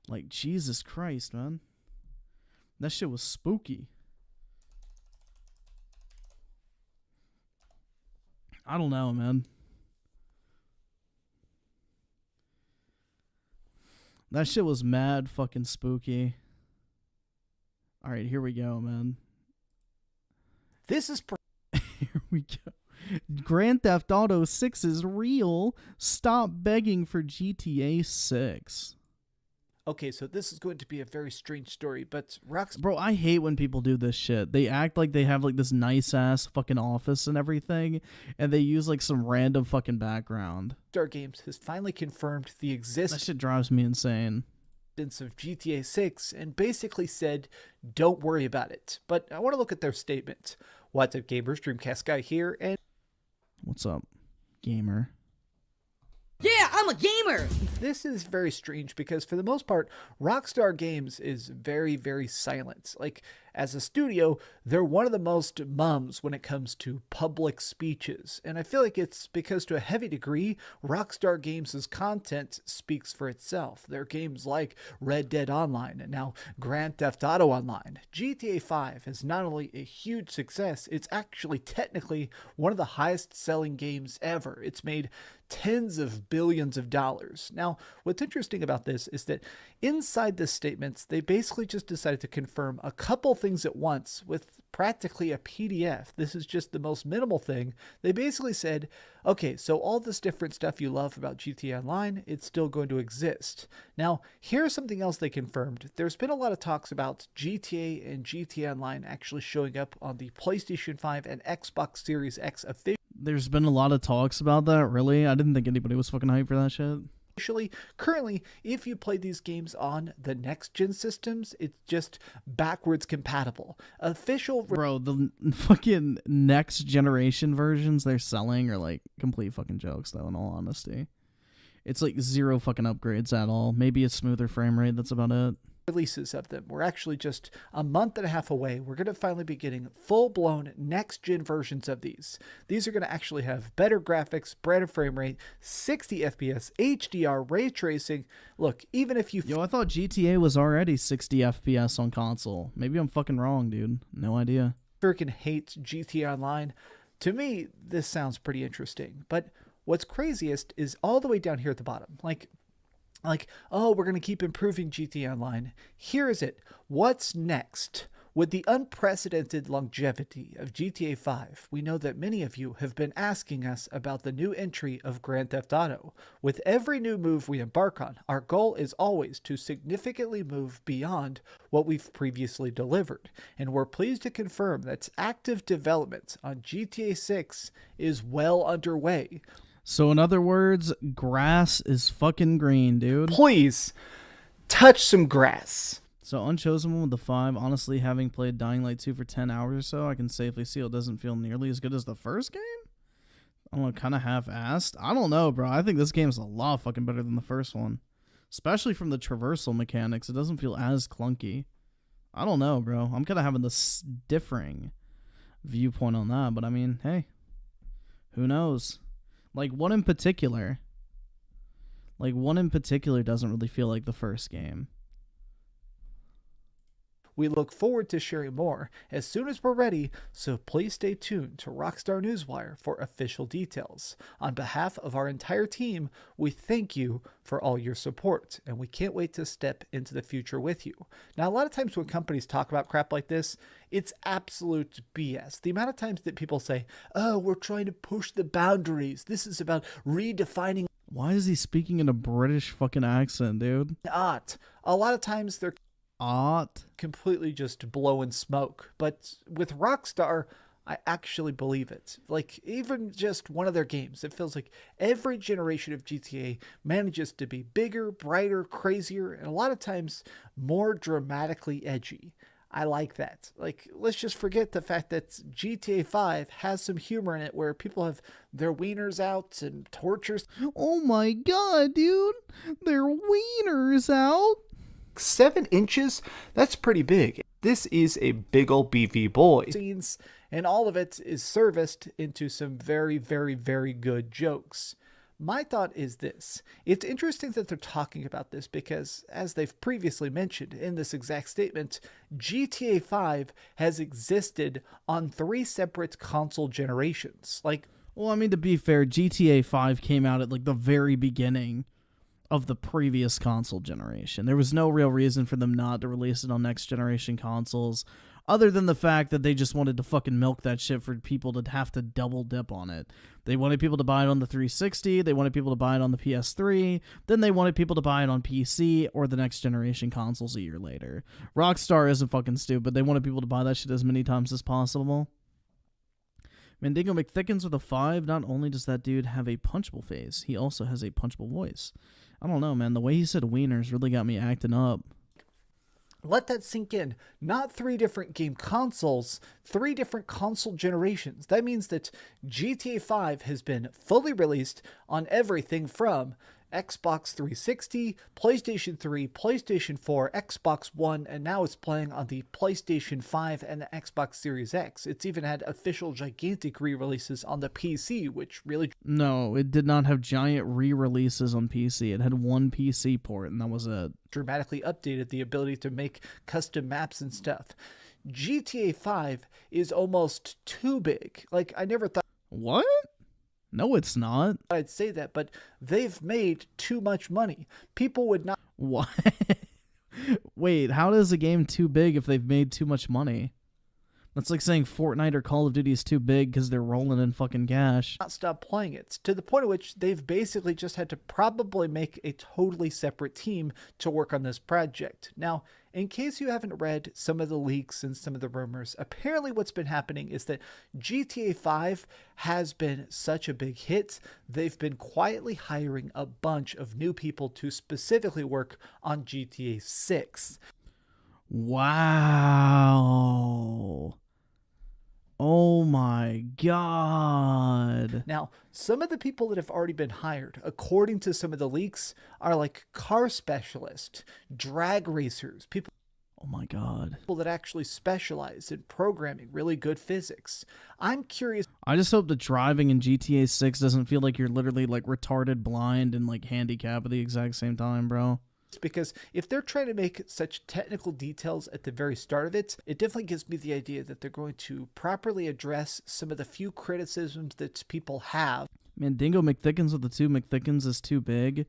Like, Jesus Christ, man. That shit was spooky. I don't know, man. That shit was mad fucking spooky. Alright, here we go, man. This is Here we go. Grand Theft Auto 6 is real. Stop begging for GTA 6. okay, so this is going to be a very strange story, but Rockstar Bro, I hate when people do this shit. They act like they have like this nice ass fucking office and everything, and they use like some random fucking background. Games has finally confirmed the That existence shit drives me insane. of GTA 6 and basically said, don't worry about it. But I want to look at their statement. What's up, gamers? Dreamcast Guy here, and What's up, gamer? Yeah, I'm a gamer! this is very strange because for the most part, Rockstar Games is very, very silent. Like, as a studio, they're one of the most mums when it comes to public speeches. And I feel like it's because to a heavy degree, Rockstar Games' content speaks for itself. Their games like Red Dead Online and now Grand Theft Auto Online. GTA 5 is not only a huge success, it's actually technically one of the highest selling games ever. It's made tens of billions of dollars. Now, what's interesting about this is that inside the statements, they basically just decided to confirm a couple things at once with practically a PDF. This is just the most minimal thing. They basically said, okay, so all this different stuff you love about GTA Online, it's still going to exist. Now, here's something else they confirmed. There's been a lot of talks about GTA and GTA Online actually showing up on the PlayStation 5 and Xbox Series X official. There's been a lot of talks about that, really? I didn't think anybody was fucking hyped for that shit. Currently, if you play these games on the next gen systems, it's just backwards compatible. Official Bro, the fucking next generation versions they're selling are like complete fucking jokes, though, in all honesty. It's like zero fucking upgrades at all. Maybe a smoother frame rate, that's about it. releases of them. We're actually just a month and a half away. We're going to finally be getting full-blown next-gen versions of these. These are going to actually have better graphics, better frame rate, 60 FPS, HDR, ray tracing. Look, even if you... Yo, I thought GTA was already 60 FPS on console. Maybe I'm fucking wrong, dude. No idea. freaking hate GTA Online, to me, this sounds pretty interesting. But what's craziest is all the way down here at the bottom. Like, oh, we're going to keep improving GTA Online. Here is it. What's next? With the unprecedented longevity of GTA 5, we know that many of you have been asking us about the new entry of Grand Theft Auto. With every new move we embark on, our goal is always to significantly move beyond what we've previously delivered. And we're pleased to confirm that active development on GTA 6 is well underway. So in other words, grass is fucking green, dude. Please, touch some grass. So Unchosen One with the 5, honestly, having played Dying Light 2 for 10 hours or so, I can safely see it doesn't feel nearly as good as the first game? I don't know, kind of half-assed? I don't know, bro. I think this game's a lot fucking better than the first one. Especially from the traversal mechanics. It doesn't feel as clunky. I don't know, bro. I'm kind of having this differing viewpoint on that, but I mean, hey. Who knows? Like, one in particular doesn't really feel like the first game. We look forward to sharing more as soon as we're ready, so please stay tuned to Rockstar Newswire for official details. On behalf of our entire team, we thank you for all your support, and we can't wait to step into the future with you. Now, a lot of times when companies talk about crap like this, it's absolute BS. The amount of times that people say, oh, we're trying to push the boundaries. This is about redefining Why is he speaking in a British fucking accent, dude? art. A lot of times they're Art. completely just blowing smoke. But with Rockstar, I actually believe it. Like, even just one of their games, it feels like every generation of GTA manages to be bigger, brighter, crazier, and a lot of times more dramatically edgy. I like that. Like, let's just forget the fact that GTA 5 has some humor in it where people have their wieners out and tortures. Oh my god, dude. Their wieners out. 7 inches? That's pretty big. This is a big ol' beefy boy. Scenes, and all of it is serviced into some very, very, very good jokes. My thought is this. It's interesting that they're talking about this because, as they've previously mentioned in this exact statement, GTA 5 has existed on 3 separate console generations. Well, I mean, to be fair, GTA 5 came out at like the very beginning of the previous console generation. There was no real reason for them not to release it on next generation consoles, other than the fact that they just wanted to fucking milk that shit for people to have to double dip on it. They wanted people to buy it on the 360, they wanted people to buy it on the PS3, then they wanted people to buy it on PC or the next generation consoles a year later. Rockstar isn't fucking stupid. They wanted people to buy that shit as many times as possible. Mandingo McThickens with a 5. Not only does that dude have a punchable face, he also has a punchable voice. I don't know, man. The way he said wieners really got me acting up. Let that sink in. Not 3 different game consoles, 3 different console generations. That means that GTA 5 has been fully released on everything from Xbox 360, PlayStation 3, PlayStation 4, Xbox One, and now it's playing on the PlayStation 5 and the Xbox Series X. It's even had official gigantic re-releases on the PC, which really... No, it did not have giant re-releases on PC. It had one PC port, and that was it. Dramatically updated the ability to make custom maps and stuff. GTA 5 is almost too big. I never thought... What? No, it's not. I'd say that, but they've made too much money. People would not... What? Wait, how is a game too big if they've made too much money? That's like saying Fortnite or Call of Duty is too big because they're rolling in fucking cash. Not stop playing it, to the point at which they've basically just had to probably make a totally separate team to work on this project. Now, in case you haven't read some of the leaks and some of the rumors, apparently what's been happening is that GTA 5 has been such a big hit, they've been quietly hiring a bunch of new people to specifically work on GTA 6. Wow. Oh my god. Now, some of the people that have already been hired, according to some of the leaks, are like car specialists, drag racers, people Oh my god. that actually specialize in programming really good physics. I'm curious. I just hope that driving in GTA 6 doesn't feel like you're literally like retarded, blind, and like handicapped at the exact same time, bro. Because if they're trying to make such technical details at the very start of it, it definitely gives me the idea that they're going to properly address some of the few criticisms that people have. Mandingo McThickens with the 2 McThickens is too big.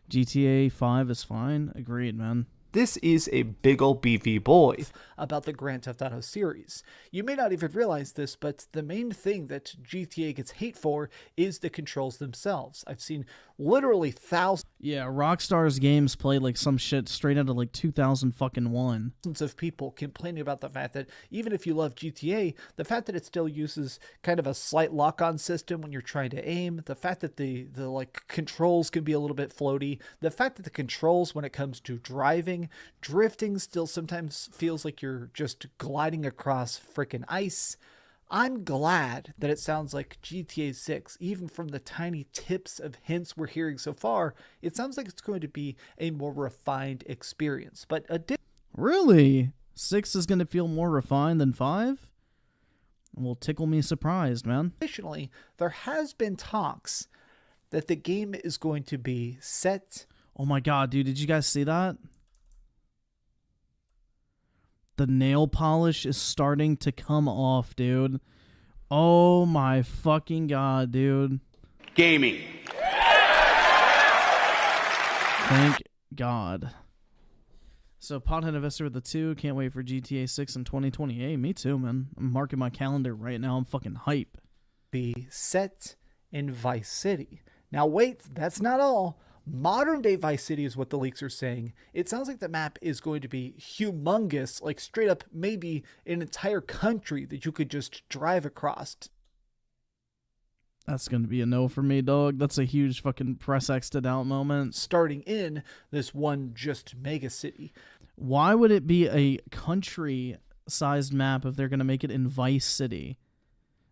GTA 5 is fine. Agreed, man. This is a big ol' beefy boy about the Grand Theft Auto series. You may not even realize this, but the main thing that GTA gets hate for is the controls themselves. I've seen literally thousands Yeah, Rockstar's games play like some shit straight out of like 2001. of people complaining about the fact that even if you love GTA, the fact that it still uses kind of a slight lock-on system when you're trying to aim, the fact that the like controls can be a little bit floaty, the fact that the controls when it comes to drifting still sometimes feels like you're just gliding across freaking ice. I'm glad that it sounds like GTA 6, even from the tiny tips of hints we're hearing so far, it sounds like it's going to be a more refined experience. But Really? 6 is going to feel more refined than 5? Well, tickle me surprised, man. additionally, there has been talks that the game is going to be set... Oh my god, dude, did you guys see that? The nail polish is starting to come off, dude. Oh my fucking god, dude. Gaming. Thank God. So, Pothead Investor with the 2. Can't wait for GTA 6 in 2028. Me too, man. I'm marking my calendar right now. I'm fucking hype. be set in Vice City. Now wait, that's not all. Modern day Vice City is what the leaks are saying. It sounds like the map is going to be humongous, like straight up maybe an entire country that you could just drive across. That's going to be a no for me, dog. That's a huge fucking press X'd out moment. Starting in this one just mega city. Why would it be a country-sized map if they're going to make it in Vice City?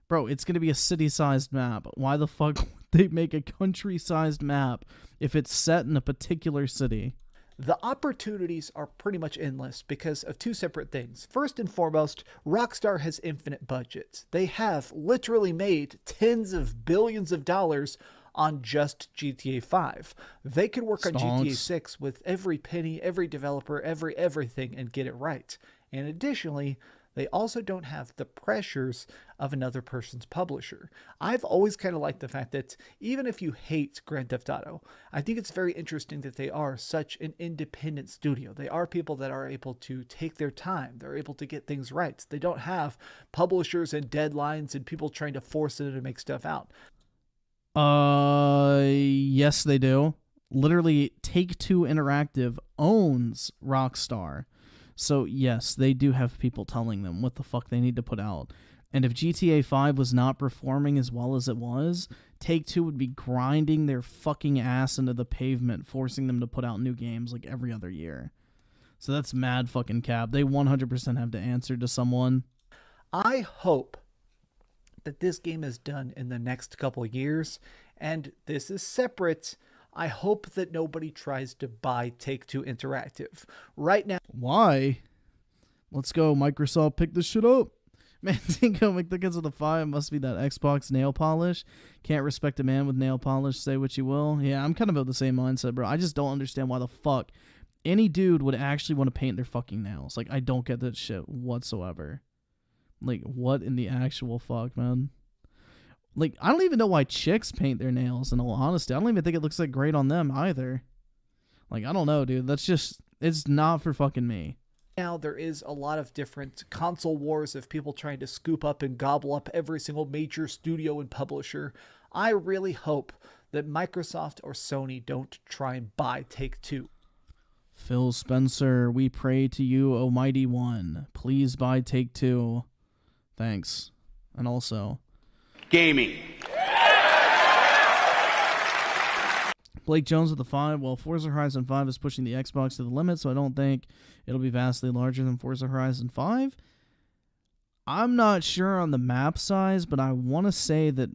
Bro, it's going to be a city-sized map. Why the fuck would they make a country-sized map if it's set in a particular city? The opportunities are pretty much endless because of two separate things. First and foremost, Rockstar has infinite budgets. They have literally made tens of billions of dollars on just GTA 5. They could work on GTA Stonks. 6 with every penny, every developer, everything, and get it right. And additionally, they also don't have the pressures of another person's publisher. I've always kind of liked the fact that even if you hate Grand Theft Auto, I think it's very interesting that they are such an independent studio. They are people that are able to take their time. They're able to get things right. They don't have publishers and deadlines and people trying to force them to make stuff out. Yes, they do. Literally, Take-Two Interactive owns Rockstar. So, yes, they do have people telling them what the fuck they need to put out. And if GTA 5 was not performing as well as it was, Take-Two would be grinding their fucking ass into the pavement, forcing them to put out new games like every other year. So that's mad fucking cap. They 100% have to answer to someone. I hope that this game is done in the next couple of years, and this is separate. I hope that nobody tries to buy Take-Two Interactive. Right now, Why? Let's go, Microsoft, pick this shit up. Man, Tinko McThickens with a 5 must be that Xbox nail polish. Can't respect a man with nail polish, say what you will. Yeah, I'm kind of of the same mindset, bro. I just don't understand why the fuck any dude would actually want to paint their fucking nails. Like, I don't get that shit whatsoever. Like, what in the actual fuck, man? Like, I don't even know why chicks paint their nails, in all honesty. I don't even think it looks like great on them either. Like, I don't know, dude. That's just, it's not for fucking me. now there is a lot of different console wars of people trying to scoop up and gobble up every single major studio and publisher. I really hope that Microsoft or Sony don't try and buy Take-Two. Phil Spencer, we pray to you, Almighty One. Please buy Take-Two. Thanks. And also, Gaming. Blake Jones with the 5. Well, Forza Horizon 5 is pushing the Xbox to the limit, so I don't think it'll be vastly larger than Forza Horizon 5. I'm not sure on the map size, but I want to say that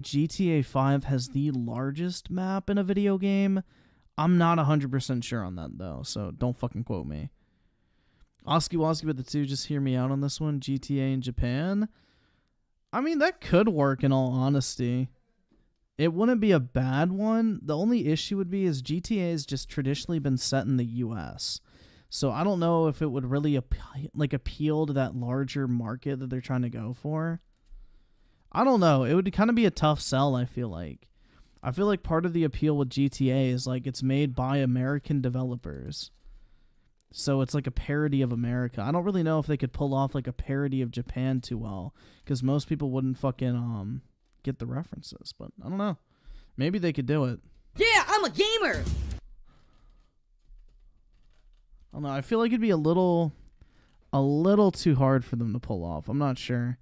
GTA 5 has the largest map in a video game. I'm not 100% sure on that, though, so don't fucking quote me. Oski Woski with the 2, just hear me out on this one. GTA in Japan. I mean, that could work in all honesty. It wouldn't be a bad one. The only issue would be is GTA has just traditionally been set in the U.S., so I don't know if it would really appeal to that larger market that they're trying to go for. I don't know. It would kind of be a tough sell, I feel like. I feel like part of the appeal with GTA is like it's made by American developers. So it's like a parody of America. I don't really know if they could pull off like a parody of Japan too well, because most people wouldn't fucking get the references, but I don't know. Maybe they could do it. Yeah, I'm a gamer! I don't know. I feel like it'd be a little too hard for them to pull off. I'm not sure.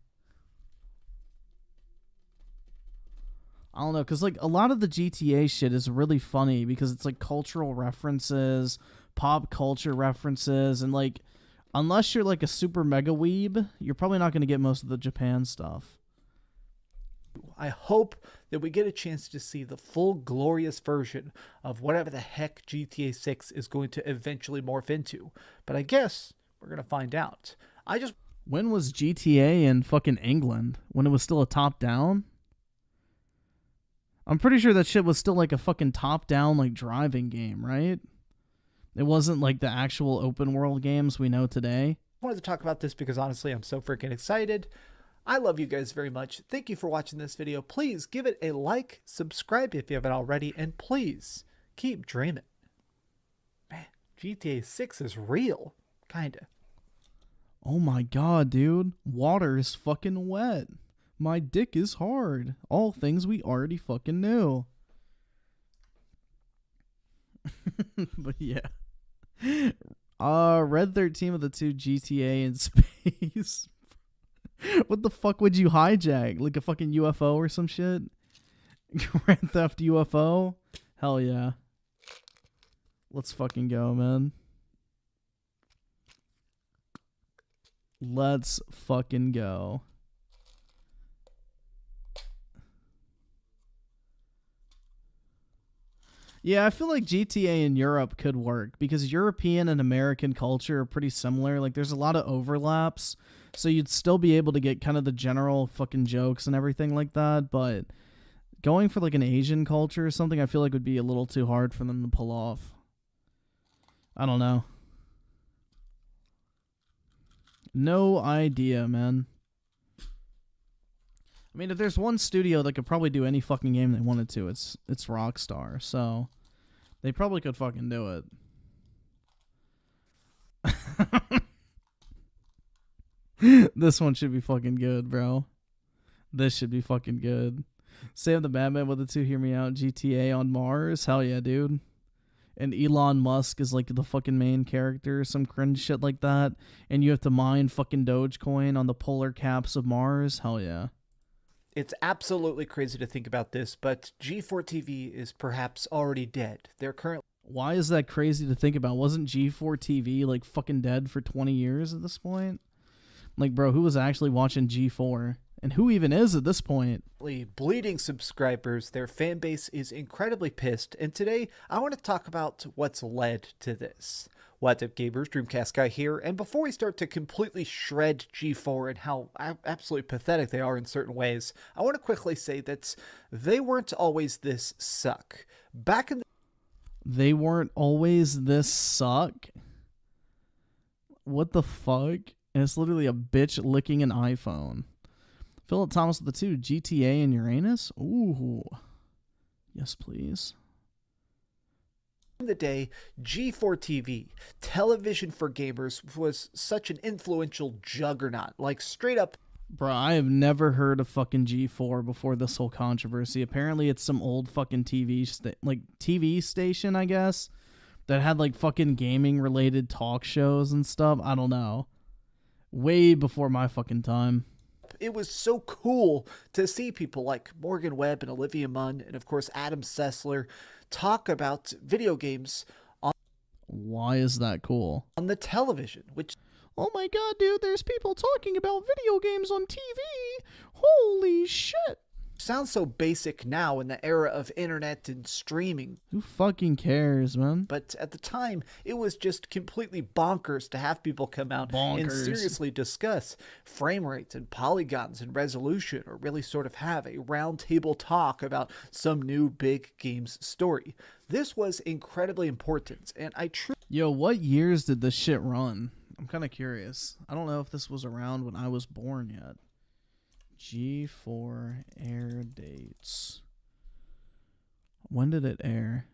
I don't know, because like a lot of the GTA shit is really funny because it's like cultural references, pop culture references, and like unless you're like a super mega weeb, you're probably not going to get most of the Japan stuff. I hope that we get a chance to see the full glorious version of whatever the heck GTA 6 is going to eventually morph into. But I guess we're going to find out. When was GTA in fucking England? When it was still a top-down? I'm pretty sure that shit was still like a fucking top-down like driving game, right? It wasn't like the actual open world games we know today. I wanted to talk about this because honestly I'm so freaking excited. I love you guys very much. Thank you for watching this video. Please give it a like, subscribe if you haven't already, and please keep dreaming. Man, GTA 6 is real. Kinda. Oh my god, dude. Water is fucking wet. My dick is hard. All things we already fucking knew. But yeah. Red 13 with the 2 GTA in space. What the fuck would you hijack? Like a fucking UFO or some shit? Grand Theft UFO? Hell yeah. Let's fucking go, man. Let's fucking go. Yeah, I feel like GTA in Europe could work because European and American culture are pretty similar. Like, there's a lot of overlaps, so you'd still be able to get kind of the general fucking jokes and everything like that, but going for like an Asian culture or something, I feel like would be a little too hard for them to pull off. I don't know. No idea, man. I mean, if there's one studio that could probably do any fucking game they wanted to, it's Rockstar. So they probably could fucking do it. This one should be fucking good, bro. This should be fucking good. Sam the Batman with the 2, hear me out. GTA on Mars. Hell yeah, dude. And Elon Musk is like the fucking main character, some cringe shit like that. And you have to mine fucking Dogecoin on the polar caps of Mars. Hell yeah. It's absolutely crazy to think about this, but G4 TV is perhaps already dead. They're currently... Why is that crazy to think about? Wasn't G4 TV like fucking dead for 20 years at this point? Like, bro, who was actually watching G4? And who even is at this point? Bleeding subscribers. Their fan base is incredibly pissed. And today, I want to talk about what's led to this. What's up, gamers? Dreamcast Guy here. And before we start to completely shred G4 and how absolutely pathetic they are in certain ways, I want to quickly say that they weren't always this suck. Back in the... They weren't always this suck? What the fuck? And it's literally a bitch licking an iPhone. Philip Thomas with the 2, GTA and Uranus? Ooh. Yes, please. In the day, G4 TV, television for gamers, was such an influential juggernaut. Like, straight up... Bro, I have never heard of fucking G4 before this whole controversy. Apparently it's some old fucking TV station, I guess, that had like fucking gaming related talk shows and stuff. I don't know. Way before my fucking time. It was so cool to see people like Morgan Webb and Olivia Munn and, of course, Adam Sessler talk about video games on... Why is that cool? On the television, which... Oh my god, dude, there's people talking about video games on TV. Holy shit. Sounds so basic now in the era of internet and streaming. Who fucking cares, man? But at the time, it was just completely bonkers to have people come out and seriously discuss frame rates and polygons and resolution, or really sort of have a round table talk about some new big game's story. This was incredibly important, and I truly... Yo, what years did this shit run? I'm kind of curious. I don't know if this was around when I was born yet. G4 air dates. When did it air?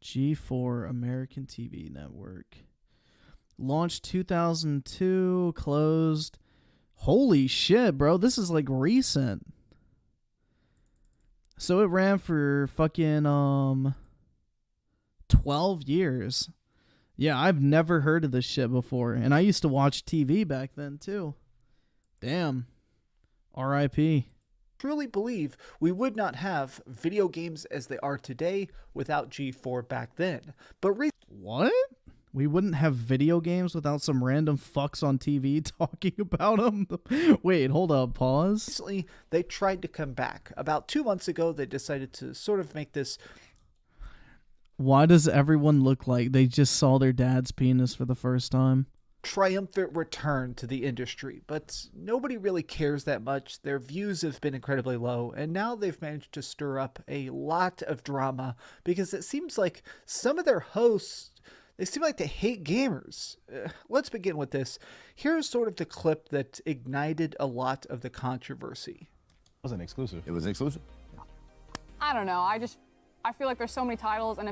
G4 American TV Network. Launched 2002, closed. Holy shit, bro. This is like recent. So it ran for fucking 12 years. Yeah, I've never heard of this shit before. And I used to watch TV back then, too. Damn. R.I.P. Truly believe we would not have video games as they are today without G4 back then. But what? We wouldn't have video games without some random fucks on TV talking about them? Wait, hold up, pause. Recently, they tried to come back. About 2 months ago, they decided to sort of make this... Why does everyone look like they just saw their dad's penis for the first time? Triumphant return to the industry, but nobody really cares that much. Their views have been incredibly low, and now they've managed to stir up a lot of drama because it seems like some of their hosts, they seem like they hate gamers. Let's begin with this. Here's sort of the clip that ignited a lot of the controversy. It wasn't exclusive. It was exclusive? I don't know. I feel like there's so many titles, and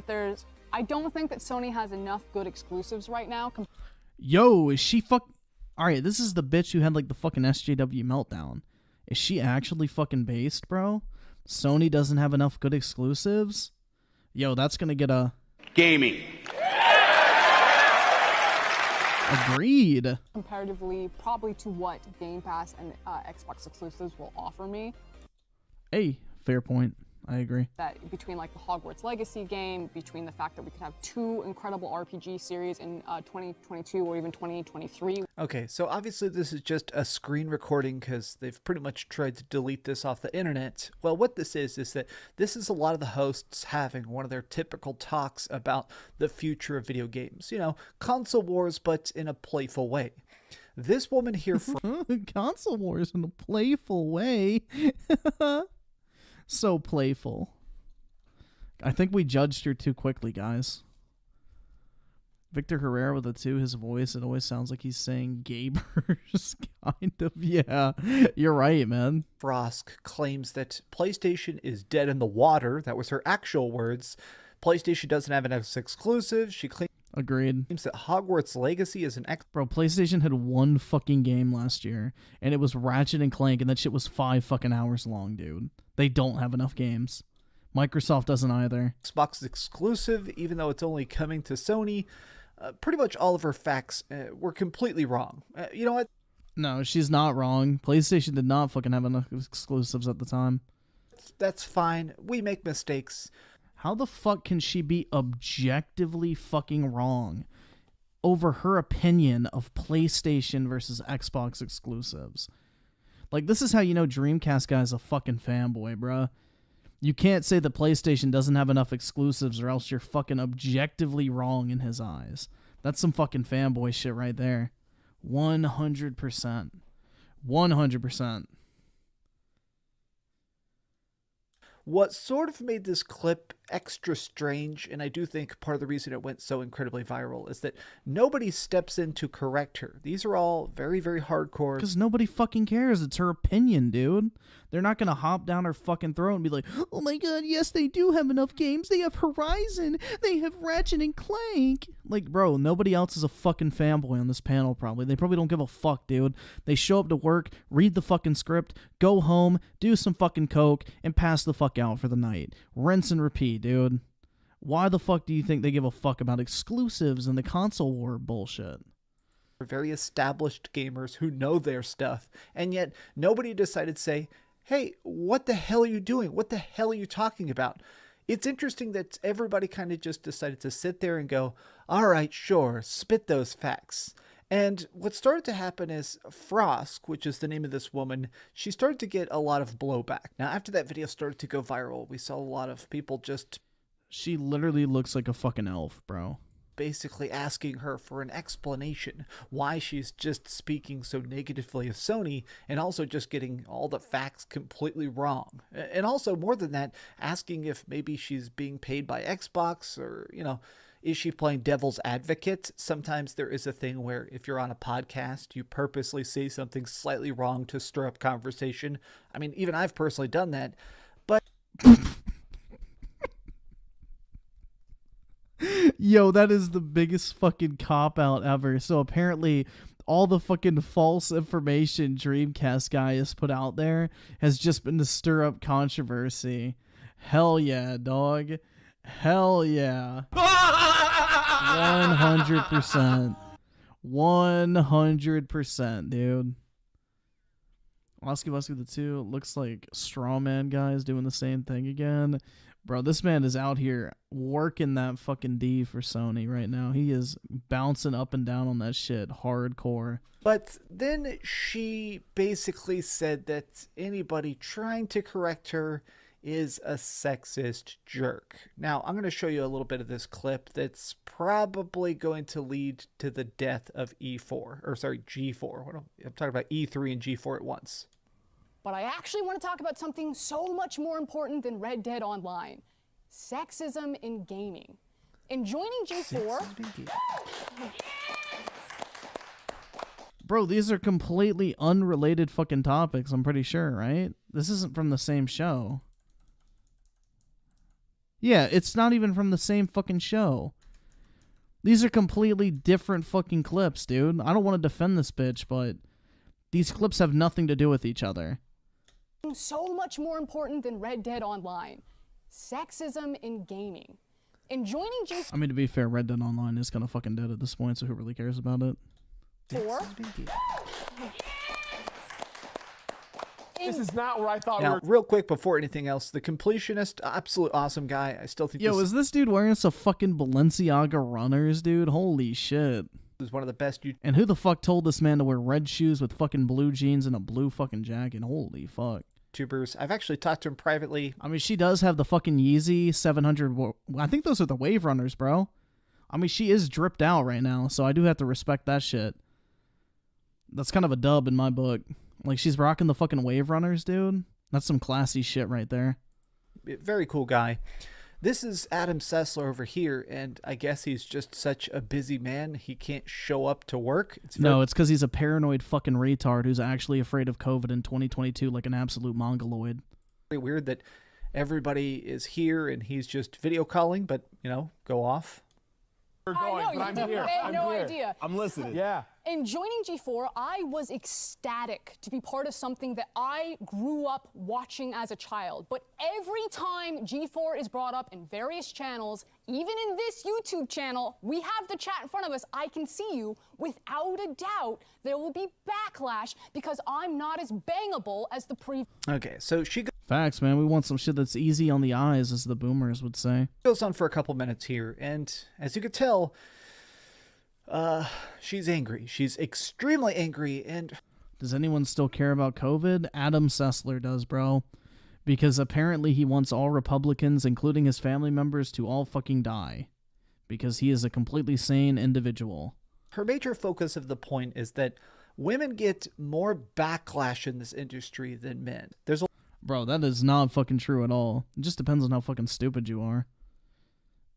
I don't think that Sony has enough good exclusives right now. Yo, is she Alright, this is the bitch who had like the fucking SJW meltdown. Is she actually fucking based, bro? Sony doesn't have enough good exclusives? Yo, that's gonna get a... Gaming. Agreed. Comparatively, probably to what Game Pass and Xbox exclusives will offer me. Hey, fair point. I agree. That between like the Hogwarts Legacy game, between the fact that we could have 2 incredible RPG series in 2022 or even 2023. Okay, so obviously this is just a screen recording because they've pretty much tried to delete this off the internet. Well, what this is that this is a lot of the hosts having one of their typical talks about the future of video games. You know, console wars, but in a playful way. This woman here Console wars in a playful way. So playful. I think we judged her too quickly, guys. Victor Herrera with a 2, his voice, it always sounds like he's saying Gabers, kind of. Yeah, you're right, man. Frosk claims that PlayStation is dead in the water. That was her actual words. PlayStation doesn't have enough exclusives. She claims Agreed. that Hogwarts Legacy is an Bro, PlayStation had 1 fucking game last year, and it was Ratchet and Clank, and that shit was 5 fucking hours long, dude. They don't have enough games. Microsoft doesn't either. Xbox exclusive, even though it's only coming to Sony. Pretty much all of her facts were completely wrong. You know what? No, she's not wrong. PlayStation did not fucking have enough exclusives at the time. That's fine. We make mistakes. How the fuck can she be objectively fucking wrong over her opinion of PlayStation versus Xbox exclusives? Like, this is how you know Dreamcast guy's a fucking fanboy, bruh. You can't say the PlayStation doesn't have enough exclusives or else you're fucking objectively wrong in his eyes. That's some fucking fanboy shit right there. 100%. 100%. What sort of made this clip extra strange, and I do think part of the reason it went so incredibly viral, is that nobody steps in to correct her. These are all very, very hardcore. Because nobody fucking cares. It's her opinion, dude. They're not going to hop down her fucking throat and be like, oh my god, yes, they do have enough games. They have Horizon. They have Ratchet and Clank. Like, bro, nobody else is a fucking fanboy on this panel, probably. They probably don't give a fuck, dude. They show up to work, read the fucking script, go home, do some fucking coke, and pass the fuck out for the night. Rinse and repeat, dude. Why the fuck do you think they give a fuck about exclusives and the console war bullshit? Very established gamers who know their stuff, and yet nobody decided to say, hey, what the hell are you doing? What the hell are you talking about? It's interesting that everybody kind of just decided to sit there and go, all right, sure, spit those facts. And what started to happen is Frosk, which is the name of this woman, she started to get a lot of blowback. Now, after that video started to go viral, we saw a lot of people just... She literally looks like a fucking elf, bro. Basically asking her for an explanation why she's just speaking so negatively of Sony, and also just getting all the facts completely wrong. And also, more than that, asking if maybe she's being paid by Xbox, or, you know, is she playing devil's advocate? Sometimes there is a thing where if you're on a podcast, you purposely say something slightly wrong to stir up conversation. I mean, even I've personally done that, but... Yo, that is the biggest fucking cop-out ever. So apparently all the fucking false information Dreamcast guy has put out there has just been to stir up controversy. Hell yeah, dog. Hell yeah. 100%. 100%, dude. Osky the 2 looks like Strawman guy is doing the same thing again. Bro, this man is out here working that fucking D for Sony right now. He is bouncing up and down on that shit hardcore. But then she basically said that anybody trying to correct her is a sexist jerk. Now, I'm going to show you a little bit of this clip that's probably going to lead to the death of G4. I'm talking about E3 and G4 at once. But I actually want to talk about something so much more important than Red Dead Online. Sexism in gaming. In joining G4... Bro, these are completely unrelated fucking topics, I'm pretty sure, right? This isn't from the same show. Yeah, it's not even from the same fucking show. These are completely different fucking clips, dude. I don't want to defend this bitch, but these clips have nothing to do with each other. So much more important than Red Dead Online. Sexism in gaming. In joining G4... I mean, to be fair, Red Dead Online is kind of fucking dead at this point, so who really cares about it? This is not where I thought we Now, were. real quick before anything else, the completionist, absolute awesome guy. I still think Yo, this is this dude wearing some fucking Balenciaga runners, dude? Holy shit. is one of the best And who the fuck told this man to wear red shoes with fucking blue jeans and a blue fucking jacket? Holy fuck. YouTubers. I've actually talked to him privately. I mean, she does have the fucking Yeezy 700. I think those are the Wave Runners, bro. I mean, she is dripped out right now, so I do have to respect that shit. That's kind of a dub in my book. Like, she's rocking the fucking Wave Runners, dude. That's some classy shit right there. Very cool guy. This is Adam Sessler over here, and I guess he's just such a busy man, he can't show up to work. No, it's because he's a paranoid fucking retard who's actually afraid of COVID in 2022 like an absolute mongoloid. very weird that everybody is here and he's just video calling, but, you know, go off. We're I going, know, but I'm you here. had I'm no here. idea. I'm listening. Yeah. In joining G4, I was ecstatic to be part of something that I grew up watching as a child. But every time G4 is brought up in various channels, even in this YouTube channel, we have the chat in front of us. I can see you. Without a doubt, there will be backlash because I'm not as bangable as the previous. Okay, so she Facts, man. We want some shit that's easy on the eyes, as the boomers would say. goes on for a couple minutes here, and as you could tell, she's angry. She's extremely angry, and Does anyone still care about COVID? Adam Sessler does, bro. Because apparently he wants all Republicans, including his family members, to all fucking die. Because he is a completely sane individual. her major focus of the point is that women get more backlash in this industry than men. There's a Bro, that is not fucking true at all. It just depends on how fucking stupid you are.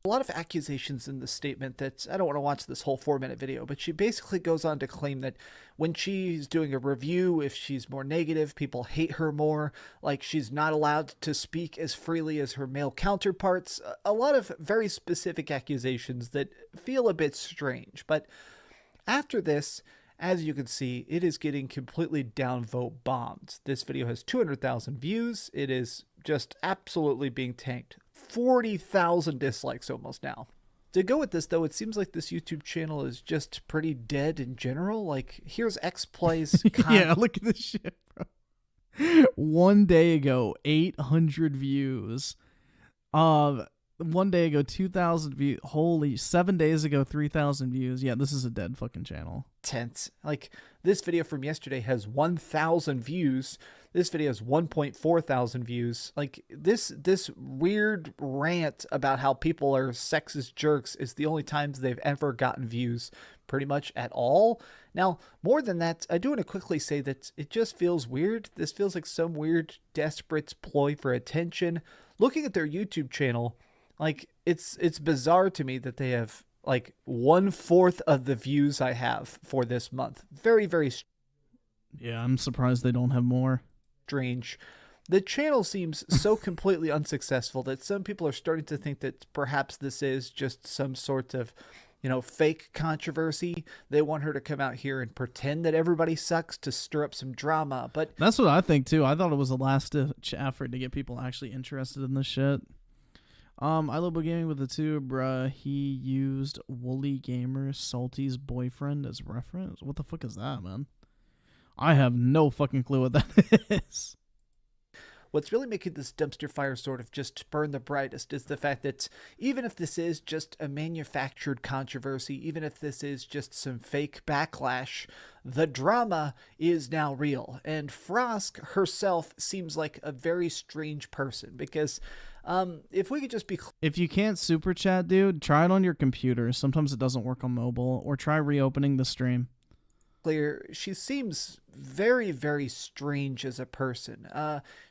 lot of accusations in the statement that I don't want to watch this whole 4-minute video, but she basically goes on to claim that when she's doing a review, if she's more negative, people hate her more, like she's not allowed to speak as freely as her male counterparts. A lot of very specific accusations that feel a bit strange. But after this, as you can see, it is getting completely downvote bombed. This video has 200,000 views. It is just absolutely being tanked. 40,000 dislikes almost now. To go with this, though, it seems like this YouTube channel is just pretty dead in general. Like, here's X-Play's Yeah, look at this shit, bro. 1 day ago, 800 views. 1 day ago, 2,000 views. Holy, 7 days ago, 3,000 views. Yeah, this is a dead fucking channel. Tense. Like, this video from yesterday has 1,000 views. This video has 1.4 thousand views. Like, this weird rant about how people are sexist jerks is the only times they've ever gotten views, pretty much at all. Now, more than that, I do want to quickly say that it just feels weird. This feels like some weird, desperate ploy for attention. Looking at their YouTube channel, like, it's bizarre to me that they have like 1/4 of the views I have for this month. Very, very Yeah, I'm surprised they don't have more. strange. The channel seems so completely unsuccessful that some people are starting to think that perhaps this is just some sort of, you know, fake controversy. They want her to come out here and pretend that everybody sucks to stir up some drama. But That's what I think too. I thought it was a last-ditch effort to get people actually interested in this shit. I Love Gaming with the two, bruh. He used Woolly Gamer Salty's boyfriend as reference. What the fuck is that, man? I have no fucking clue what that is. what's really making this dumpster fire sort of just burn the brightest is the fact that even if this is just a manufactured controversy, even if this is just some fake backlash, the drama is now real. And Frosk herself seems like a very strange person because if we could just be If you can't super chat, dude, try it on your computer. Sometimes it doesn't work on mobile. Or try reopening the stream. clear, she seems very, very strange as a person.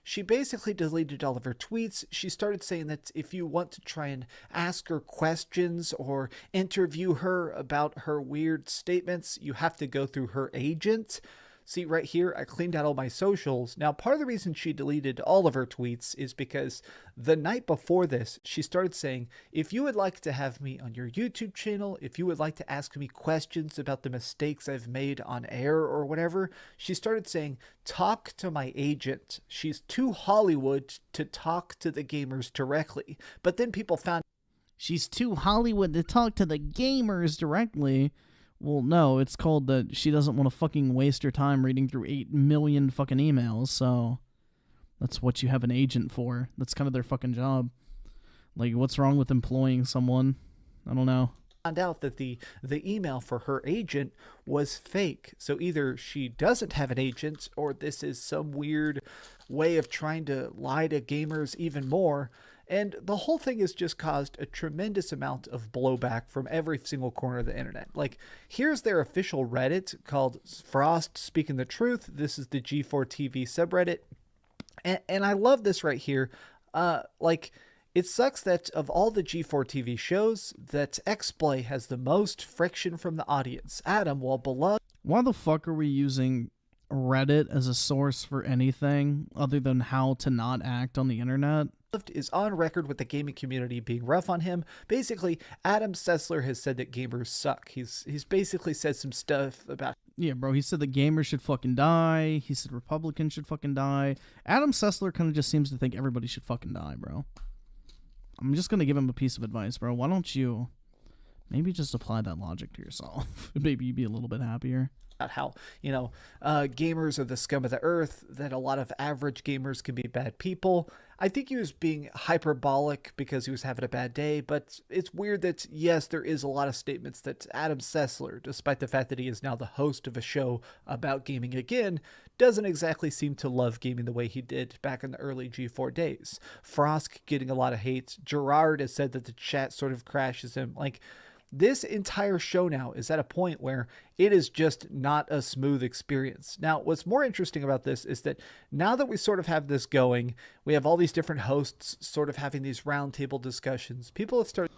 She basically deleted all of her tweets. She started saying that if you want to try and ask her questions or interview her about her weird statements, you have to go through her agent. See right here, I cleaned out all my socials. Now, part of the reason she deleted all of her tweets is because the night before this, she started saying, if you would like to have me on your YouTube channel, if you would like to ask me questions about the mistakes I've made on air or whatever, she started saying, talk to my agent. She's too Hollywood to talk to the gamers directly. But then people found She's too Hollywood to talk to the gamers directly. Well, no, it's called that she doesn't want to fucking waste her time reading through 8 million fucking emails, so that's what you have an agent for. That's kind of their fucking job. Like, what's wrong with employing someone? I don't know. Found out that the email for her agent was fake. So either she doesn't have an agent, or this is some weird way of trying to lie to gamers even more. And the whole thing has just caused a tremendous amount of blowback from every single corner of the internet. Like, here's their official Reddit called Frost Speaking the Truth. This is the G4 TV subreddit. And I love this right here. It sucks that of all the G4 TV shows, that X-Play has the most friction from the audience. Adam, while beloved... Why the fuck are we using Reddit as a source for anything other than how to not act on the internet? Is on record with the gaming community being rough on him. Basically, Adam Sessler has said that gamers suck. He's basically said some stuff about... Yeah, bro, he said the gamers should fucking die. He said Republicans should fucking die. Adam Sessler kind of just seems to think everybody should fucking die, bro. I'm just going to give him a piece of advice, bro. Why don't you maybe just apply that logic to yourself? Maybe you'd be a little bit happier. About how, gamers are the scum of the earth, that a lot of average gamers can be bad people. I think he was being hyperbolic because he was having a bad day, but it's weird that, yes, there is a lot of statements that Adam Sessler, despite the fact that he is now the host of a show about gaming again, doesn't exactly seem to love gaming the way he did back in the early G4 days. Frosk getting a lot of hate. Gerard has said that the chat sort of crashes him. Like, this entire show now is at a point where it is just not a smooth experience. Now, what's more interesting about this is that now that we sort of have this going, we have all these different hosts sort of having these roundtable discussions. People have started...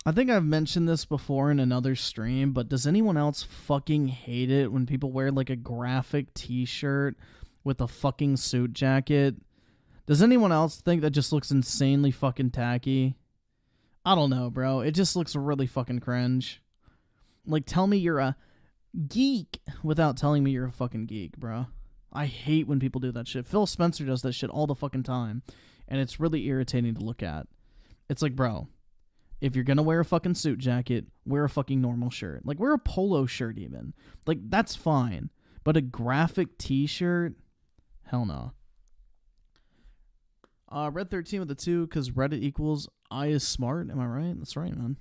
I think I've mentioned this before in another stream, but does anyone else fucking hate it when people wear like a graphic t-shirt with a fucking suit jacket? Does anyone else think that just looks insanely fucking tacky? I don't know, bro. It just looks really fucking cringe. Like, tell me you're a geek without telling me you're a fucking geek, bro. I hate when people do that shit. Phil Spencer does that shit all the fucking time, and it's really irritating to look at. It's like, bro, if you're gonna wear a fucking suit jacket, wear a fucking normal shirt. Like, wear a polo shirt even. Like, that's fine. But a graphic t-shirt? Hell no. Red 13 with the 2, because Reddit equals I is smart. Am I right? That's right, man.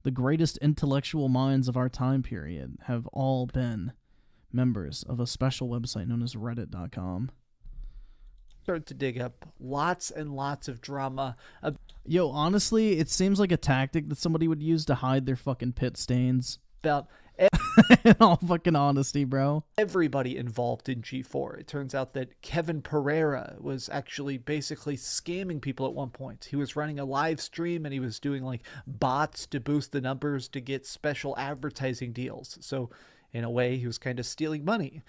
The greatest intellectual minds of our time period have all been members of a special website known as reddit.com. Started to dig up lots and lots of drama. Yo, honestly, it seems like a tactic that somebody would use to hide their fucking pit stains. About In all fucking honesty, bro. everybody involved in G4. It turns out that Kevin Pereira was actually basically scamming people at one point. He was running a live stream and he was doing like bots to boost the numbers to get special advertising deals. So in a way, he was kind of stealing money.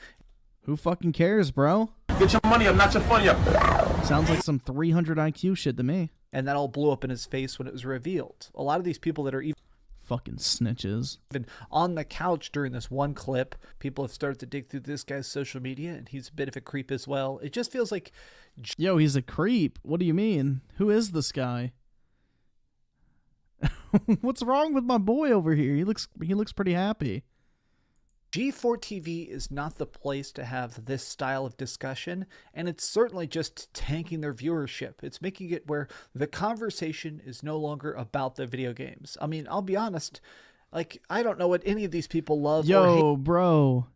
Who fucking cares, bro? Get your money up, not your funny up. Sounds like some 300 IQ shit to me. And that all blew up in his face when it was revealed. A lot of these people that are even Fucking snitches. on the couch during this one clip, people have started to dig through this guy's social media, and he's a bit of a creep as well. It just feels like... Yo, he's a creep. What do you mean? Who is this guy? What's wrong with my boy over here? He looks pretty happy. G4 TV is not the place to have this style of discussion, and it's certainly just tanking their viewership. It's making it where the conversation is no longer about the video games. I mean, I'll be honest, like, I don't know what any of these people love or hate. Yo, bro.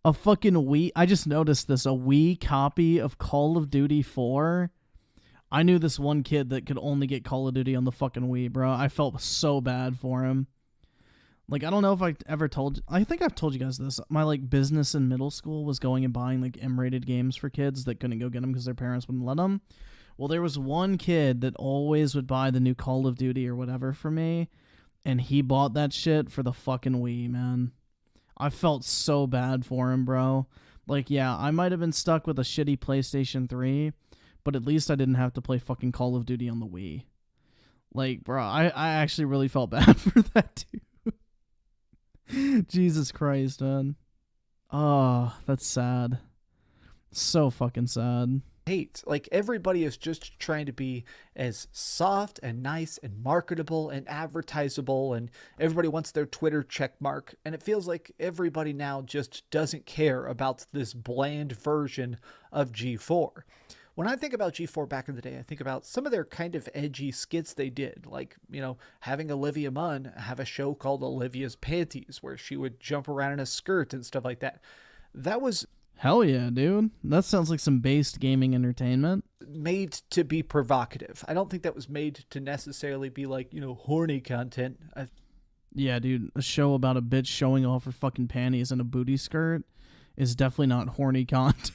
A fucking Wii. I just noticed this. A Wii copy of Call of Duty 4. I knew this one kid that could only get Call of Duty on the fucking Wii, bro. I felt so bad for him. Like, I don't know if I ever told... I think I've told you guys this. My, like, business in middle school was going and buying, like, M-rated games for kids that couldn't go get them because their parents wouldn't let them. Well, there was one kid that always would buy the new Call of Duty or whatever for me, and he bought that shit for the fucking Wii, man. I felt so bad for him, bro. Like, yeah, I might have been stuck with a shitty PlayStation 3, but at least I didn't have to play fucking Call of Duty on the Wii. Like, bro, I actually really felt bad for that, dude. Jesus Christ, man. Oh, that's sad. So fucking sad. hate. Like, everybody is just trying to be as soft and nice and marketable and advertisable, and everybody wants their Twitter check mark. And it feels like everybody now just doesn't care about this bland version of G4. When I think about G4 back in the day, I think about some of their kind of edgy skits they did, like, having Olivia Munn have a show called Olivia's Panties, where she would jump around in a skirt and stuff like that. That was Hell yeah, dude. That sounds like some based gaming entertainment. made to be provocative. I don't think that was made to necessarily be like, horny content. Yeah, dude. A show about a bitch showing off her fucking panties in a booty skirt is definitely not horny content.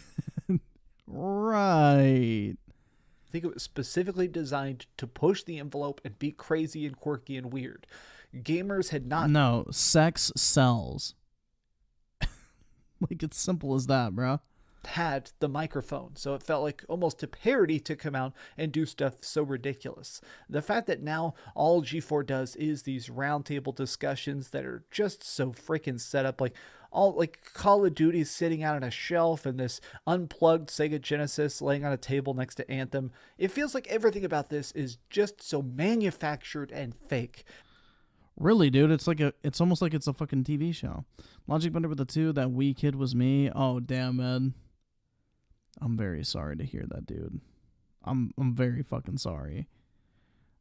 Right. I think it was specifically designed to push the envelope and be crazy and quirky and weird. Gamers had not... No, sex sells. Like, it's simple as that, bro. Had the microphone, so it felt like almost a parody to come out and do stuff so ridiculous. The fact that now all G4 does is these roundtable discussions that are just so freaking set up, like Call of Duty sitting out on a shelf and this unplugged Sega Genesis laying on a table next to Anthem. It feels like everything about this is just so manufactured and fake. Really, dude, it's almost like it's a fucking TV show. Logic Bender with the 2, that wee kid was me. Oh, damn, man. I'm very sorry to hear that, dude. I'm very fucking sorry.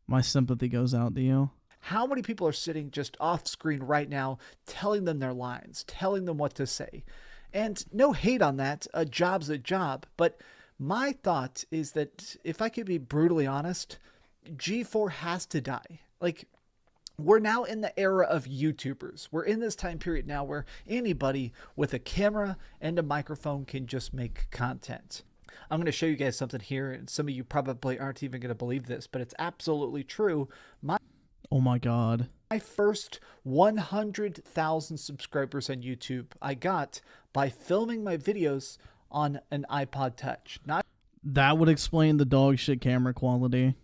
My sympathy goes out to you. How many people are sitting just off screen right now telling them their lines, telling them what to say? And no hate on that. A job's a job. But my thought is that if I could be brutally honest, G4 has to die. Like, we're now in the era of YouTubers. We're in this time period now where anybody with a camera and a microphone can just make content. I'm going to show you guys something here, and some of you probably aren't even going to believe this, but it's absolutely true. Oh my god. My first 100,000 subscribers on YouTube I got by filming my videos on an iPod Touch. That would explain the dog shit camera quality.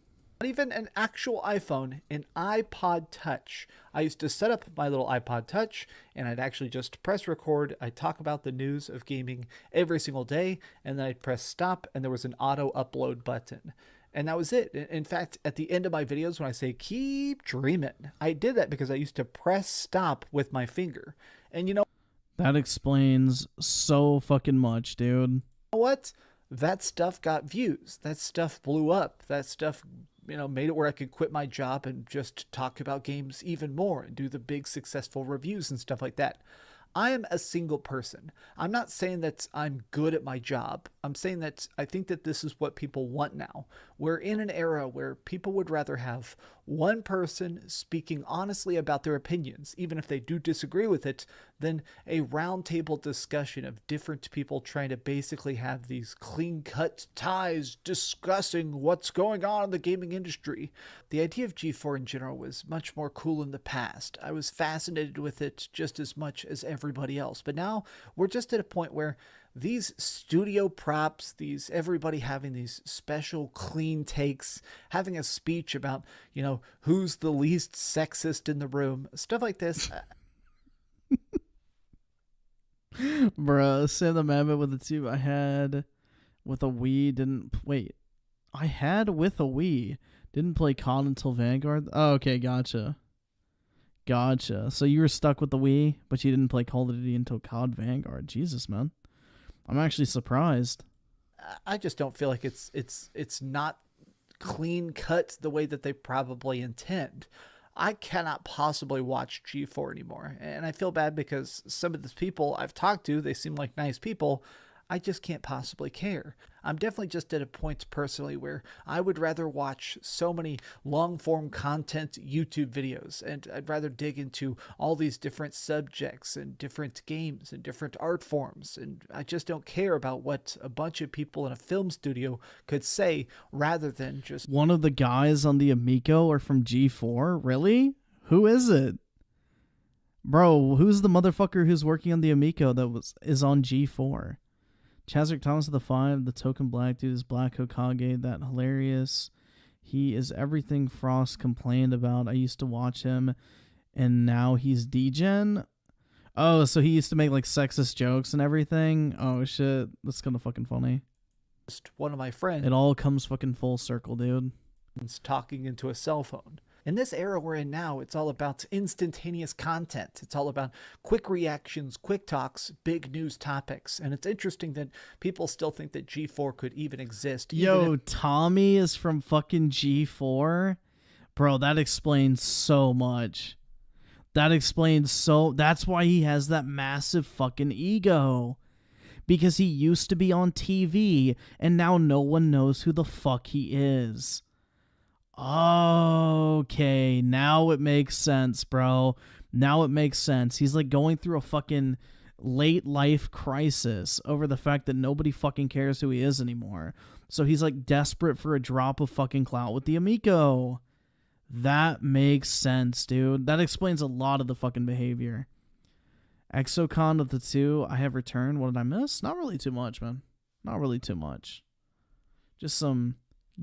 Not even an actual iPhone, an iPod Touch. I used to set up my little iPod Touch, and I'd actually just press record. I'd talk about the news of gaming every single day, and then I'd press stop, and there was an auto upload button. And that was it. In fact, at the end of my videos, when I say keep dreaming, I did that because I used to press stop with my finger. And you know that explains so fucking much, dude. What? That stuff got views. That stuff blew up. That stuff, made it where I could quit my job and just talk about games even more and do the big successful reviews and stuff like that. I am a single person. I'm not saying that I'm good at my job. I'm saying that I think that this is what people want now. We're in an era where people would rather have one person speaking honestly about their opinions, even if they do disagree with it, than a roundtable discussion of different people trying to basically have these clean-cut ties discussing what's going on in the gaming industry. The idea of G4 in general was much more cool in the past. I was fascinated with it just as much as everybody else. But now we're just at a point where these studio props, everybody having these special clean takes, having a speech about, who's the least sexist in the room, stuff like this. Bruh, Sam the Mammoth with the 2 I had with a Wii I had with a Wii. Didn't play COD until Vanguard. Oh, okay, gotcha. So you were stuck with the Wii, but you didn't play Call of Duty until COD Vanguard. Jesus, man. I'm actually surprised. I just don't feel like it's not clean cut the way that they probably intend. I cannot possibly watch G4 anymore. And I feel bad because some of the people I've talked to, they seem like nice people. I just can't possibly care. I'm definitely just at a point personally where I would rather watch so many long-form content YouTube videos, and I'd rather dig into all these different subjects and different games and different art forms, and I just don't care about what a bunch of people in a film studio could say rather than just... One of the guys on the Amico are from G4? Really? Who is it? Bro, who's the motherfucker who's working on the Amico that is on G4? Chazrick Thomas of the 5, the token black dude is Black Hokage, that hilarious. He is everything Frost complained about. I used to watch him, and now he's degen. Oh, so he used to make like sexist jokes and everything. Oh shit, that's kind of fucking funny. one of my friends It all comes fucking full circle, dude. talking into a cell phone. In this era we're in now, it's all about instantaneous content. It's all about quick reactions, quick talks, big news topics. And it's interesting that people still think that G4 could even exist. Yo, Tommy is from fucking G4? Bro, that explains so much. That's why he has that massive fucking ego. Because he used to be on TV, and now no one knows who the fuck he is. Okay, now it makes sense, bro. Now it makes sense. He's like going through a fucking late life crisis over the fact that nobody fucking cares who he is anymore. So he's like desperate for a drop of fucking clout with the Amico. That makes sense, dude. That explains a lot of the fucking behavior. Exocon of the two I have returned. What did I miss? Not really too much, man. Not really too much. Just some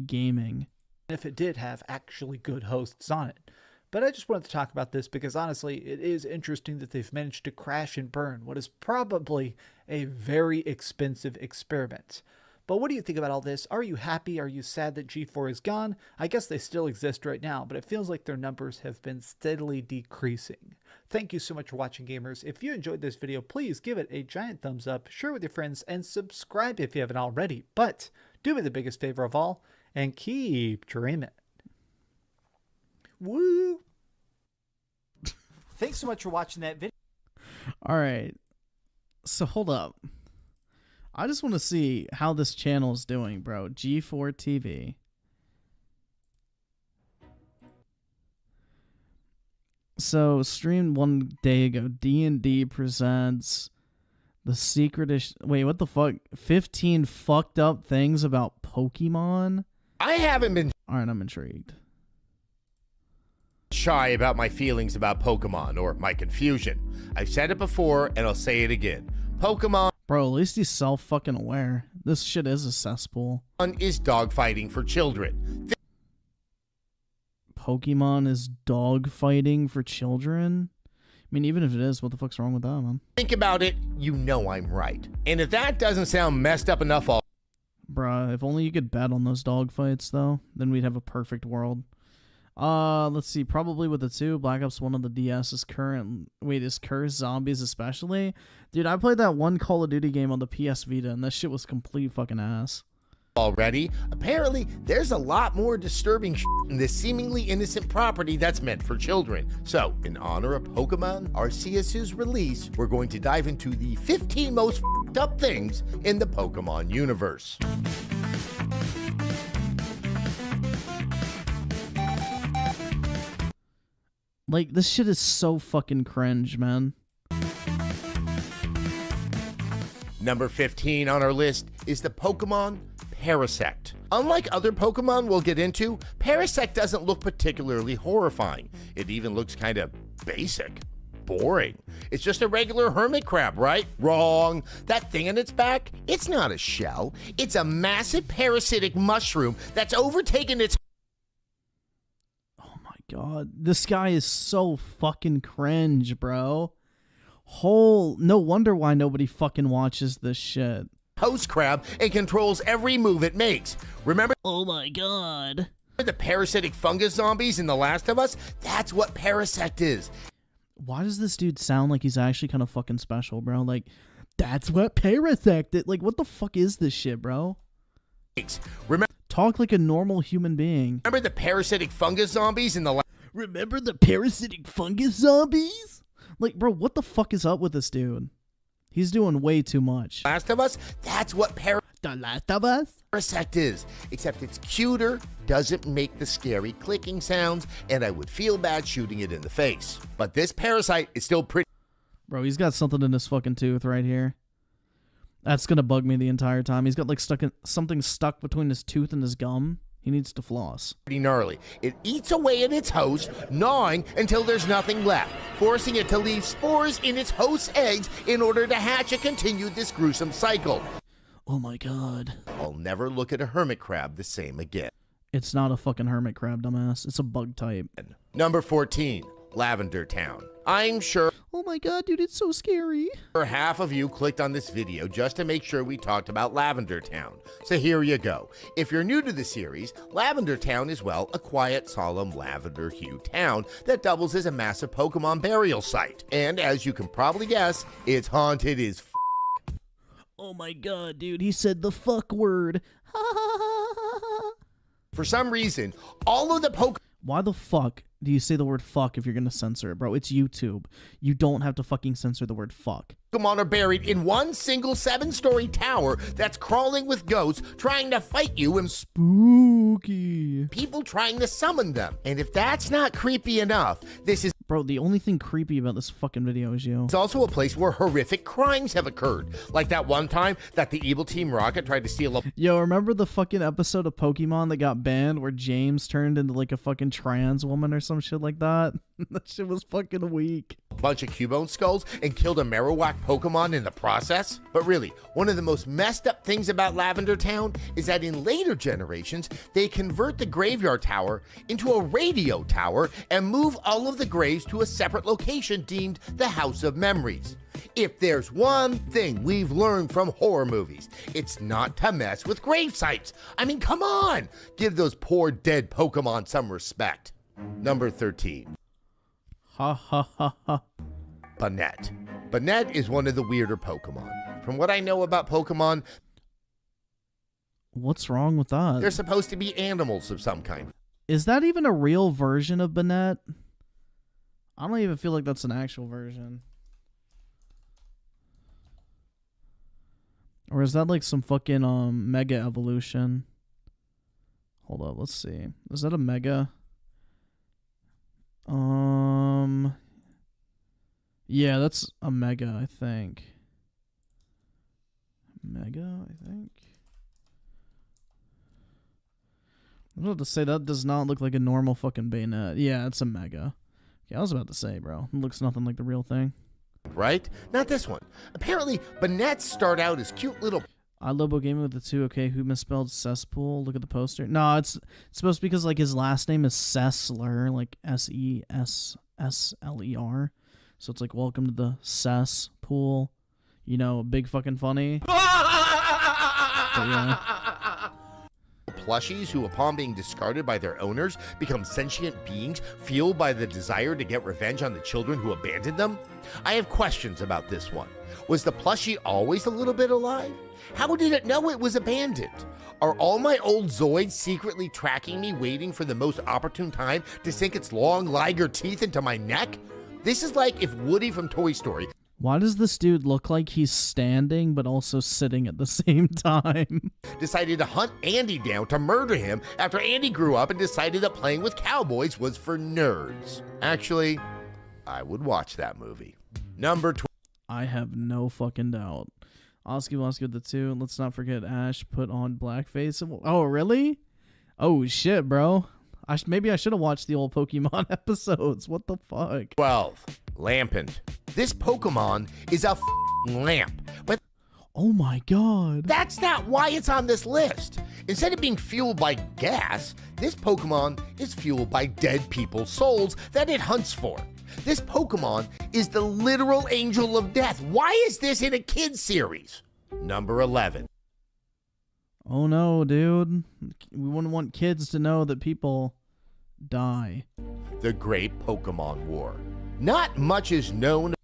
gaming. If it did have actually good hosts on it. But I just wanted to talk about this because honestly, it is interesting that they've managed to crash and burn what is probably a very expensive experiment. But what do you think about all this? Are you happy? Are you sad that G4 is gone? I guess they still exist right now, but it feels like their numbers have been steadily decreasing. Thank you so much for watching, gamers. If you enjoyed this video, please give it a giant thumbs up, share with your friends, and subscribe if you haven't already. But do me the biggest favor of all, and keep dreaming. Woo! Thanks so much for watching that video. All right. So hold up. I just want to see how this channel is doing, bro. G4 TV. So streamed one day ago. D&D presents the secret. Wait, what the fuck? 15 fucked up things about Pokemon. I haven't been All right, I'm intrigued. shy about my feelings about Pokemon or my confusion. I've said it before and I'll say it again. Pokemon Bro, at least he's self-fucking aware. This shit is a cesspool. is dogfighting for children. Pokemon is dogfighting for children? I mean, even if it is, what the fuck's wrong with that, man? Think about it, you know I'm right. And if that doesn't sound messed up enough, Bruh, if only you could bet on those dogfights, though, then we'd have a perfect world. Let's see, probably with the two, Black Ops 1 on the DS is Cursed Zombies especially? Dude, I played that one Call of Duty game on the PS Vita, and that shit was complete fucking ass. already, apparently there's a lot more disturbing shit in this seemingly innocent property that's meant for children. So, in honor of Pokemon Arceus's release, we're going to dive into the 15 most f***ed up things in the Pokemon universe. Like, this shit is so fucking cringe, man. Number 15 on our list is the Pokemon Parasect. Unlike other Pokemon we'll get into, Parasect doesn't look particularly horrifying. It even looks kind of basic. Boring. It's just a regular hermit crab, right? Wrong. That thing on its back, it's not a shell. It's a massive parasitic mushroom that's overtaken its... Oh my god. This guy is so fucking cringe, bro. No wonder why nobody fucking watches this shit. host crab and controls every move it makes. Remember Oh my god. the parasitic fungus zombies in The Last of Us? That's what Parasect is. Why does this dude sound like he's actually kind of fucking special, bro? Like, that's what Parasect is. Like, what the fuck is this shit, bro? Talk like a normal human being. Remember the parasitic fungus zombies in The Remember the parasitic fungus zombies? Like, bro, what the fuck is up with this dude? He's doing way too much. Last of Us? That's what The Last of Us? Parasect is, except it's cuter, doesn't make the scary clicking sounds, and I would feel bad shooting it in the face. But this parasite is still pretty... Bro, he's got something in his fucking tooth right here. That's gonna bug me the entire time. He's got like something stuck between his tooth and his gum. He needs to floss. pretty gnarly. It eats away at its host, gnawing until there's nothing left, forcing it to leave spores in its host's eggs in order to hatch and continue this gruesome cycle. Oh my god. I'll never look at a hermit crab the same again. It's not a fucking hermit crab, dumbass. It's a bug type. Number 14. Lavender Town. I'm sure Oh my god, dude, it's so scary. half of you clicked on this video just to make sure we talked about Lavender Town. So here you go. If you're new to the series, Lavender Town is, well, a quiet, solemn, lavender hue town that doubles as a massive Pokemon burial site. And as you can probably guess, it's haunted as Oh my god, dude, he said the fuck word. For some reason, all of the Pokemon Why the fuck do you say the word fuck if you're gonna censor it, bro? It's YouTube. You don't have to fucking censor the word fuck. are buried in one single 7-story tower that's crawling with ghosts trying to fight you and Spooky. people trying to summon them. And if that's not creepy enough, this is Bro, the only thing creepy about this fucking video is you. it's also a place where horrific crimes have occurred. Like that one time that the evil Team Rocket tried to steal a Yo, remember the fucking episode of Pokemon that got banned where James turned into like a fucking trans woman or some shit like that? That shit was fucking weak. bunch of Cubone skulls and killed a Marowak Pokemon in the process? But really, one of the most messed up things about Lavender Town is that in later generations, they convert the graveyard tower into a radio tower and move all of the graves to a separate location deemed the House of Memories. If there's one thing we've learned from horror movies, it's not to mess with grave sites. I mean, come on! Give those poor dead Pokemon some respect. Number 13. Ha ha ha ha. Banette. Banette is one of the weirder Pokemon. From what I know about Pokemon, What's wrong with that? they're supposed to be animals of some kind. Is that even a real version of Banette? I don't even feel like that's an actual version. Or is that like some fucking mega evolution? Hold up, let's see. Is that a mega? Yeah, that's a mega, I think. Mega, I think. I was about to say that does not look like a normal fucking bayonet. Yeah, it's a mega. Okay, I was about to say, bro. It looks nothing like the real thing. Right? Not this one. Apparently, Banettes start out as cute little... I Lobo Gaming with the 2. Okay, who misspelled cesspool? Look at the poster. No, it's supposed to be because like his last name is Sessler, like Sessler. So it's like welcome to the cesspool. You know, big fucking funny. But yeah. Plushies who, upon being discarded by their owners, become sentient beings fueled by the desire to get revenge on the children who abandoned them? I have questions about this one. Was the plushie always a little bit alive? How did it know it was abandoned? Are all my old Zoids secretly tracking me, waiting for the most opportune time to sink its long liger teeth into my neck? This is like if Woody from Toy Story... Why does this dude look like he's standing but also sitting at the same time? decided to hunt Andy down to murder him after Andy grew up and decided that playing with cowboys was for nerds. Actually, I would watch that movie. Number 12. I have no fucking doubt. Oski with the 2. Let's not forget Ash put on blackface. Oh, really? Oh, shit, bro. Maybe I should have watched the old Pokemon episodes. What the fuck? 12. Lampent. This Pokemon is a lamp, but Oh my god. that's not why it's on this list. Instead of being fueled by gas, this Pokemon is fueled by dead people's souls that it hunts for. This Pokemon is the literal angel of death. Why is this in a kid's series? Number 11. Oh no, dude. We wouldn't want kids to know that people die. The Great Pokemon War. Not much is known.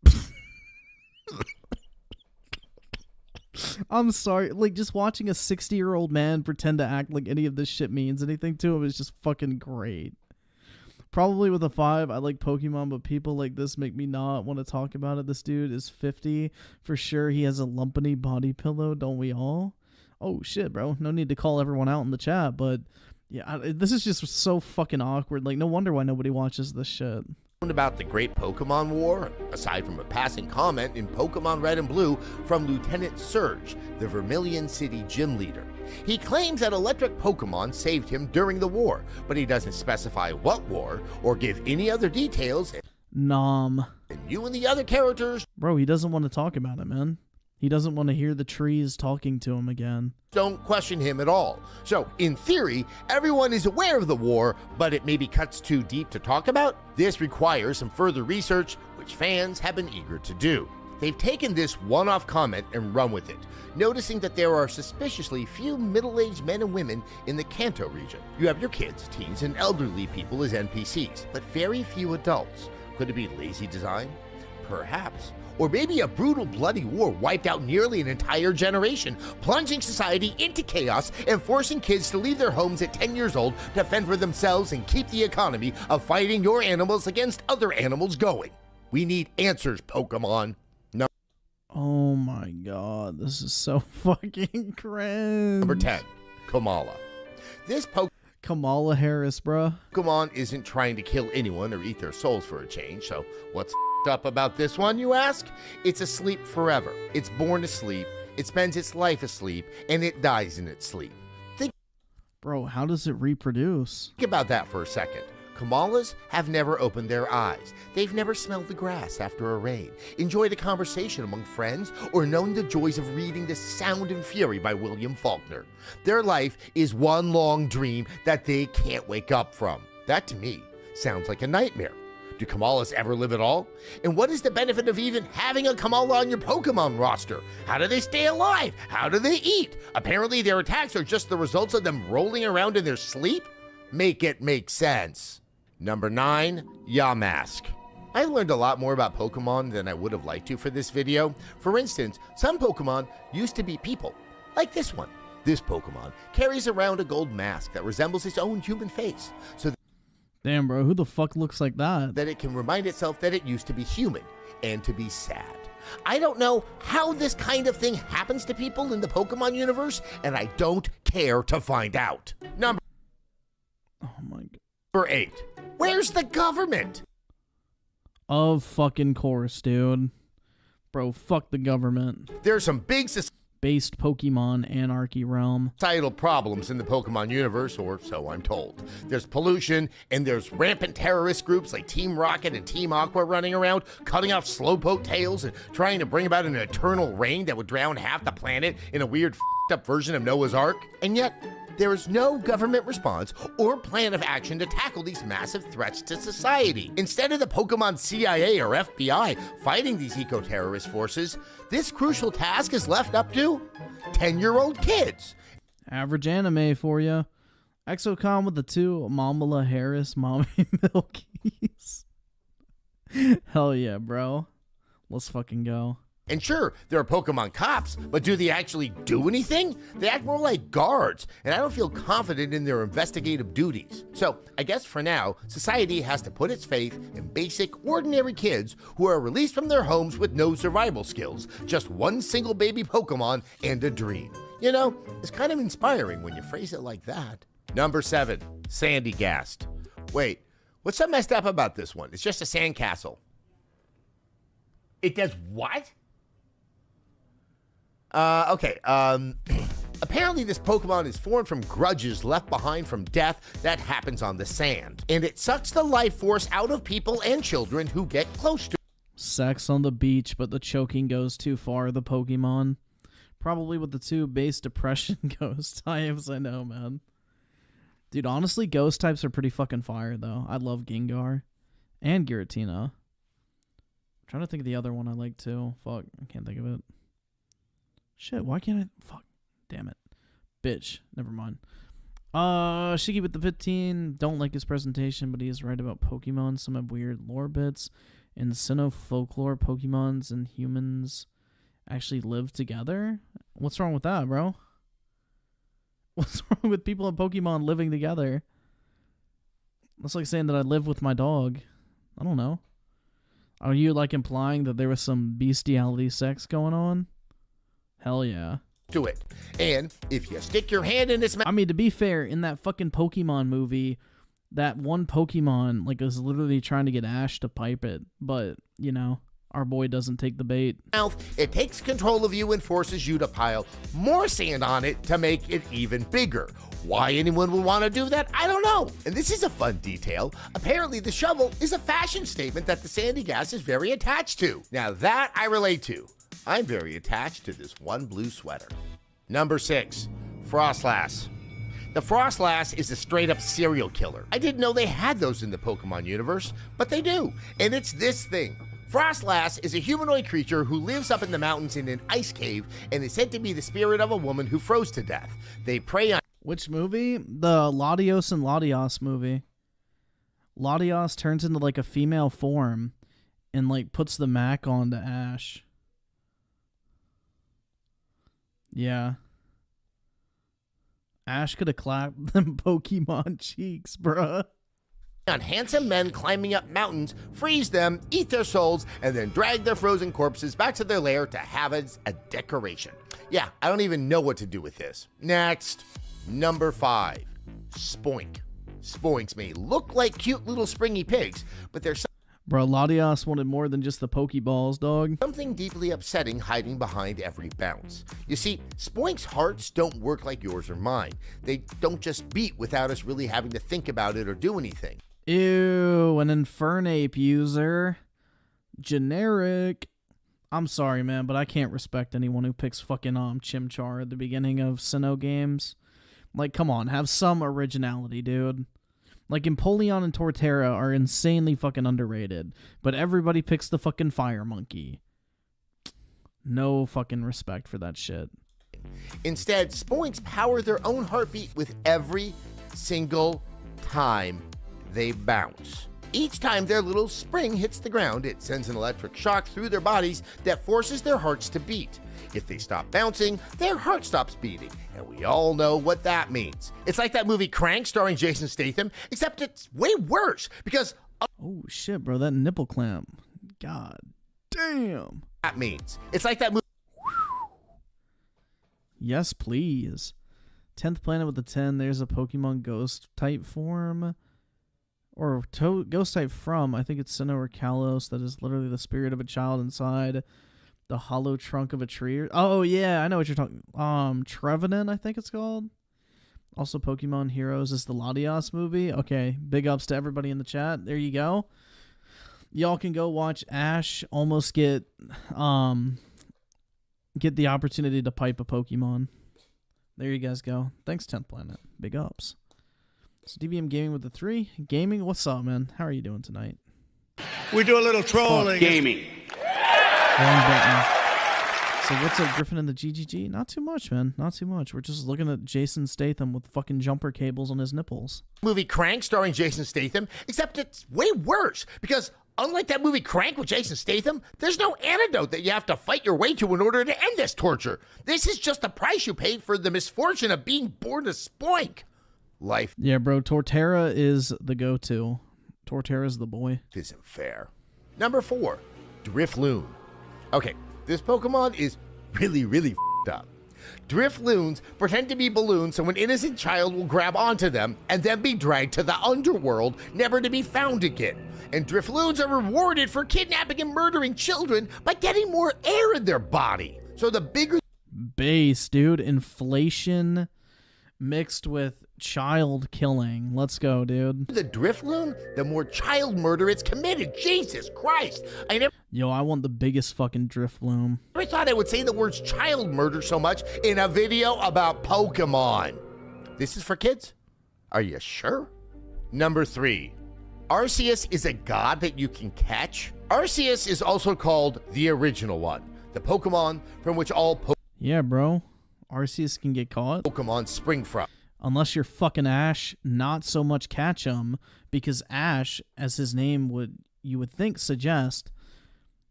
I'm sorry. Like, just watching a 60-year-old man pretend to act like any of this shit means anything to him is just fucking great. Probably with a 5, I like Pokemon, but people like this make me not want to talk about it. This dude is 50. For sure, he has a lumpy body pillow, don't we all? Oh, shit, bro. No need to call everyone out in the chat, but yeah, this is just so fucking awkward. Like, no wonder why nobody watches this shit. About the Great Pokemon War, aside from a passing comment in Pokemon Red and Blue from Lieutenant Surge, the Vermilion City gym leader. He claims that electric Pokemon saved him during the war, but he doesn't specify what war or give any other details. Nom. And you and the other characters... Bro, he doesn't want to talk about it, man. He doesn't want to hear the trees talking to him again. Don't question him at all. So, in theory, everyone is aware of the war, but it maybe cuts too deep to talk about. This requires some further research, which fans have been eager to do. They've taken this one-off comment and run with it, noticing that there are suspiciously few middle-aged men and women in the Kanto region. You have your kids, teens, and elderly people as NPCs, but very few adults. Could it be lazy design? Perhaps. Or maybe a brutal, bloody war wiped out nearly an entire generation, plunging society into chaos and forcing kids to leave their homes at 10 years old to fend for themselves and keep the economy of fighting your animals against other animals going. We need answers, Pokemon. Oh my god, this is so fucking cringe. Number 10, Kamala. This Kamala Harris, bruh. Pokemon isn't trying to kill anyone or eat their souls for a change, so what's up about this one, you ask? It's asleep forever. It's born asleep, it spends its life asleep, and it dies in its sleep. Bro, how does it reproduce? Think about that for a second. Kamalas have never opened their eyes. They've never smelled the grass after a raid, enjoyed a conversation among friends, or known the joys of reading The Sound and Fury by William Faulkner. Their life is one long dream that they can't wake up from. That, to me, sounds like a nightmare. Do Kamalas ever live at all? And what is the benefit of even having a Kamala on your Pokemon roster? How do they stay alive? How do they eat? Apparently their attacks are just the results of them rolling around in their sleep? Make it make sense. Number 9, Yamask. I learned a lot more about Pokemon than I would have liked to for this video. For instance, some Pokemon used to be people, like this one. This Pokemon carries around a gold mask that resembles its own human face, so Damn, bro, who the fuck looks like that? that it can remind itself that it used to be human and to be sad. I don't know how this kind of thing happens to people in the Pokemon universe, and I don't care to find out. Number Oh my god. 8. Where's the government? Of fucking course, dude. Bro, fuck the government. There's some big Based Pokemon Anarchy realm. societal problems in the Pokemon universe, or so I'm told. There's pollution, and there's rampant terrorist groups like Team Rocket and Team Aqua running around, cutting off Slowpoke tails and trying to bring about an eternal rain that would drown half the planet in a weird f***ed up version of Noah's Ark. And yet, there is no government response or plan of action to tackle these massive threats to society. Instead of the Pokemon CIA or FBI fighting these eco-terrorist forces, this crucial task is left up to 10-year-old kids. Average anime for ya. Exocom with the 2 Kamala Harris mommy milkies. Hell yeah, bro. Let's fucking go. And sure, there are Pokemon cops, but do they actually do anything? They act more like guards, and I don't feel confident in their investigative duties. So, I guess for now, society has to put its faith in basic, ordinary kids who are released from their homes with no survival skills, just one single baby Pokemon and a dream. You know, it's kind of inspiring when you phrase it like that. Number 7, Sandygast. Wait, what's so messed up about this one? It's just a sandcastle. It does what? Apparently this Pokemon is formed from grudges left behind from death that happens on the sand. And it sucks the life force out of people and children who get close to it. Sex on the beach, but the choking goes too far, the Pokemon. Probably with the 2 base depression ghost types, I know, man. Dude, honestly, ghost types are pretty fucking fire, though. I love Gengar. And Giratina. I'm trying to think of the other one I like, too. Fuck, I can't think of it. Shit, why can't I? Fuck. Damn it. Bitch. Never mind. Shiki with the 15. Don't like his presentation, but he is right about Pokemon. Some have weird lore bits. In Sinnoh folklore, Pokemons and humans actually live together? What's wrong with that, bro? What's wrong with people and Pokemon living together? That's like saying that I live with my dog. I don't know. Are you, like, implying that there was some bestiality sex going on? Hell yeah. To it. And if you stick your hand in its mouth. I mean, to be fair, in that fucking Pokemon movie, that one Pokemon, like, is literally trying to get Ash to pipe it. But, you know, our boy doesn't take the bait. It takes control of you and forces you to pile more sand on it to make it even bigger. Why anyone would want to do that, I don't know. And this is a fun detail. Apparently, the shovel is a fashion statement that the Sandygast is very attached to. Now that I relate to. I'm very attached to this one blue sweater. Number 6, Frostlass. The Frostlass is a straight-up serial killer. I didn't know they had those in the Pokemon universe, but they do. And it's this thing. Frostlass is a humanoid creature who lives up in the mountains in an ice cave and is said to be the spirit of a woman who froze to death. They prey on... Which movie? The Latios and Latios movie. Latios turns into like a female form and like puts the Mac onto Ash. Yeah. Ash could have clapped them Pokemon cheeks, bruh. On handsome men climbing up mountains, freeze them, eat their souls, and then drag their frozen corpses back to their lair to have as a decoration. Yeah, I don't even know what to do with this. Next, number 5, Spoink. Spoinks may look like cute little springy pigs, but they're Bro, Latios wanted more than just the Pokeballs, dog. something deeply upsetting hiding behind every bounce. You see, Spoink's hearts don't work like yours or mine. They don't just beat without us really having to think about it or do anything. Ew, an Infernape user. Generic. I'm sorry, man, but I can't respect anyone who picks fucking Chimchar at the beginning of Sinnoh games. Like, come on, have some originality, dude. Like, Empoleon and Torterra are insanely fucking underrated, but everybody picks the fucking Fire Monkey. No fucking respect for that shit. Instead, Spoinks power their own heartbeat with every single time they bounce. Each time their little spring hits the ground, it sends an electric shock through their bodies that forces their hearts to beat. If they stop bouncing, their heart stops beating, and we all know what that means. It's like that movie Crank starring Jason Statham, except it's way worse because... Oh shit, bro, that nipple clamp. God damn. That means. It's like that movie... Yes, please. 10th planet with the 10, there's a Pokemon Ghost type form. Or Ghost type from, I think it's Sinnoh or Kalos, that is literally the spirit of a child inside the hollow trunk of a tree. Oh, yeah, I know what you're talking... Trevenant, I think it's called. Also, Pokemon Heroes is the Latios movie. Okay, big ups to everybody in the chat. There you go. Y'all can go watch Ash almost get the opportunity to pipe a Pokemon. There you guys go. Thanks, 10th Planet. Big ups. So DBM Gaming with the 3. Gaming, what's up, man? How are you doing tonight? We do a little trolling. Gaming. Wrong button. So what's up, Griffin and the GGG? Not too much, man. Not too much. We're just looking at Jason Statham with fucking jumper cables on his nipples. Movie Crank starring Jason Statham, except it's way worse because unlike that movie Crank with Jason Statham, there's no antidote that you have to fight your way to in order to end this torture. This is just the price you paid for the misfortune of being born a Spoink. Life. Yeah, bro. Torterra is the go-to. Torterra's the boy. Isn't fair. Number 4, Drifloon. Okay, this Pokemon is really f***ed up. Drifloons pretend to be balloons so an innocent child will grab onto them and then be dragged to the underworld, never to be found again. And Drifloons are rewarded for kidnapping and murdering children by getting more air in their body. So the bigger... Base, dude. Inflation mixed with child killing. Let's go, dude. the Drifloon, the more child murder it's committed. Jesus Christ. I never I want the biggest fucking Drifloon. thought I would say the words child murder so much in a video about Pokemon. This is for kids? Are you sure? Number 3. Arceus is a god that you can catch. Arceus is also called the original one, the Pokemon from which all Yeah, bro. Arceus can get caught. Pokemon spring from. Unless you're fucking Ash, not so much catch him, because Ash, as his name you would think suggest,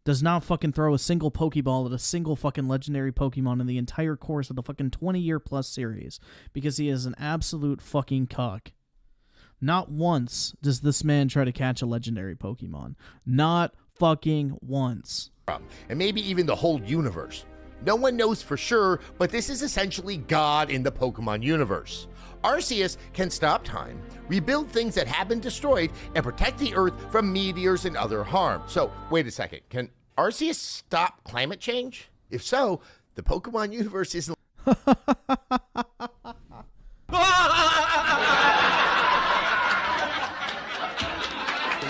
does not fucking throw a single Pokeball at a single fucking legendary Pokemon in the entire course of the fucking 20-year plus series, because he is an absolute fucking cuck. Not once does this man try to catch a legendary Pokemon. Not fucking once. And maybe even the whole universe. No one knows for sure, but this is essentially God in the Pokemon universe. Arceus can stop time, rebuild things that have been destroyed, and protect the Earth from meteors and other harm. So, wait a second. Can Arceus stop climate change? If so, the Pokemon universe isn't... You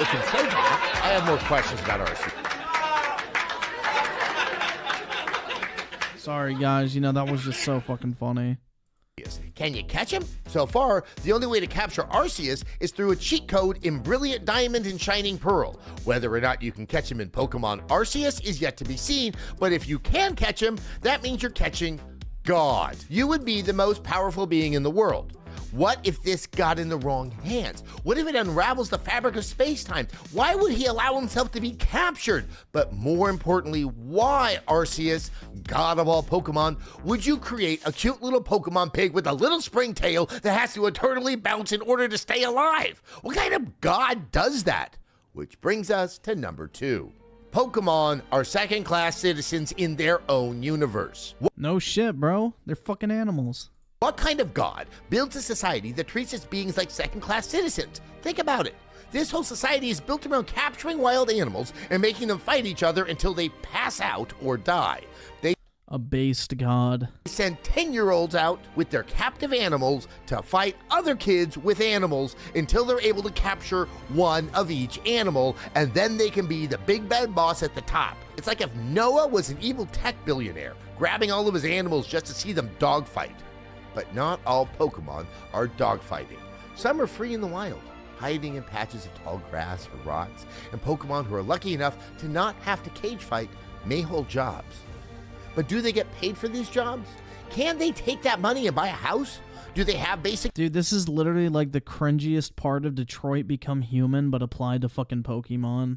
can say that. I have more questions about Arceus. Sorry, guys. You know, that was just so fucking funny. Can you catch him? So far, the only way to capture Arceus is through a cheat code in Brilliant Diamond and Shining Pearl. Whether or not you can catch him in Pokemon Arceus is yet to be seen, but if you can catch him, that means you're catching God. You would be the most powerful being in the world. What if this got in the wrong hands? What if it unravels the fabric of space-time? Why would he allow himself to be captured? But more importantly, why, Arceus, god of all Pokemon, would you create a cute little Pokemon pig with a little spring tail that has to eternally bounce in order to stay alive? What kind of god does that? Which brings us to number 2. Pokemon are second-class citizens in their own universe. No shit, bro. They're fucking animals. What kind of god builds a society that treats its beings like second-class citizens? Think about it. This whole society is built around capturing wild animals and making them fight each other until they pass out or die. They A based god. send 10-year-olds out with their captive animals to fight other kids with animals until they're able to capture one of each animal, and then they can be the big bad boss at the top. It's like if Noah was an evil tech billionaire, grabbing all of his animals just to see them dogfight. But not all Pokemon are dogfighting. Some are free in the wild, hiding in patches of tall grass or rocks, and Pokemon who are lucky enough to not have to cage fight may hold jobs. But do they get paid for these jobs? Can they take that money and buy a house? Do they have basic Dude, this is literally like the cringiest part of Detroit Become Human, but applied to fucking Pokemon.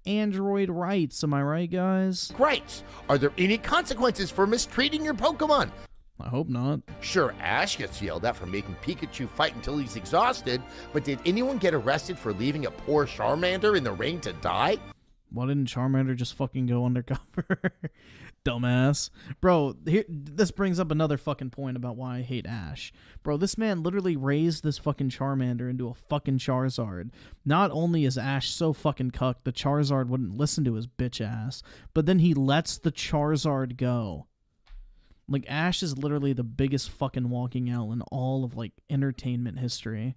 Android rights, am I right, guys? rights? Are there any consequences for mistreating your Pokemon? I hope not. Sure, Ash gets yelled at for making Pikachu fight until he's exhausted, but did anyone get arrested for leaving a poor Charmander in the rain to die? Why didn't Charmander just fucking go undercover? Dumbass. Bro, this brings up another fucking point about why I hate Ash. Bro, this man literally raised this fucking Charmander into a fucking Charizard. Not only is Ash so fucking cucked, the Charizard wouldn't listen to his bitch ass, but then he lets the Charizard go. Like, Ash is literally the biggest fucking walking L in all of, like, entertainment history.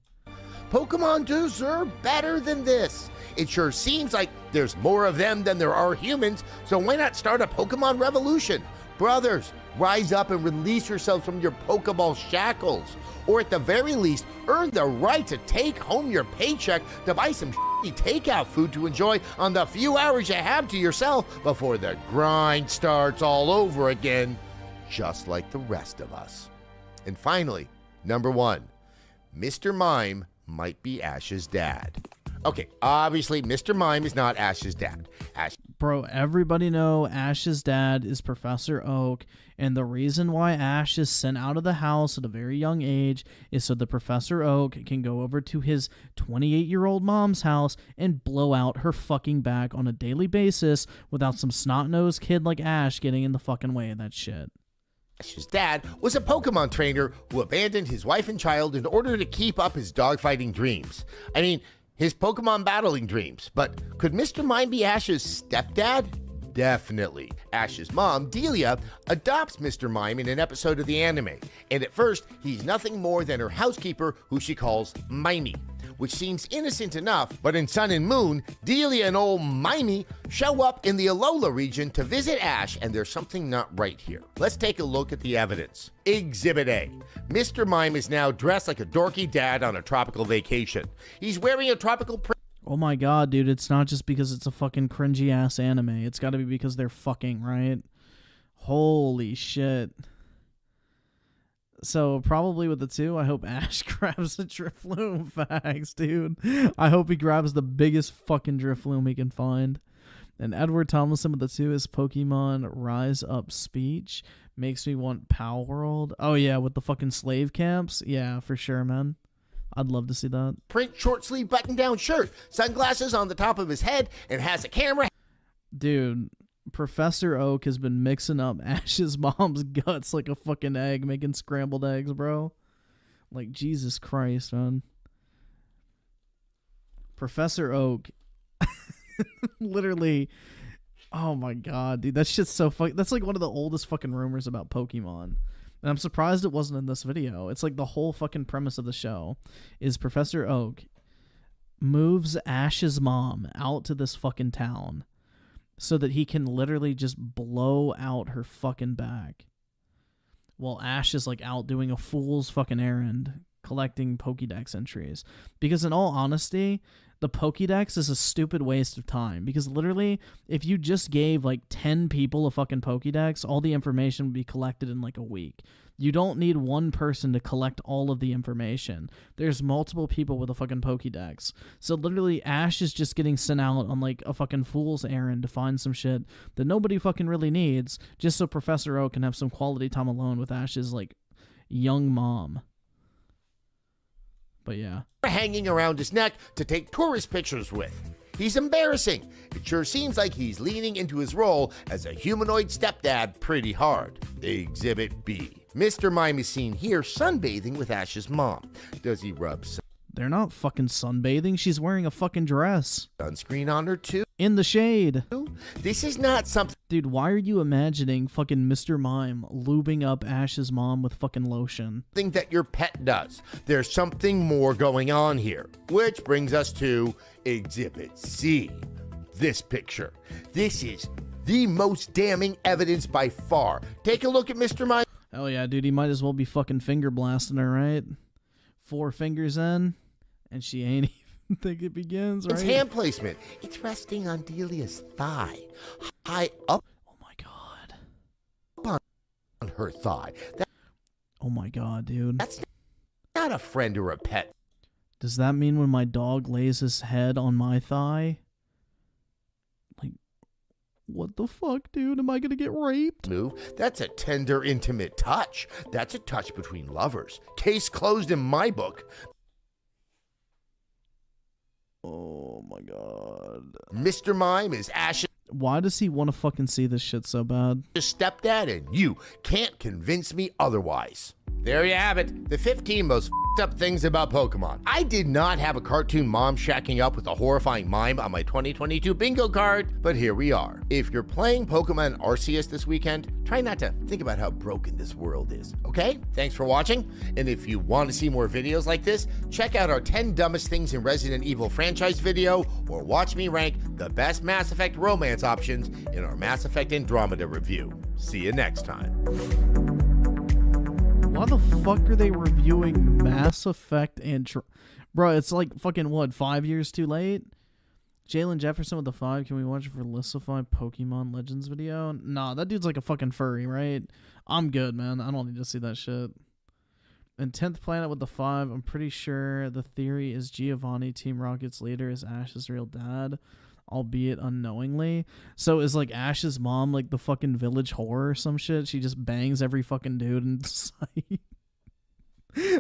Pokemon deserve better than this. It sure seems like there's more of them than there are humans, so why not start a Pokemon revolution? Brothers, rise up and release yourselves from your Pokeball shackles. Or at the very least, earn the right to take home your paycheck to buy some shitty takeout food to enjoy on the few hours you have to yourself before the grind starts all over again, just like the rest of us. And finally, number 1, Mr. Mime might be Ash's dad. Okay, obviously, Mr. Mime is not Ash's dad. Bro, everybody know Ash's dad is Professor Oak, and the reason why Ash is sent out of the house at a very young age is so that Professor Oak can go over to his 28-year-old mom's house and blow out her fucking back on a daily basis without some snot-nosed kid like Ash getting in the fucking way of that shit. Ash's dad was a Pokemon trainer who abandoned his wife and child in order to keep up his dogfighting dreams. I mean, his Pokemon battling dreams. But could Mr. Mime be Ash's stepdad? Definitely. Ash's mom, Delia, adopts Mr. Mime in an episode of the anime. And at first, he's nothing more than her housekeeper, who she calls Mimey, which seems innocent enough, but in Sun and Moon, Delia and old Mimey show up in the Alola region to visit Ash, and there's something not right here. Let's take a look at the evidence. Exhibit A. Mr. Mime is now dressed like a dorky dad on a tropical vacation. He's wearing a tropical print. Oh my god, dude, it's not just because it's a fucking cringy-ass anime. It's gotta be because they're fucking, right? Holy shit. So, probably with the 2, I hope Ash grabs a Drifloon. Facts, dude. I hope he grabs the biggest fucking Drifloon he can find. And Edward Tomlinson with the 2 is Pokemon Rise Up speech. Makes me want Pow World. Oh yeah, with the fucking slave camps. Yeah, for sure, man. I'd love to see that. Print short sleeve button down shirt, sunglasses on the top of his head, and has a camera. Dude, Professor Oak has been mixing up Ash's mom's guts like a fucking egg, making scrambled eggs, bro. Like, Jesus Christ, man. Professor Oak. Literally. Oh my god, dude. That shit's so fucking... That's like one of the oldest fucking rumors about Pokemon. And I'm surprised it wasn't in this video. It's like the whole fucking premise of the show is Professor Oak moves Ash's mom out to this fucking town so that he can literally just blow out her fucking back while Ash is like out doing a fool's fucking errand collecting Pokédex entries. Because in all honesty, the Pokédex is a stupid waste of time, because literally if you just gave like 10 people a fucking Pokédex, all the information would be collected in like a week. You don't need one person to collect all of the information. There's multiple people with a fucking Pokédex. So literally Ash is just getting sent out on like a fucking fool's errand to find some shit that nobody fucking really needs, just so Professor Oak can have some quality time alone with Ash's like young mom. But yeah. Hanging around his neck to take tourist pictures with. He's embarrassing. It sure seems like he's leaning into his role as a humanoid stepdad pretty hard. Exhibit B. Mr. Mime is seen here sunbathing with Ash's mom. Does he rub They're not fucking sunbathing. She's wearing a fucking dress. sunscreen on her too? In the shade. This is not something Dude, why are you imagining fucking Mr. Mime lubing up Ash's mom with fucking lotion? that your pet does. There's something more going on here. Which brings us to Exhibit C. This picture. This is the most damning evidence by far. Take a look at Mr. Mime. Hell yeah, dude, he might as well be fucking finger blasting her, right? 4 fingers in, and she ain't even think it begins, right? It's hand placement. It's resting on Delia's thigh. High up Oh my god. on her thigh. Oh my god, dude. That's not a friend or a pet Does that mean when my dog lays his head on my thigh? Like, what the fuck, dude? Am I gonna get raped? move. That's a tender, intimate touch. That's a touch between lovers. Case closed in my book. Oh my god. Mr. Mime is Ash's Why does he want to fucking see this shit so bad? stepdad, and you can't convince me otherwise. There you have it. The 15 most up things about Pokemon. I did not have a cartoon mom shacking up with a horrifying mime on my 2022 bingo card, but here we are. If you're playing Pokemon Arceus this weekend, try not to think about how broken this world is, okay? Thanks for watching, and if you want to see more videos like this, check out our 10 dumbest things in Resident Evil franchise video, or watch me rank the best Mass Effect romance options in our Mass Effect Andromeda review. See you next time. Why the fuck are they reviewing Mass Effect and... Bro, it's like fucking, what, 5 years too late? Jalen Jefferson with the 5. Can we watch it for Listify Pokemon Legends video? Nah, that dude's like a fucking furry, right? I'm good, man. I don't need to see that shit. And 10th Planet with the 5. I'm pretty sure the theory is Giovanni, Team Rocket's leader, is Ash's real dad, albeit unknowingly. So is like Ash's mom like the fucking village whore or some shit? She just bangs every fucking dude in sight.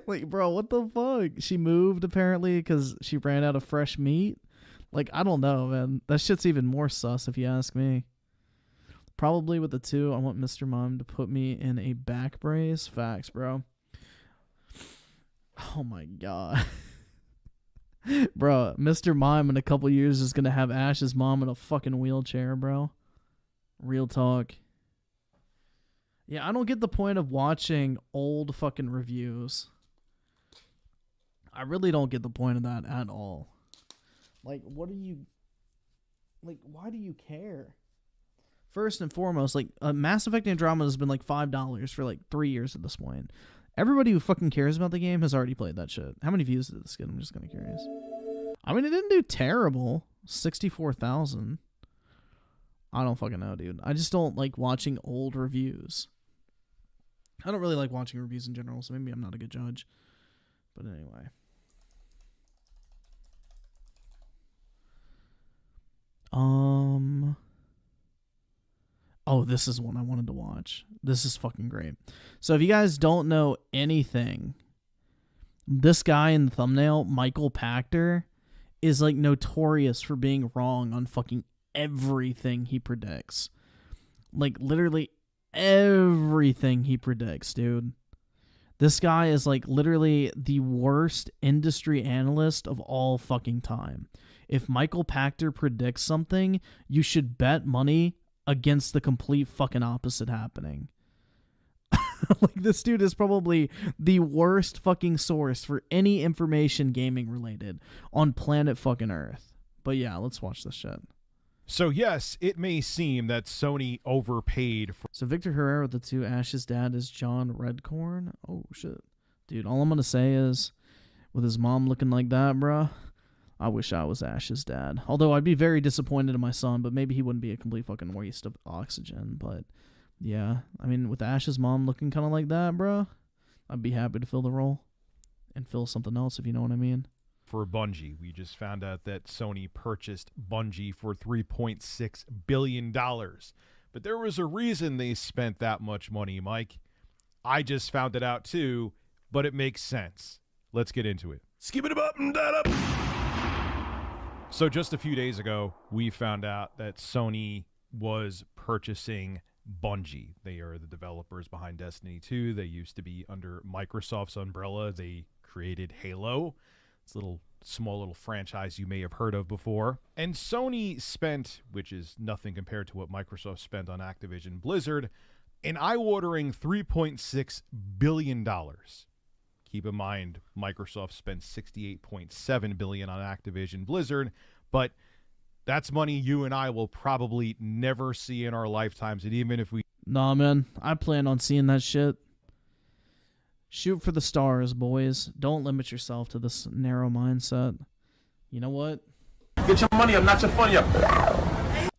Like, bro, what the fuck? She moved apparently because she ran out of fresh meat. Like, I don't know, man. That shit's even more sus if you ask me. Probably with the 2, I want Mr. Mime to put me in a back brace. Facts, bro. Oh my god. Bro, Mr. Mime in a couple years is gonna have Ash's mom in a fucking wheelchair, bro. Real talk. Yeah, I don't get the point of watching old fucking reviews. I really don't get the point of that at all. Like, what are you... Like, why do you care? First and foremost, like, Mass Effect Andromeda has been like $5 for like 3 years at this point. Everybody who fucking cares about the game has already played that shit. How many views did this get? I'm just kind of curious. I mean, it didn't do terrible. 64,000. I don't fucking know, dude. I just don't like watching old reviews. I don't really like watching reviews in general, so maybe I'm not a good judge. But anyway. Oh, this is one I wanted to watch. This is fucking great. So if you guys don't know anything, this guy in the thumbnail, Michael Pachter, is like notorious for being wrong on fucking everything he predicts. Like literally everything he predicts, dude. This guy is like literally the worst industry analyst of all fucking time. If Michael Pachter predicts something, you should bet money against the complete fucking opposite happening. Like, this dude is probably the worst fucking source for any information gaming related on planet fucking Earth. But yeah, let's watch this shit. So yes, it may seem that Sony overpaid for. So Victor Herrera with the 2, Ash's dad is John Redcorn. Oh shit, dude. All I'm gonna say is, with his mom looking like that, bruh, I wish I was Ash's dad. Although I'd be very disappointed in my son, but maybe he wouldn't be a complete fucking waste of oxygen. But yeah, I mean, with Ash's mom looking kind of like that, bruh, I'd be happy to fill the role and fill something else, if you know what I mean. For Bungie, we just found out that Sony purchased Bungie for $3.6 billion. But there was a reason they spent that much money, Mike. I just found it out too, but it makes sense. Let's get into it. Skip it up and that up. So just a few days ago, we found out that Sony was purchasing Bungie. They are the developers behind Destiny 2. They used to be under Microsoft's umbrella. They created Halo. It's a small little franchise you may have heard of before. And Sony spent, which is nothing compared to what Microsoft spent on Activision Blizzard, an eye-watering $3.6 billion. Keep in mind, Microsoft spent $68.7 billion on Activision Blizzard, but that's money you and I will probably never see in our lifetimes, and even if we... Nah, man, I plan on seeing that shit. Shoot for the stars, boys. Don't limit yourself to this narrow mindset. You know what? Get your money up, not your funny up.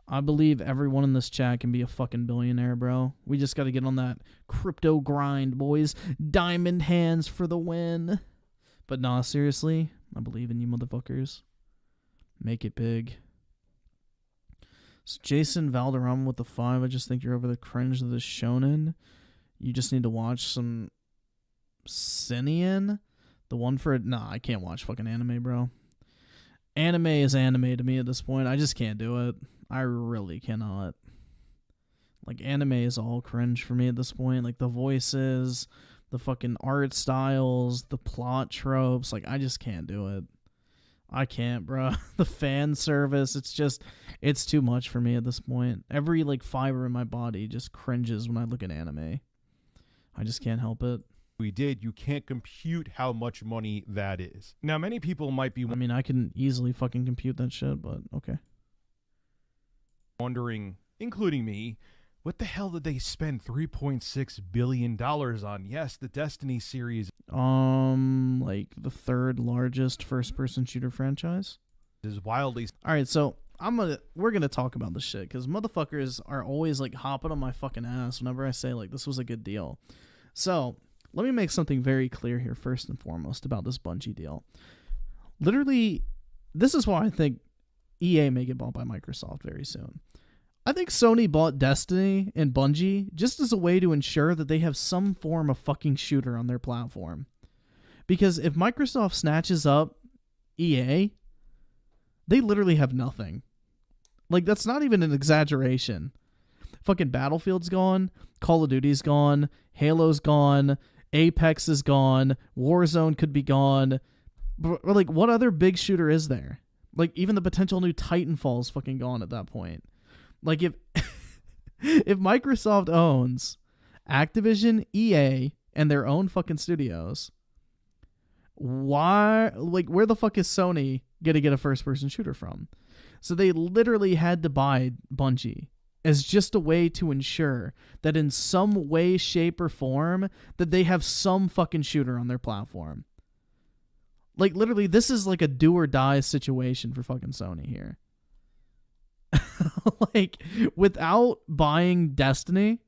I believe everyone in this chat can be a fucking billionaire, bro. We just got to get on that crypto grind, boys. Diamond hands for the win. But nah, seriously, I believe in you motherfuckers. Make it big. So Jason Valderrama with the 5. I just think you're over the cringe of the shonen. You just need to watch some Sinian. The one for it. Nah, I can't watch fucking anime, bro. Anime is anime to me at this point. I just can't do it. I really cannot. Like, anime is all cringe for me at this point. Like, the voices, the fucking art styles, the plot tropes. Like, I just can't do it. I can't, bro. The fan service, it's too much for me at this point. Every, like, fiber in my body just cringes when I look at anime. I just can't help it. We did, you can't compute how much money that is. Now, many people might be... I mean, I can easily fucking compute that shit, but okay. Wondering, including me, what the hell did they spend $3.6 billion on? Yes, the Destiny series. Like the 3rd largest first-person shooter franchise. Is wildly... All right, so we're gonna talk about this shit because motherfuckers are always like hopping on my fucking ass whenever I say like this was a good deal. So let me make something very clear here first and foremost about this Bungie deal. Literally, this is why I think EA may get bought by Microsoft very soon. I think Sony bought Destiny and Bungie just as a way to ensure that they have some form of fucking shooter on their platform. Because if Microsoft snatches up EA, they literally have nothing. Like, that's not even an exaggeration. Fucking Battlefield's gone, Call of Duty's gone, Halo's gone, Apex is gone, Warzone could be gone. But, like, what other big shooter is there? Like, even the potential new Titanfall is fucking gone at that point. Like, if if Microsoft owns Activision, EA, and their own fucking studios, why, like, where the fuck is Sony gonna get a first-person shooter from? So they literally had to buy Bungie as just a way to ensure that in some way, shape, or form that they have some fucking shooter on their platform. Like, literally, this is like a do-or-die situation for fucking Sony here. Like, without buying Destiny,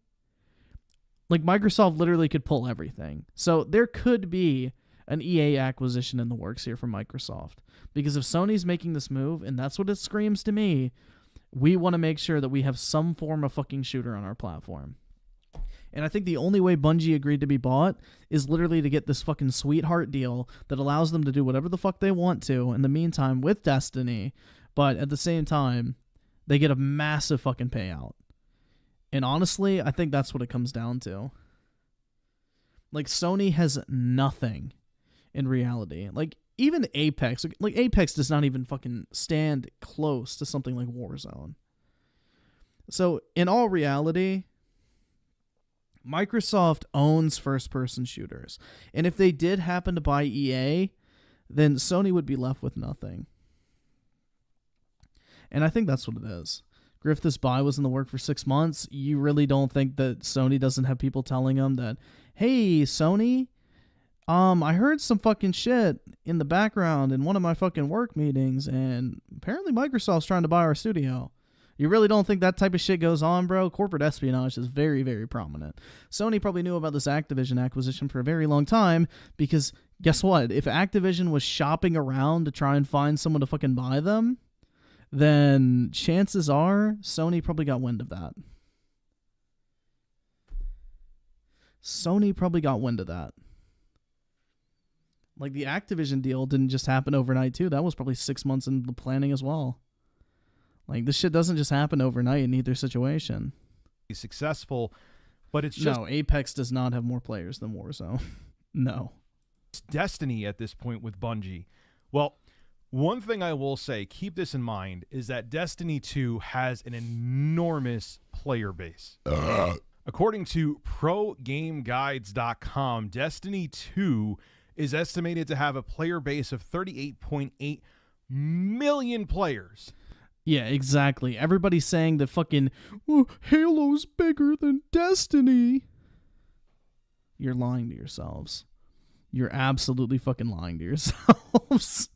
like, Microsoft literally could pull everything. So there could be an EA acquisition in the works here from Microsoft. Because if Sony's making this move, and that's what it screams to me, we want to make sure that we have some form of fucking shooter on our platform. And I think the only way Bungie agreed to be bought is literally to get this fucking sweetheart deal that allows them to do whatever the fuck they want to in the meantime with Destiny, but at the same time, they get a massive fucking payout. And honestly, I think that's what it comes down to. Like, Sony has nothing in reality. Like, even Apex, like, Apex does not even fucking stand close to something like Warzone. So, in all reality, Microsoft owns first-person shooters. And if they did happen to buy EA, then Sony would be left with nothing. And I think that's what it is. Griff, this buy was in the work for 6 months. You really don't think that Sony doesn't have people telling them that, hey, Sony, I heard some fucking shit in the background in one of my fucking work meetings, and apparently Microsoft's trying to buy our studio. You really don't think that type of shit goes on, bro? Corporate espionage is very, very prominent. Sony probably knew about this Activision acquisition for a very long time because guess what? If Activision was shopping around to try and find someone to fucking buy them, then chances are Sony probably got wind of that. Sony probably got wind of that. Like, the Activision deal didn't just happen overnight, too. That was probably 6 months in the planning as well. Like, this shit doesn't just happen overnight in either situation. Be successful, but it's just... No, Apex does not have more players than Warzone. No. It's Destiny at this point with Bungie. Well, one thing I will say, keep this in mind, is that Destiny 2 has an enormous player base. According to ProGameGuides.com, Destiny 2 is estimated to have a player base of 38.8 million players. Yeah, exactly. Everybody's saying that fucking Halo's bigger than Destiny. You're lying to yourselves. You're absolutely fucking lying to yourselves.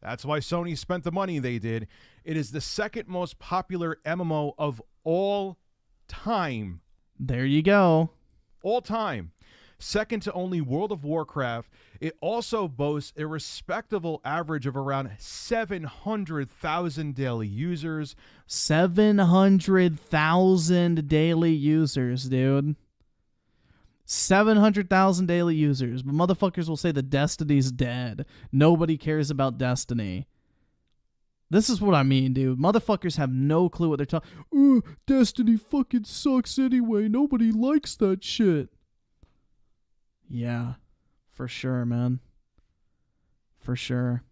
That's why Sony spent the money they did. It is the second most popular MMO of all time. There you go. All time. Second to only World of Warcraft. It also boasts a respectable average of around 700,000 daily users. 700,000 daily users, dude. 700,000 daily users. But motherfuckers will say that Destiny's dead. Nobody cares about Destiny. This is what I mean, dude. Motherfuckers have no clue what they're talking. Destiny fucking sucks anyway. Nobody likes that shit. Yeah, for sure, man. For sure.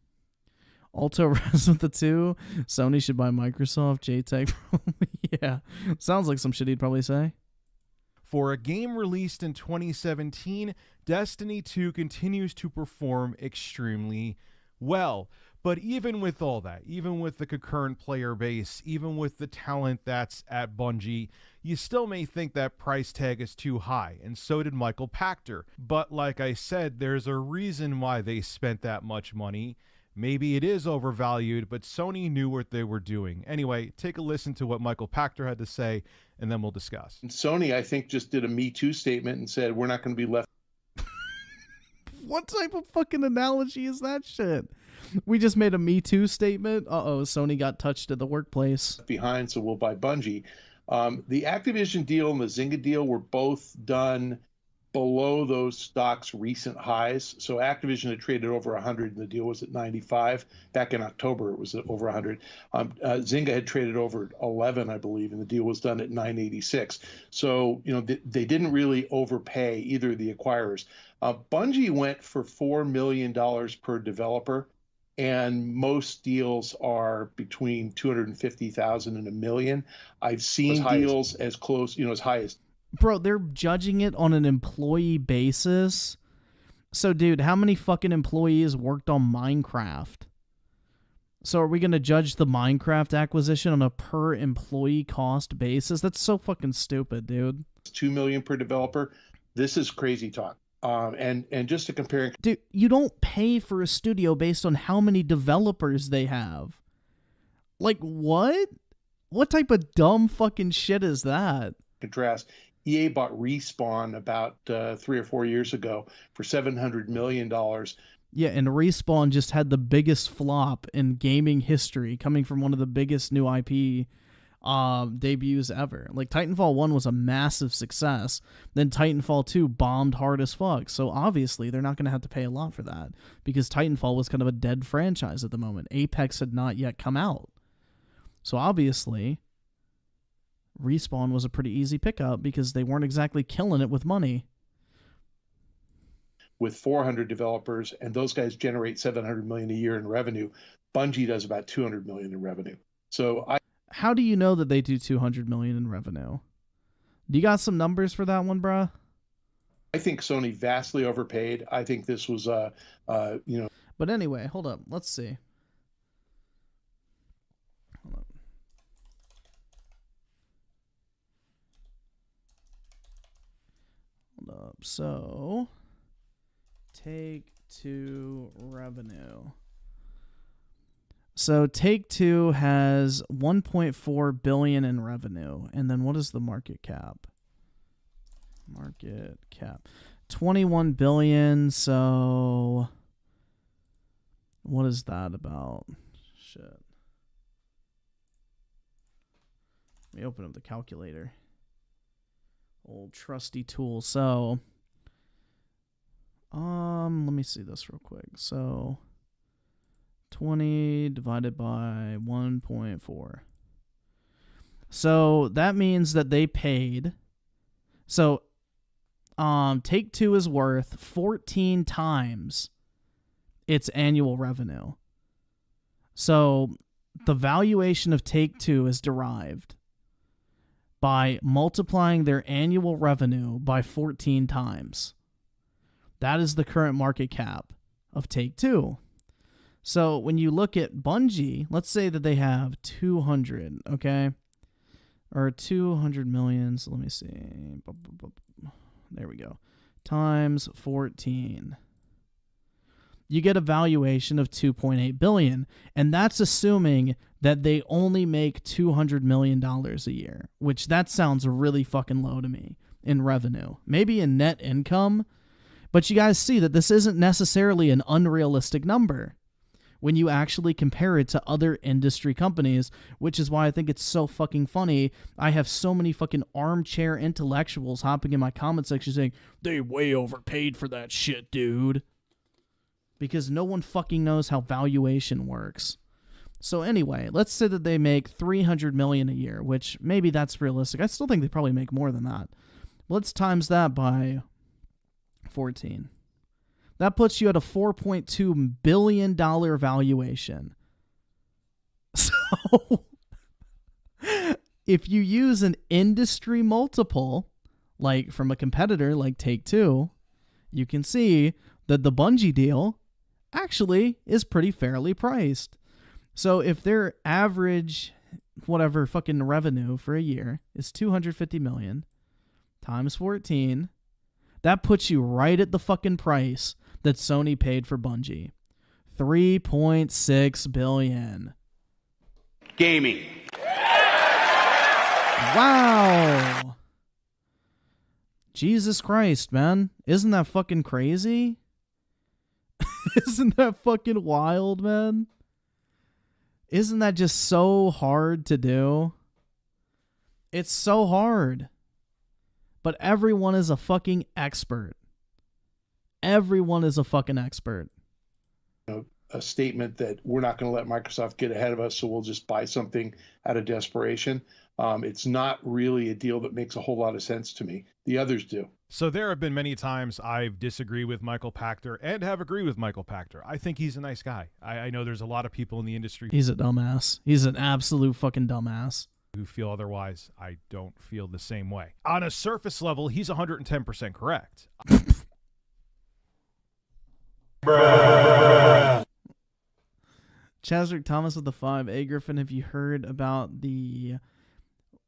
Alto Res with the 2. Sony should buy Microsoft. JTech. Yeah. Sounds like some shit he'd probably say. For a game released in 2017, Destiny 2 continues to perform extremely well. But even with all that, even with the concurrent player base, even with the talent that's at Bungie, you still may think that price tag is too high, and so did Michael Pachter. But like I said, there's a reason why they spent that much money. Maybe it is overvalued, but Sony knew what they were doing. Anyway, take a listen to what Michael Pachter had to say, and then we'll discuss. And Sony, I think, just did a Me Too statement and said, we're not going to be left. What type of fucking analogy is that shit? We just made a Me Too statement. Uh-oh, Sony got touched at the workplace. Behind, so we'll buy Bungie. The Activision deal and the Zynga deal were both done below those stocks' recent highs. So Activision had traded over 100 and the deal was at 95. Back in October, it was at over 100. Zynga had traded over 11, I believe, and the deal was done at 986. So, you know, they didn't really overpay either of the acquirers. Bungie went for $4 million per developer. And most deals are between 250,000 and $1 million. I've seen deals as close, as high as. Bro, they're judging it on an employee basis. So, dude, how many fucking employees worked on Minecraft? So, are we going to judge the Minecraft acquisition on a per employee cost basis? That's so fucking stupid, dude. $2 million per developer. This is crazy talk. And just to compare, dude, you don't pay for a studio based on how many developers they have. Like, what? What type of dumb fucking shit is that? Contrast, EA bought Respawn about 3 or 4 years ago for $700 million. Yeah, and Respawn just had the biggest flop in gaming history, coming from one of the biggest new IP debuts ever. Like, Titanfall 1 was a massive success. Then Titanfall 2 bombed hard as fuck. So obviously they're not going to have to pay a lot for that because Titanfall was kind of a dead franchise at the moment. Apex had not yet come out. So obviously Respawn was a pretty easy pickup because they weren't exactly killing it with money. With 400 developers, and those guys generate $700 million a year in revenue. Bungie does about $200 million in revenue. So how do you know that they do $200 million in revenue? Do you got some numbers for that one, bruh? I think Sony vastly overpaid. I think this was, But anyway, hold up. Let's see. Hold up. up. So, Take-Two revenue. So Take-Two has 1.4 billion in revenue, and then what is the market cap? Market cap 21 billion. So what is that about? Shit. Let me open up the calculator. Old trusty tool. So let me see this real quick. So 20 divided by 1.4. So that means that they paid. So Take-Two is worth 14 times its annual revenue. So the valuation of Take-Two is derived by multiplying their annual revenue by 14 times. That is the current market cap of Take-Two. So when you look at Bungie, let's say that they have 200, okay? Or 200 million. So let me see. There we go. Times 14. You get a valuation of 2.8 billion, and that's assuming that they only make $200 million a year, which that sounds really fucking low to me in revenue. Maybe in net income, but you guys see that this isn't necessarily an unrealistic number when you actually compare it to other industry companies, which is why I think it's so fucking funny. I have so many fucking armchair intellectuals hopping in my comment section saying, they way overpaid for that shit, dude. Because no one fucking knows how valuation works. So anyway, let's say that they make $300 million a year, which maybe that's realistic. I still think they probably make more than that. Let's times that by 14. That puts you at a $4.2 billion valuation. So, if you use an industry multiple, like from a competitor like Take-Two, you can see that the Bungie deal actually is pretty fairly priced. So, if their average, whatever fucking revenue for a year is $250 million times 14, that puts you right at the fucking price that Sony paid for Bungie. $3.6 billion. Gaming. Wow. Jesus Christ, man. Isn't that fucking crazy? Isn't that fucking wild, man? Isn't that just so hard to do? It's so hard. But everyone is a fucking expert. Everyone is a fucking expert. A statement that we're not going to let Microsoft get ahead of us, so we'll just buy something out of desperation. It's not really a deal that makes a whole lot of sense to me. The others do. So there have been many times I've disagreed with Michael Pachter and have agreed with Michael Pachter. I think he's a nice guy. I know there's a lot of people in the industry. He's a dumbass. He's an absolute fucking dumbass. Who feel otherwise. I don't feel the same way. On a surface level, he's 110% correct. Chazrick Thomas with the 5. A Griffin, have you heard about the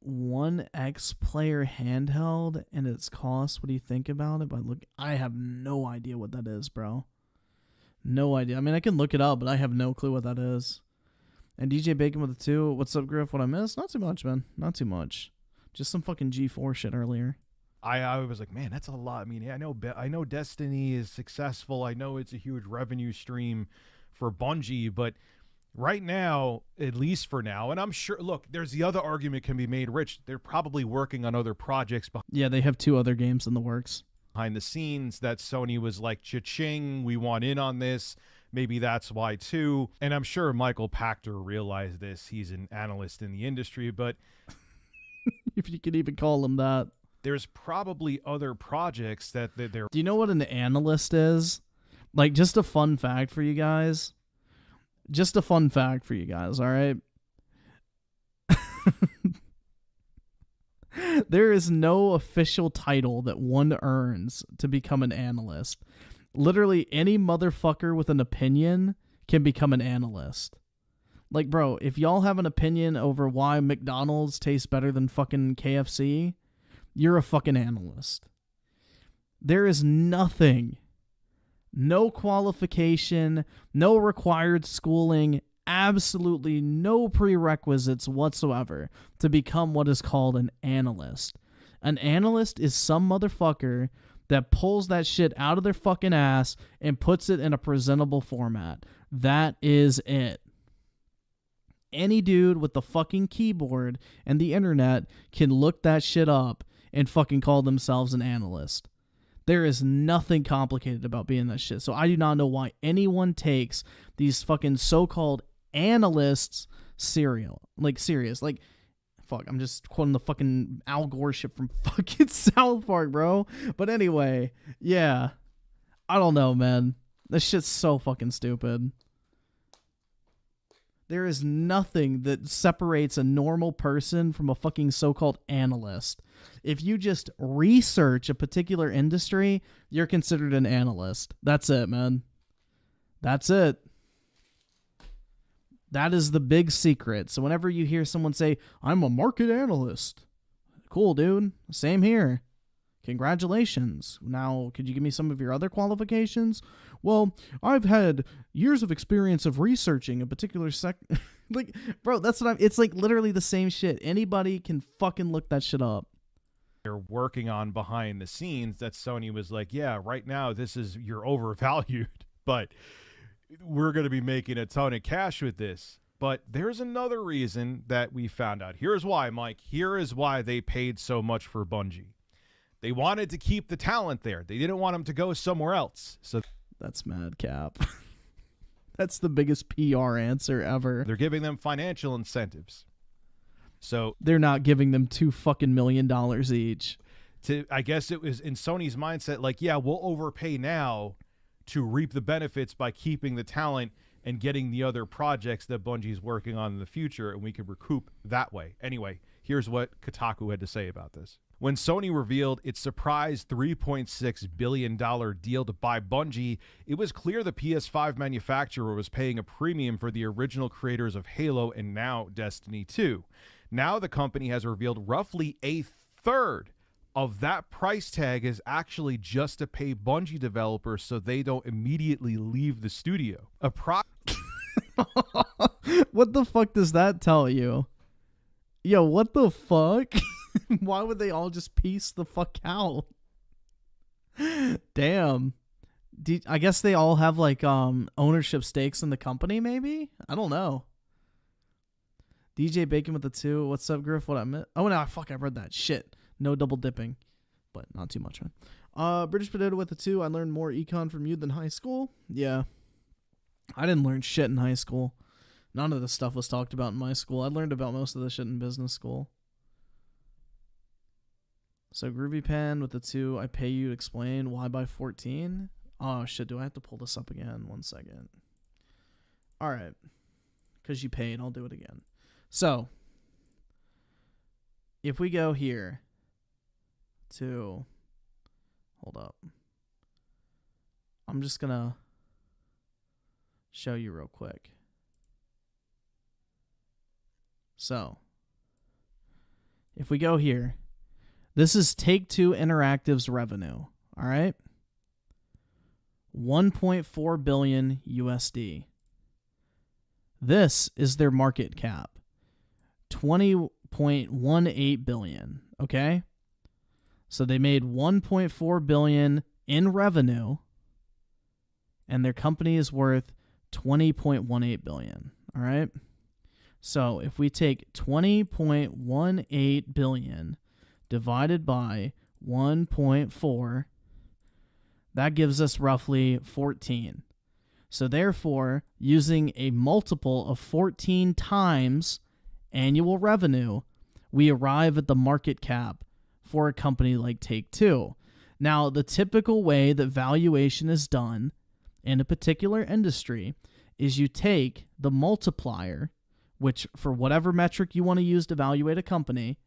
1X player handheld and its cost? What do you think about it? I have no idea what that is, bro. No idea. I mean, I can look it up, but I have no clue what that is. And DJ Bacon with the 2. What's up, Griff? What I missed? Not too much, man. Not too much. Just some fucking G4 shit earlier. I was like, man, that's a lot. I mean, I know Destiny is successful. I know it's a huge revenue stream for Bungie, but right now, at least for now, and I'm sure, look, there's the other argument can be made, Rich. They're probably working on other projects. Yeah, they have 2 other games in the works. Behind the scenes that Sony was like, cha-ching, we want in on this. Maybe that's why, too. And I'm sure Michael Pachter realized this. He's an analyst in the industry, but if you could even call him that. There's probably other projects that they're... Do you know what an analyst is? Like, just a fun fact for you guys. Just a fun fact for you guys, all right? There is no official title that one earns to become an analyst. Literally, any motherfucker with an opinion can become an analyst. Like, bro, if y'all have an opinion over why McDonald's tastes better than fucking KFC... you're a fucking analyst. There is nothing, no qualification, no required schooling, absolutely no prerequisites whatsoever to become what is called an analyst. An analyst is some motherfucker that pulls that shit out of their fucking ass and puts it in a presentable format. That is it. Any dude with the fucking keyboard and the internet can look that shit up and fucking call themselves an analyst. There is nothing complicated about being that shit. So I do not know why anyone takes these fucking so-called analysts serious. Like, fuck, I'm just quoting the fucking Al Gore shit from fucking South Park, bro. But anyway, yeah. I don't know, man. This shit's so fucking stupid. There is nothing that separates a normal person from a fucking so-called analyst. If you just research a particular industry, you're considered an analyst. That's it, man. That's it. That is the big secret. So whenever you hear someone say, I'm a market analyst, cool, dude. Same here. Congratulations. Now, could you give me some of your other qualifications? Well, I've had years of experience of researching a particular like, bro, that's what it's like literally the same shit. Anybody can fucking look that shit up. They're working on behind the scenes that Sony was like, yeah, right now you're overvalued, but we're going to be making a ton of cash with this. But there's another reason that we found out. Here's why, Mike. Here is why they paid so much for Bungie. They wanted to keep the talent there. They didn't want them to go somewhere else. So that's mad cap. That's the biggest PR answer ever. They're giving them financial incentives. So they're not giving them $2 million each. I guess it was in Sony's mindset, like, yeah, we'll overpay now to reap the benefits by keeping the talent and getting the other projects that Bungie's working on in the future, and we can recoup that way. Anyway, here's what Kotaku had to say about this. When Sony revealed its surprise $3.6 billion deal to buy Bungie, it was clear the PS5 manufacturer was paying a premium for the original creators of Halo and now Destiny 2. Now the company has revealed roughly a third of that price tag is actually just to pay Bungie developers so they don't immediately leave the studio. What the fuck does that tell you? Yo, what the fuck? Why would they all just piece the fuck out? Damn. I guess they all have like ownership stakes in the company, maybe? I don't know. DJ Bacon with the 2. What's up, Griff? What I meant? Oh no, fuck, I read that. Shit. No double dipping. But not too much, man. British Potato with the 2. I learned more econ from you than high school. Yeah. I didn't learn shit in high school. None of this stuff was talked about in my school. I learned about most of the shit in business school. So Groovy Pan with the 2. I pay you to explain why by 14. Oh shit, do I have to pull this up again? 1 second. Alright. Because you paid, I'll do it again. So, if we go here to, hold up. I'm just gonna show you real quick. So, if we go here, this is Take-Two Interactive's revenue, all right? 1.4 billion USD. This is their market cap. 20.18 billion, okay? So they made 1.4 billion in revenue and their company is worth 20.18 billion, all right? So if we take 20.18 billion divided by 1.4, that gives us roughly 14. So therefore, using a multiple of 14 times annual revenue, we arrive at the market cap for a company like Take-Two. Now, the typical way that valuation is done in a particular industry is you take the multiplier, which for whatever metric you want to use to evaluate a company,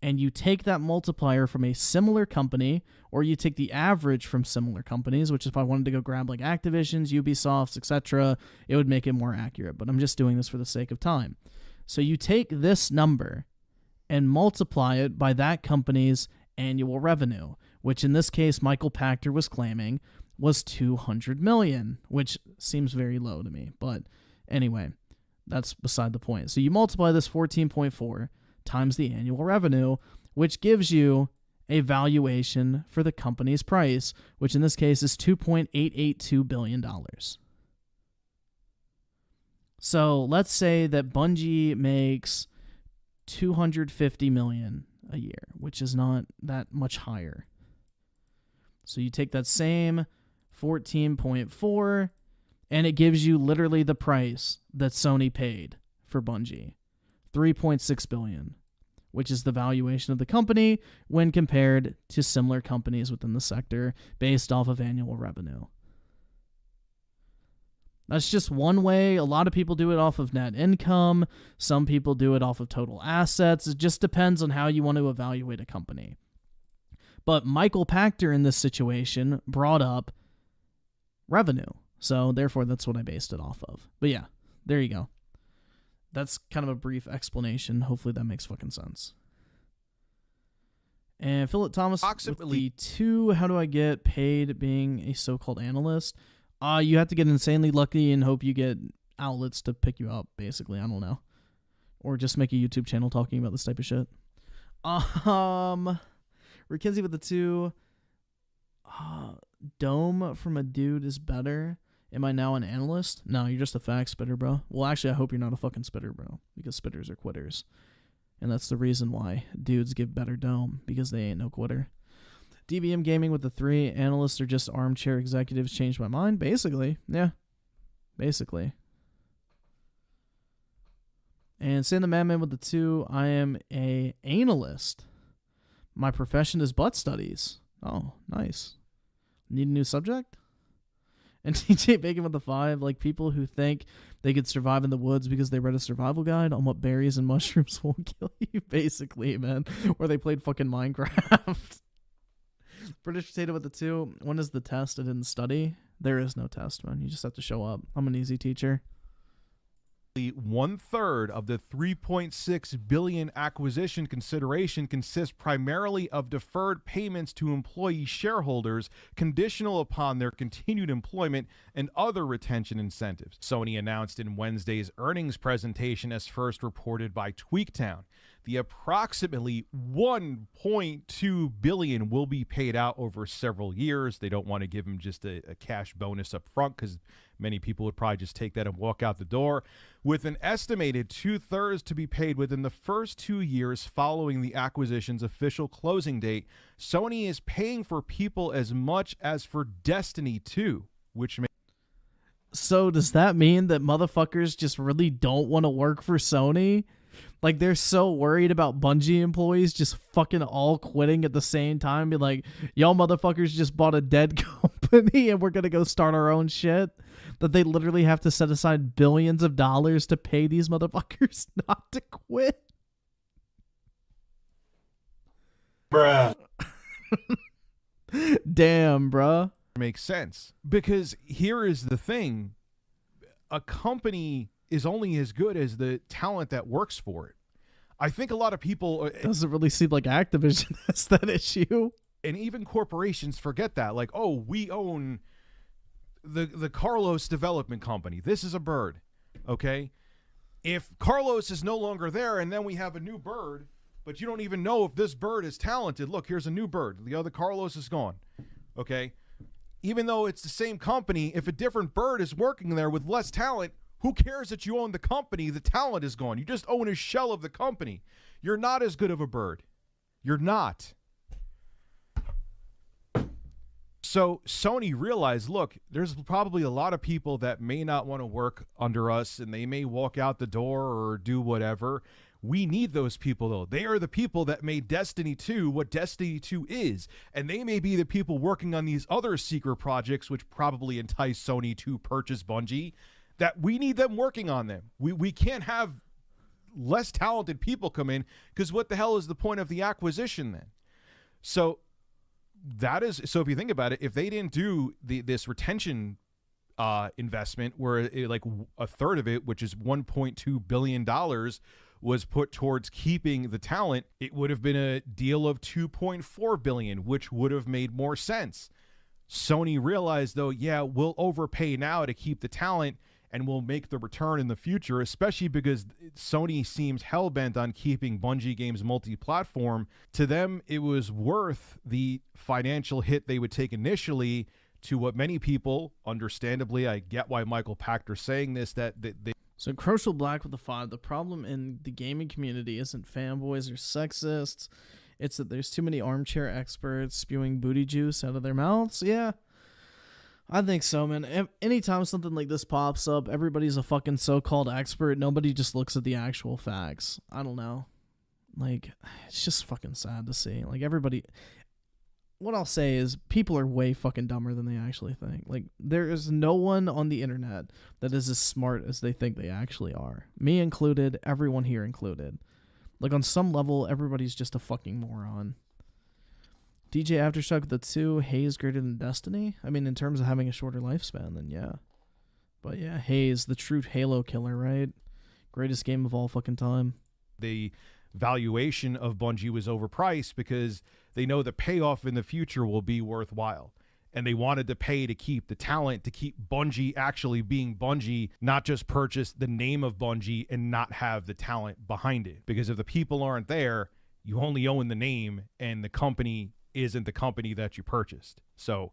and you take that multiplier from a similar company, or you take the average from similar companies, which if I wanted to go grab like Activision's, Ubisoft's, etc., it would make it more accurate, but I'm just doing this for the sake of time. So you take this number and multiply it by that company's annual revenue, which in this case Michael Pachter was claiming was 200 million, which seems very low to me. But anyway, that's beside the point. So you multiply this 14.4 times the annual revenue, which gives you a valuation for the company's price, which in this case is $2.882 billion. So let's say that Bungie makes $250 million a year, which is not that much higher. So you take that same 14.4 and it gives you literally the price that Sony paid for Bungie, $3.6 billion, which is the valuation of the company when compared to similar companies within the sector based off of annual revenue. That's just one way. A lot of people do it off of net income. Some people do it off of total assets. It just depends on how you want to evaluate a company. But Michael Pachter in this situation brought up revenue. So therefore, that's what I based it off of. But yeah, there you go. That's kind of a brief explanation. Hopefully that makes fucking sense. And Philip Thomas, with the 2, how do I get paid being a so-called analyst? You have to get insanely lucky and hope you get outlets to pick you up, basically. I don't know. Or just make a YouTube channel talking about this type of shit. Rickenzie with the 2. Dome from a dude is better. Am I now an analyst? No, you're just a fact spitter, bro. Well, actually, I hope you're not a fucking spitter, bro. Because spitters are quitters. And that's the reason why dudes give better dome. Because they ain't no quitter. DBM Gaming with the 3. Analysts are just armchair executives. Changed my mind. Basically. Yeah. Basically. And Sam the Madman with the 2. I am a analyst. My profession is butt studies. Oh, nice. Need a new subject? And TJ Bacon with the 5. Like people who think they could survive in the woods because they read a survival guide on what berries and mushrooms will kill you. Basically, man. Or they played fucking Minecraft. British Potato with the 2. When is the test? I didn't study. There is no test, man. You just have to show up. I'm an easy teacher. 1/3 of the $3.6 billion acquisition consideration consists primarily of deferred payments to employee shareholders conditional upon their continued employment and other retention incentives. Sony announced in Wednesday's earnings presentation, as first reported by Tweaktown. The approximately $1.2 billion will be paid out over several years. They don't want to give them just a cash bonus up front because many people would probably just take that and walk out the door, with an estimated 2/3 to be paid within the first 2 years following the acquisition's official closing date. Sony is paying for people as much as for Destiny 2, which may. So does that mean that motherfuckers just really don't want to work for Sony? Like, they're so worried about Bungie employees just fucking all quitting at the same time. Be like, y'all motherfuckers just bought a dead company and we're going to go start our own shit. That they literally have to set aside billions of dollars to pay these motherfuckers not to quit. Bruh. Damn, bruh. Makes sense. Because here is the thing. A company is only as good as the talent that works for it. I think a lot of people... Doesn't really seem like Activision has that issue. And even corporations forget that. Like, oh, we own the Carlos Development Company. This is a bird, okay? If Carlos is no longer there and then we have a new bird, but you don't even know if this bird is talented, look, here's a new bird. The other Carlos is gone, okay? Even though it's the same company, if a different bird is working there with less talent, who cares that you own the company? The talent is gone. You just own a shell of the company. You're not as good of a bird. You're not. So Sony realized, look, there's probably a lot of people that may not want to work under us and they may walk out the door or do whatever. We need those people, though. They are the people that made Destiny 2 what Destiny 2 is. And they may be the people working on these other secret projects, which probably entice Sony to purchase Bungie, that we need them working on them. We can't have less talented people come in, because what the hell is the point of the acquisition then? So if you think about it, if they didn't do this retention investment where like a third of it, which is $1.2 billion, was put towards keeping the talent, it would have been a deal of $2.4 billion, which would have made more sense. Sony realized, though, yeah, we'll overpay now to keep the talent and we'll make the return in the future, especially because Sony seems hell-bent on keeping Bungie games multi-platform. To them, it was worth the financial hit they would take initially to what many people, understandably, I get why Michael Pachter's saying this, that they... So Crucial Black with the 5. The problem in the gaming community isn't fanboys or sexists. It's that there's too many armchair experts spewing booty juice out of their mouths. Yeah, I think so, man. Anytime something like this pops up, everybody's a fucking so-called expert. Nobody just looks at the actual facts. I don't know. Like, it's just fucking sad to see. Like, everybody... What I'll say is people are way fucking dumber than they actually think. Like, there is no one on the internet that is as smart as they think they actually are. Me included, everyone here included. Like, on some level, everybody's just a fucking moron. DJ Aftershock with the 2, Haze greater than Destiny? I mean, in terms of having a shorter lifespan, then yeah. But yeah, Haze, the true Halo killer, right? Greatest game of all fucking time. The valuation of Bungie was overpriced because they know the payoff in the future will be worthwhile. And they wanted to pay to keep the talent, to keep Bungie actually being Bungie, not just purchase the name of Bungie and not have the talent behind it. Because if the people aren't there, you only own the name and the company isn't the company that you purchased. So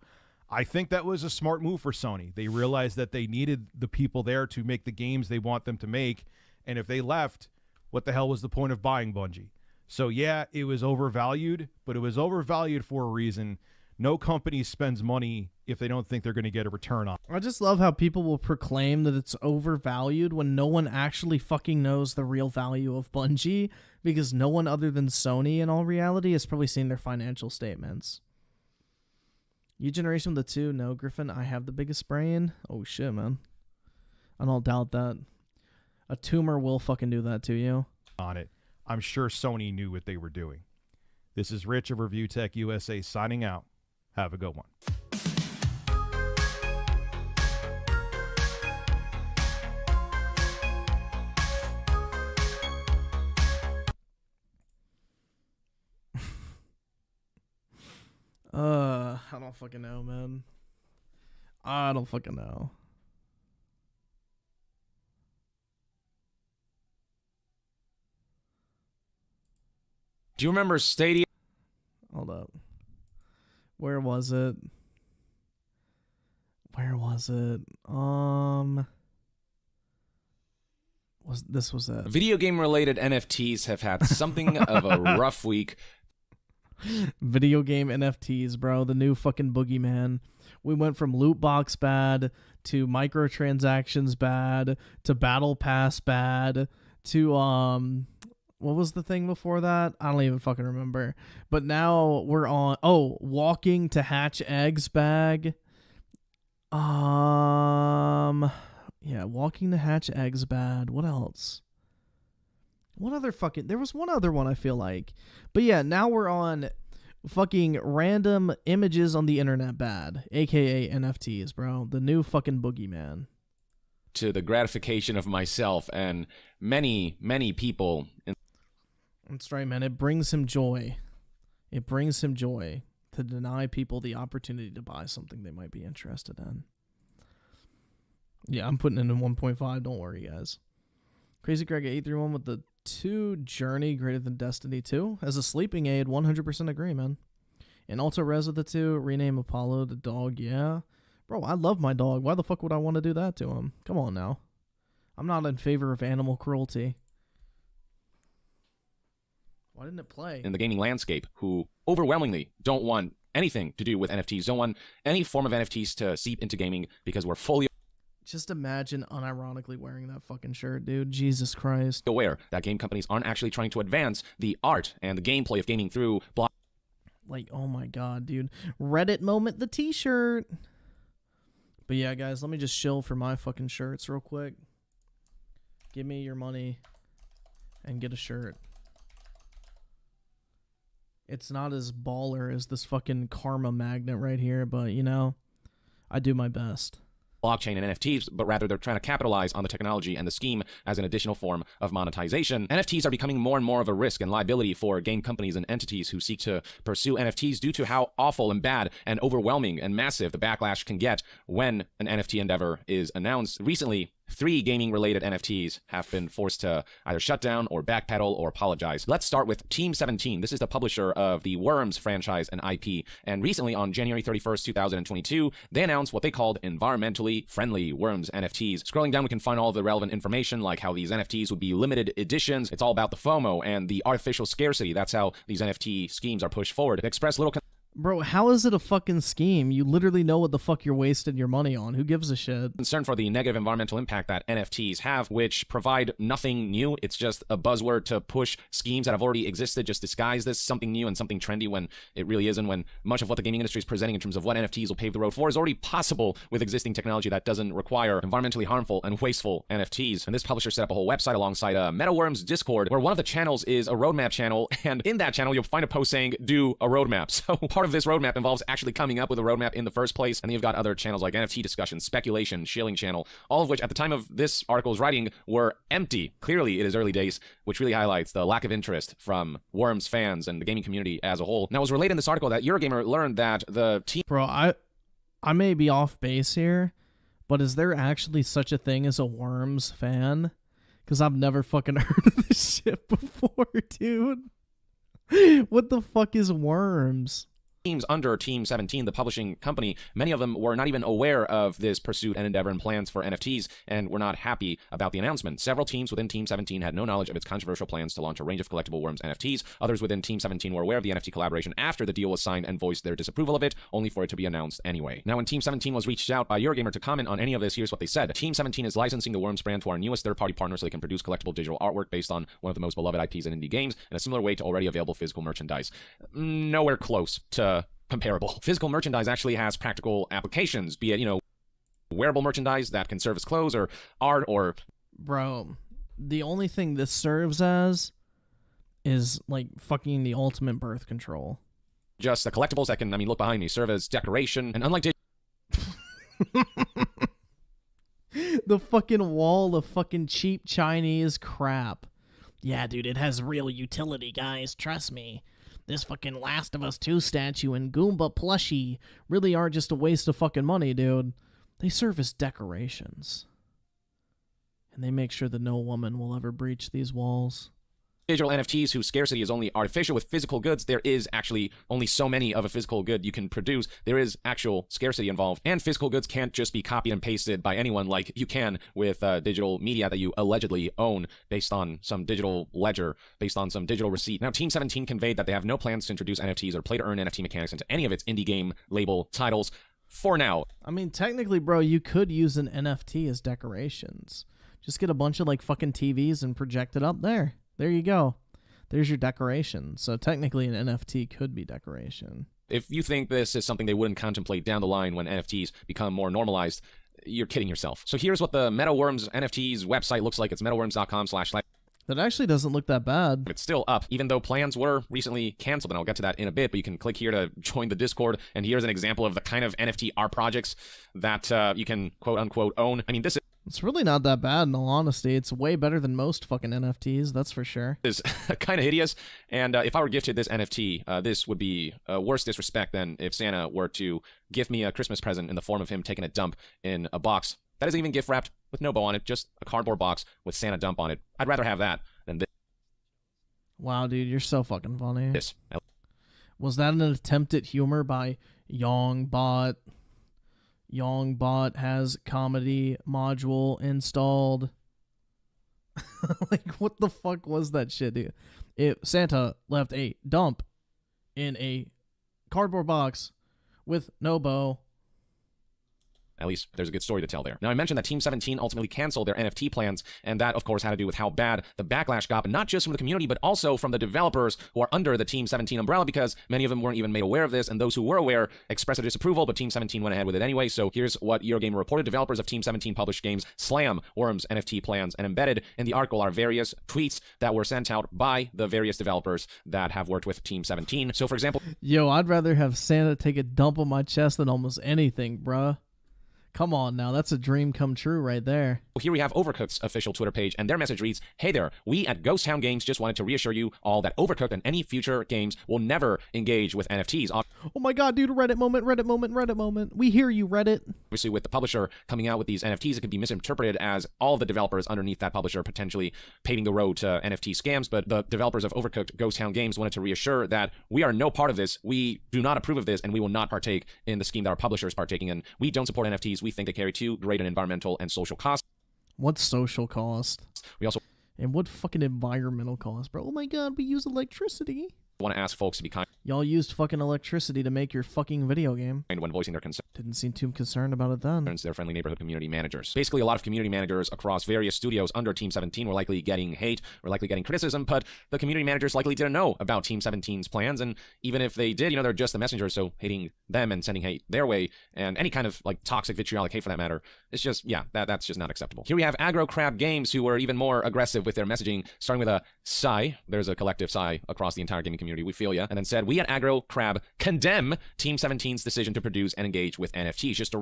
I think that was a smart move for Sony. They realized that they needed the people there to make the games they want them to make. And if they left, what the hell was the point of buying Bungie? So yeah, it was overvalued, but it was overvalued for a reason. No company spends money if they don't think they're going to get a return on it. I just love how people will proclaim that it's overvalued when no one actually fucking knows the real value of Bungie, because no one other than Sony in all reality has probably seen their financial statements. You generation with the 2, no, Griffin, I have the biggest brain. Oh shit, man. I don't doubt that. A tumor will fucking do that to you. On it. I'm sure Sony knew what they were doing. This is Rich of Review Tech USA signing out. Have a good one. I don't fucking know, man. I don't fucking know. Do you remember Stadia? Hold up. Where was it? Where was it? Was it? Video game related NFTs have had something of a rough week. Video game NFTs, bro. The new fucking boogeyman. We went from loot box bad to microtransactions bad to battle pass bad to what was the thing before that? I don't even fucking remember. But now we're on walking to hatch eggs bag. Yeah, walking to hatch eggs bad. What else? What other fucking... There was one other one, I feel like. But yeah, now we're on fucking random images on the internet bad. AKA NFTs, bro. The new fucking boogeyman. To the gratification of myself and many, many people. That's right, man. It brings him joy. It brings him joy to deny people the opportunity to buy something they might be interested in. Yeah, I'm putting it in 1.5. Don't worry, guys. Crazy Greg 831 with the 2 Journey greater than Destiny 2. As a sleeping aid, 100% agree, man. And also Res with the 2, rename Apollo the dog, yeah. Bro, I love my dog. Why the fuck would I want to do that to him? Come on now. I'm not in favor of animal cruelty. Why didn't it play? In the gaming landscape, who overwhelmingly don't want anything to do with NFTs, don't want any form of NFTs to seep into gaming because we're fully just imagine unironically wearing that fucking shirt, dude. Jesus Christ. aware that game companies aren't actually trying to advance the art and the gameplay of gaming through block. Like, oh my god, dude. Reddit moment the t-shirt. But yeah, guys, let me just shill for my fucking shirts real quick. Give me your money and get a shirt. It's not as baller as this fucking karma magnet right here, but, you know, I do my best. blockchain and NFTs, but rather they're trying to capitalize on the technology and the scheme as an additional form of monetization. NFTs are becoming more and more of a risk and liability for game companies and entities who seek to pursue NFTs due to how awful and bad and overwhelming and massive the backlash can get when an NFT endeavor is announced. Recently, 3 gaming-related NFTs have been forced to either shut down or backpedal or apologize. Let's start with Team17. This is the publisher of the Worms franchise and IP. And recently, on January 31st, 2022, they announced what they called environmentally friendly Worms NFTs. Scrolling down, we can find all of the relevant information, like how these NFTs would be limited editions. It's all about the FOMO and the artificial scarcity. That's how these NFT schemes are pushed forward. They express little Bro, how is it a fucking scheme? You literally know what the fuck you're wasting your money on. Who gives a shit? concern for the negative environmental impact that NFTs have, which provide nothing new. It's just a buzzword to push schemes that have already existed, just disguise this something new and something trendy when it really isn't, when much of what the gaming industry is presenting in terms of what NFTs will pave the road for is already possible with existing technology that doesn't require environmentally harmful and wasteful NFTs. And this publisher set up a whole website alongside a MetaWorms Discord, where one of the channels is a roadmap channel, and in that channel you'll find a post saying, do a roadmap. So part of this roadmap involves actually coming up with a roadmap in the first place, and then you've got other channels like NFT discussion, speculation, shilling channel, all of which at the time of this article's writing were empty. Clearly it is early days, which really highlights the lack of interest from Worms fans and the gaming community as a whole. Now, it was related in this article that Eurogamer learned that the team... Bro, I may be off base here, but is there actually such a thing as a Worms fan? Because I've never fucking heard of this shit before, dude. What the fuck is Worms? Teams under Team17, the publishing company, many of them were not even aware of this pursuit and endeavor and plans for NFTs and were not happy about the announcement. Several teams within Team17 had no knowledge of its controversial plans to launch a range of collectible Worms NFTs. Others within Team17 were aware of the NFT collaboration after the deal was signed and voiced their disapproval of it, only for it to be announced anyway. Now, when Team17 was reached out by Eurogamer to comment on any of this, here's what they said. Team17 is licensing the Worms brand to our newest third-party partner so they can produce collectible digital artwork based on one of the most beloved IPs in indie games in a similar way to already available physical merchandise. Nowhere close to comparable. Physical merchandise actually has practical applications, be it, wearable merchandise that can serve as clothes or art or... Bro, the only thing this serves as is, like, fucking the ultimate birth control. Just the collectibles that can, look behind me, serve as decoration, and unlike... The fucking wall of fucking cheap Chinese crap. Yeah, dude, it has real utility, guys. Trust me. This fucking Last of Us 2 statue and Goomba plushie really are just a waste of fucking money, dude. They serve as decorations. And they make sure that no woman will ever breach these walls. Digital NFTs whose scarcity is only artificial. With physical goods, there is actually only so many of a physical good you can produce. There is actual scarcity involved. And physical goods can't just be copied and pasted by anyone like you can with digital media that you allegedly own based on some digital ledger, based on some digital receipt. Now, Team17 conveyed that they have no plans to introduce NFTs or play-to-earn NFT mechanics into any of its indie game label titles for now. Technically, bro, you could use an NFT as decorations. Just get a bunch of, like, fucking TVs and project it up there. There you go. There's your decoration. So technically an NFT could be decoration. If you think this is something they wouldn't contemplate down the line when NFTs become more normalized, you're kidding yourself. So here's what the MetaWorms NFTs website looks like. It's metaworms.com/. That actually doesn't look that bad. It's still up, even though plans were recently canceled, and I'll get to that in a bit, but you can click here to join the Discord, and here's an example of the kind of NFT art projects that you can quote-unquote own. This is... It's really not that bad, in all honesty. It's way better than most fucking NFTs, that's for sure. Is kind of hideous, and if I were gifted this NFT, this would be worse disrespect than if Santa were to gift me a Christmas present in the form of him taking a dump in a box that isn't even gift wrapped with no bow on it, just a cardboard box with Santa dump on it. I'd rather have that than this. Wow, dude, you're so fucking funny. This. Was that an attempt at humor by Yongbot? Yongbot has comedy module installed. Like, what the fuck was that shit, dude? Santa left a dump in a cardboard box with no bow. At least there's a good story to tell there. Now, I mentioned that Team17 ultimately canceled their NFT plans, and that, of course, had to do with how bad the backlash got, but not just from the community, but also from the developers who are under the Team17 umbrella, because many of them weren't even made aware of this, and those who were aware expressed their disapproval, but Team17 went ahead with it anyway. So here's what Eurogamer reported. Developers of Team17 published games slam Worms NFT plans, and embedded in the article are various tweets that were sent out by the various developers that have worked with Team17. So, for example... Yo, I'd rather have Santa take a dump on my chest than almost anything, bruh. Come on now, that's a dream come true right there. Here we have Overcooked's official Twitter page, and their message reads, "Hey there, we at Ghost Town Games just wanted to reassure you all that Overcooked and any future games will never engage with NFTs. Oh my god, dude, Reddit moment, Reddit moment, Reddit moment. We hear you, Reddit. Obviously, with the publisher coming out with these NFTs, it could be misinterpreted as all the developers underneath that publisher potentially paving the road to NFT scams, but the developers of Overcooked Ghost Town Games wanted to reassure that we are no part of this, we do not approve of this, and we will not partake in the scheme that our publisher is partaking in. We don't support NFTs. We think they carry too great an environmental and social cost." What social cost? We also And what fucking environmental cost, bro? Oh my god, we use electricity. want to ask folks to be kind Y'all used fucking electricity to make your fucking video game. when voicing their concerns. Didn't seem too concerned about it then. Their friendly neighborhood community managers. Basically, a lot of community managers across various studios under Team 17 were likely getting hate, were likely getting criticism, but the community managers likely didn't know about Team 17's plans, and even if they did, they're just the messengers, so hating them and sending hate their way, and any kind of like toxic vitriolic hate for that matter, it's just, that's just not acceptable. Here we have Aggro Crab Games, who were even more aggressive with their messaging, starting with a sigh. There's a collective sigh across the entire gaming community, we feel ya, and then said, "We at Aggro Crab condemn Team 17's decision to produce and engage with NFTs." Just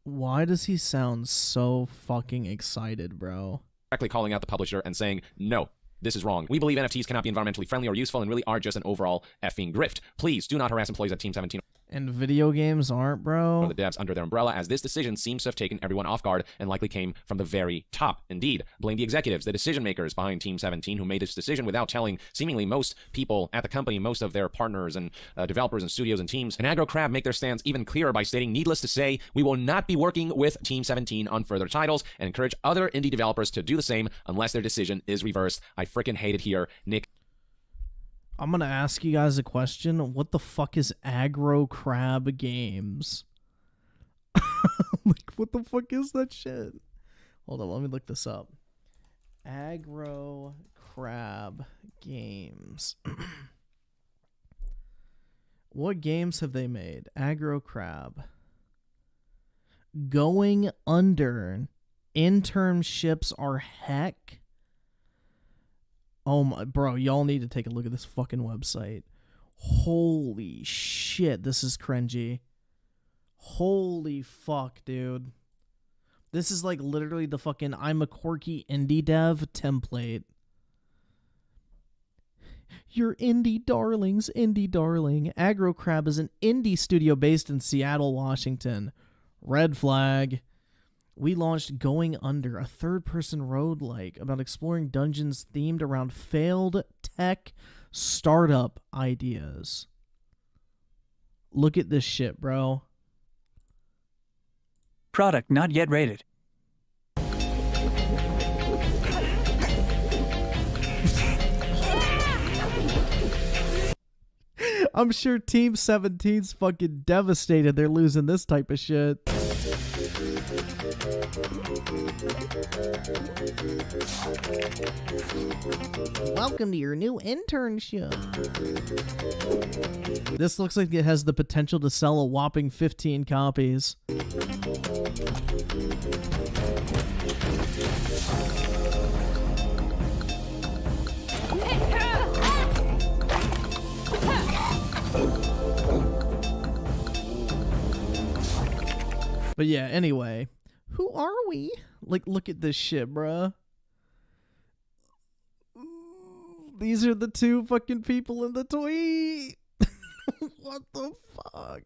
Why does he sound so fucking excited, bro? directly calling out the publisher and saying, "No, this is wrong. We believe NFTs cannot be environmentally friendly or useful and really are just an overall effing grift. Please do not harass employees at Team 17 And video games aren't, bro. or the devs under their umbrella, as this decision seems to have taken everyone off guard and likely came from the very top. Indeed, blame the executives, the decision makers behind Team 17 who made this decision without telling seemingly most people at the company, most of their partners and developers and studios and teams. And Aggro Crab make their stance even clearer by stating, needless to say, we will not be working with Team 17 on further titles and encourage other indie developers to do the same unless their decision is reversed. I freaking hate it here. Nick. I'm gonna ask you guys a question. What the fuck is Aggro Crab Games? Like, what the fuck is that shit? Hold on, let me look this up. Aggro Crab Games. What games have they made? Aggro Crab. Going Under. Internships are heck. Oh my, bro, y'all need to take a look at this fucking website. Holy shit, this is cringy. Holy fuck, dude. This is like literally the fucking I'm a quirky indie dev template. Your indie darlings, indie darling. Aggro Crab is an indie studio based in Seattle, Washington. Red flag. We launched Going Under, a third-person roguelike about exploring dungeons themed around failed tech startup ideas. Look at this shit, bro. Product not yet rated. I'm sure Team 17's fucking devastated they're losing this type of shit. Welcome to your new internship. This looks like it has the potential to sell a whopping 15 copies. But yeah, anyway, who are we? Like, look at this shit, bruh. These are the two fucking people in the tweet. What the fuck?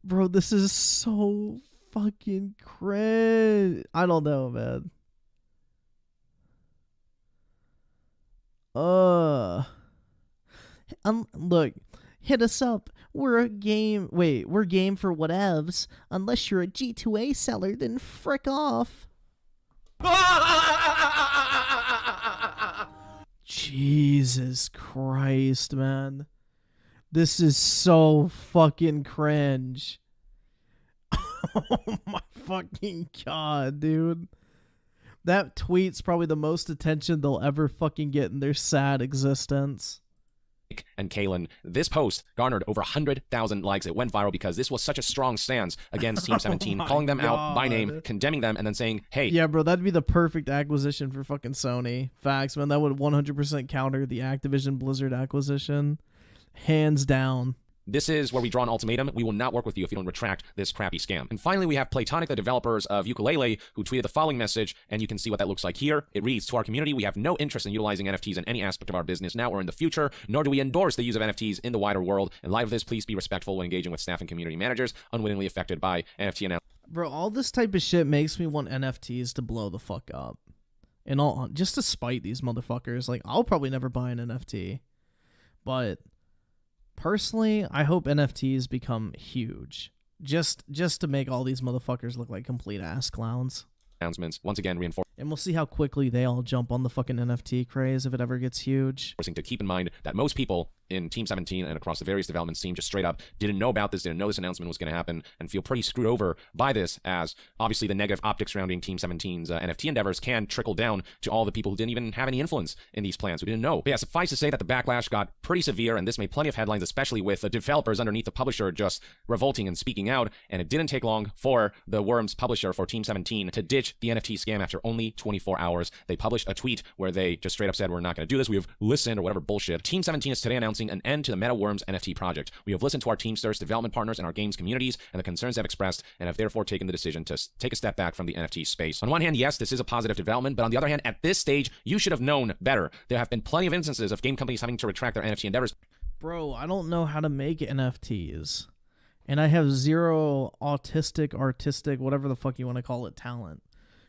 Bro, this is so fucking cringe. I don't know, man. Look, hit us up. We're game for whatevs. Unless you're a G2A seller, then frick off. Jesus Christ, man. This is so fucking cringe. Oh my fucking god, dude. That tweet's probably the most attention they'll ever fucking get in their sad existence. And Kalen, this post garnered over 100,000 likes. It went viral because this was such a strong stance against Team 17, calling them out by name, condemning them, and then saying, hey. Yeah, bro, that'd be the perfect acquisition for fucking Sony. Facts, man. That would 100% counter the Activision Blizzard acquisition. Hands down. This is where we draw an ultimatum. We will not work with you if you don't retract this crappy scam. And finally, we have Platonic, the developers of Ukulele, who tweeted the following message, and you can see what that looks like here. It reads, to our community, we have no interest in utilizing NFTs in any aspect of our business now or in the future, nor do we endorse the use of NFTs in the wider world. In light of this, please be respectful when engaging with staff and community managers unwittingly affected by NFT announcements. Bro, all this type of shit makes me want NFTs to blow the fuck up. And all just to spite these motherfuckers. Like, I'll probably never buy an NFT. But personally, I hope NFTs become huge. Just to make all these motherfuckers look like complete ass clowns. Announcements once again reinforce. And we'll see how quickly they all jump on the fucking NFT craze if it ever gets huge. To keep in mind that most people in Team 17 and across the various development teams just straight up didn't know about this, didn't know this announcement was going to happen, and feel pretty screwed over by this, as obviously the negative optics surrounding Team 17's NFT endeavors can trickle down to all the people who didn't even have any influence in these plans, who didn't know. But yeah, suffice to say that the backlash got pretty severe, and this made plenty of headlines, especially with the developers underneath the publisher just revolting and speaking out, and it didn't take long for the Worms publisher for Team 17 to ditch the NFT scam after only 24 hours. They published a tweet where they just straight up said, we're not going to do this, we have listened, or whatever bullshit. Team 17 is today announcing an end to the Meta Worms NFT project. We have listened to our Teamsters, development partners, and our games communities, and the concerns they've expressed, and have therefore taken the decision to take a step back from the NFT space. On one hand, yes, this is a positive development, but on the other hand, at this stage, you should have known better. There have been plenty of instances of game companies having to retract their NFT endeavors. Bro, I don't know how to make NFTs. And I have zero artistic, whatever the fuck you want to call it, talent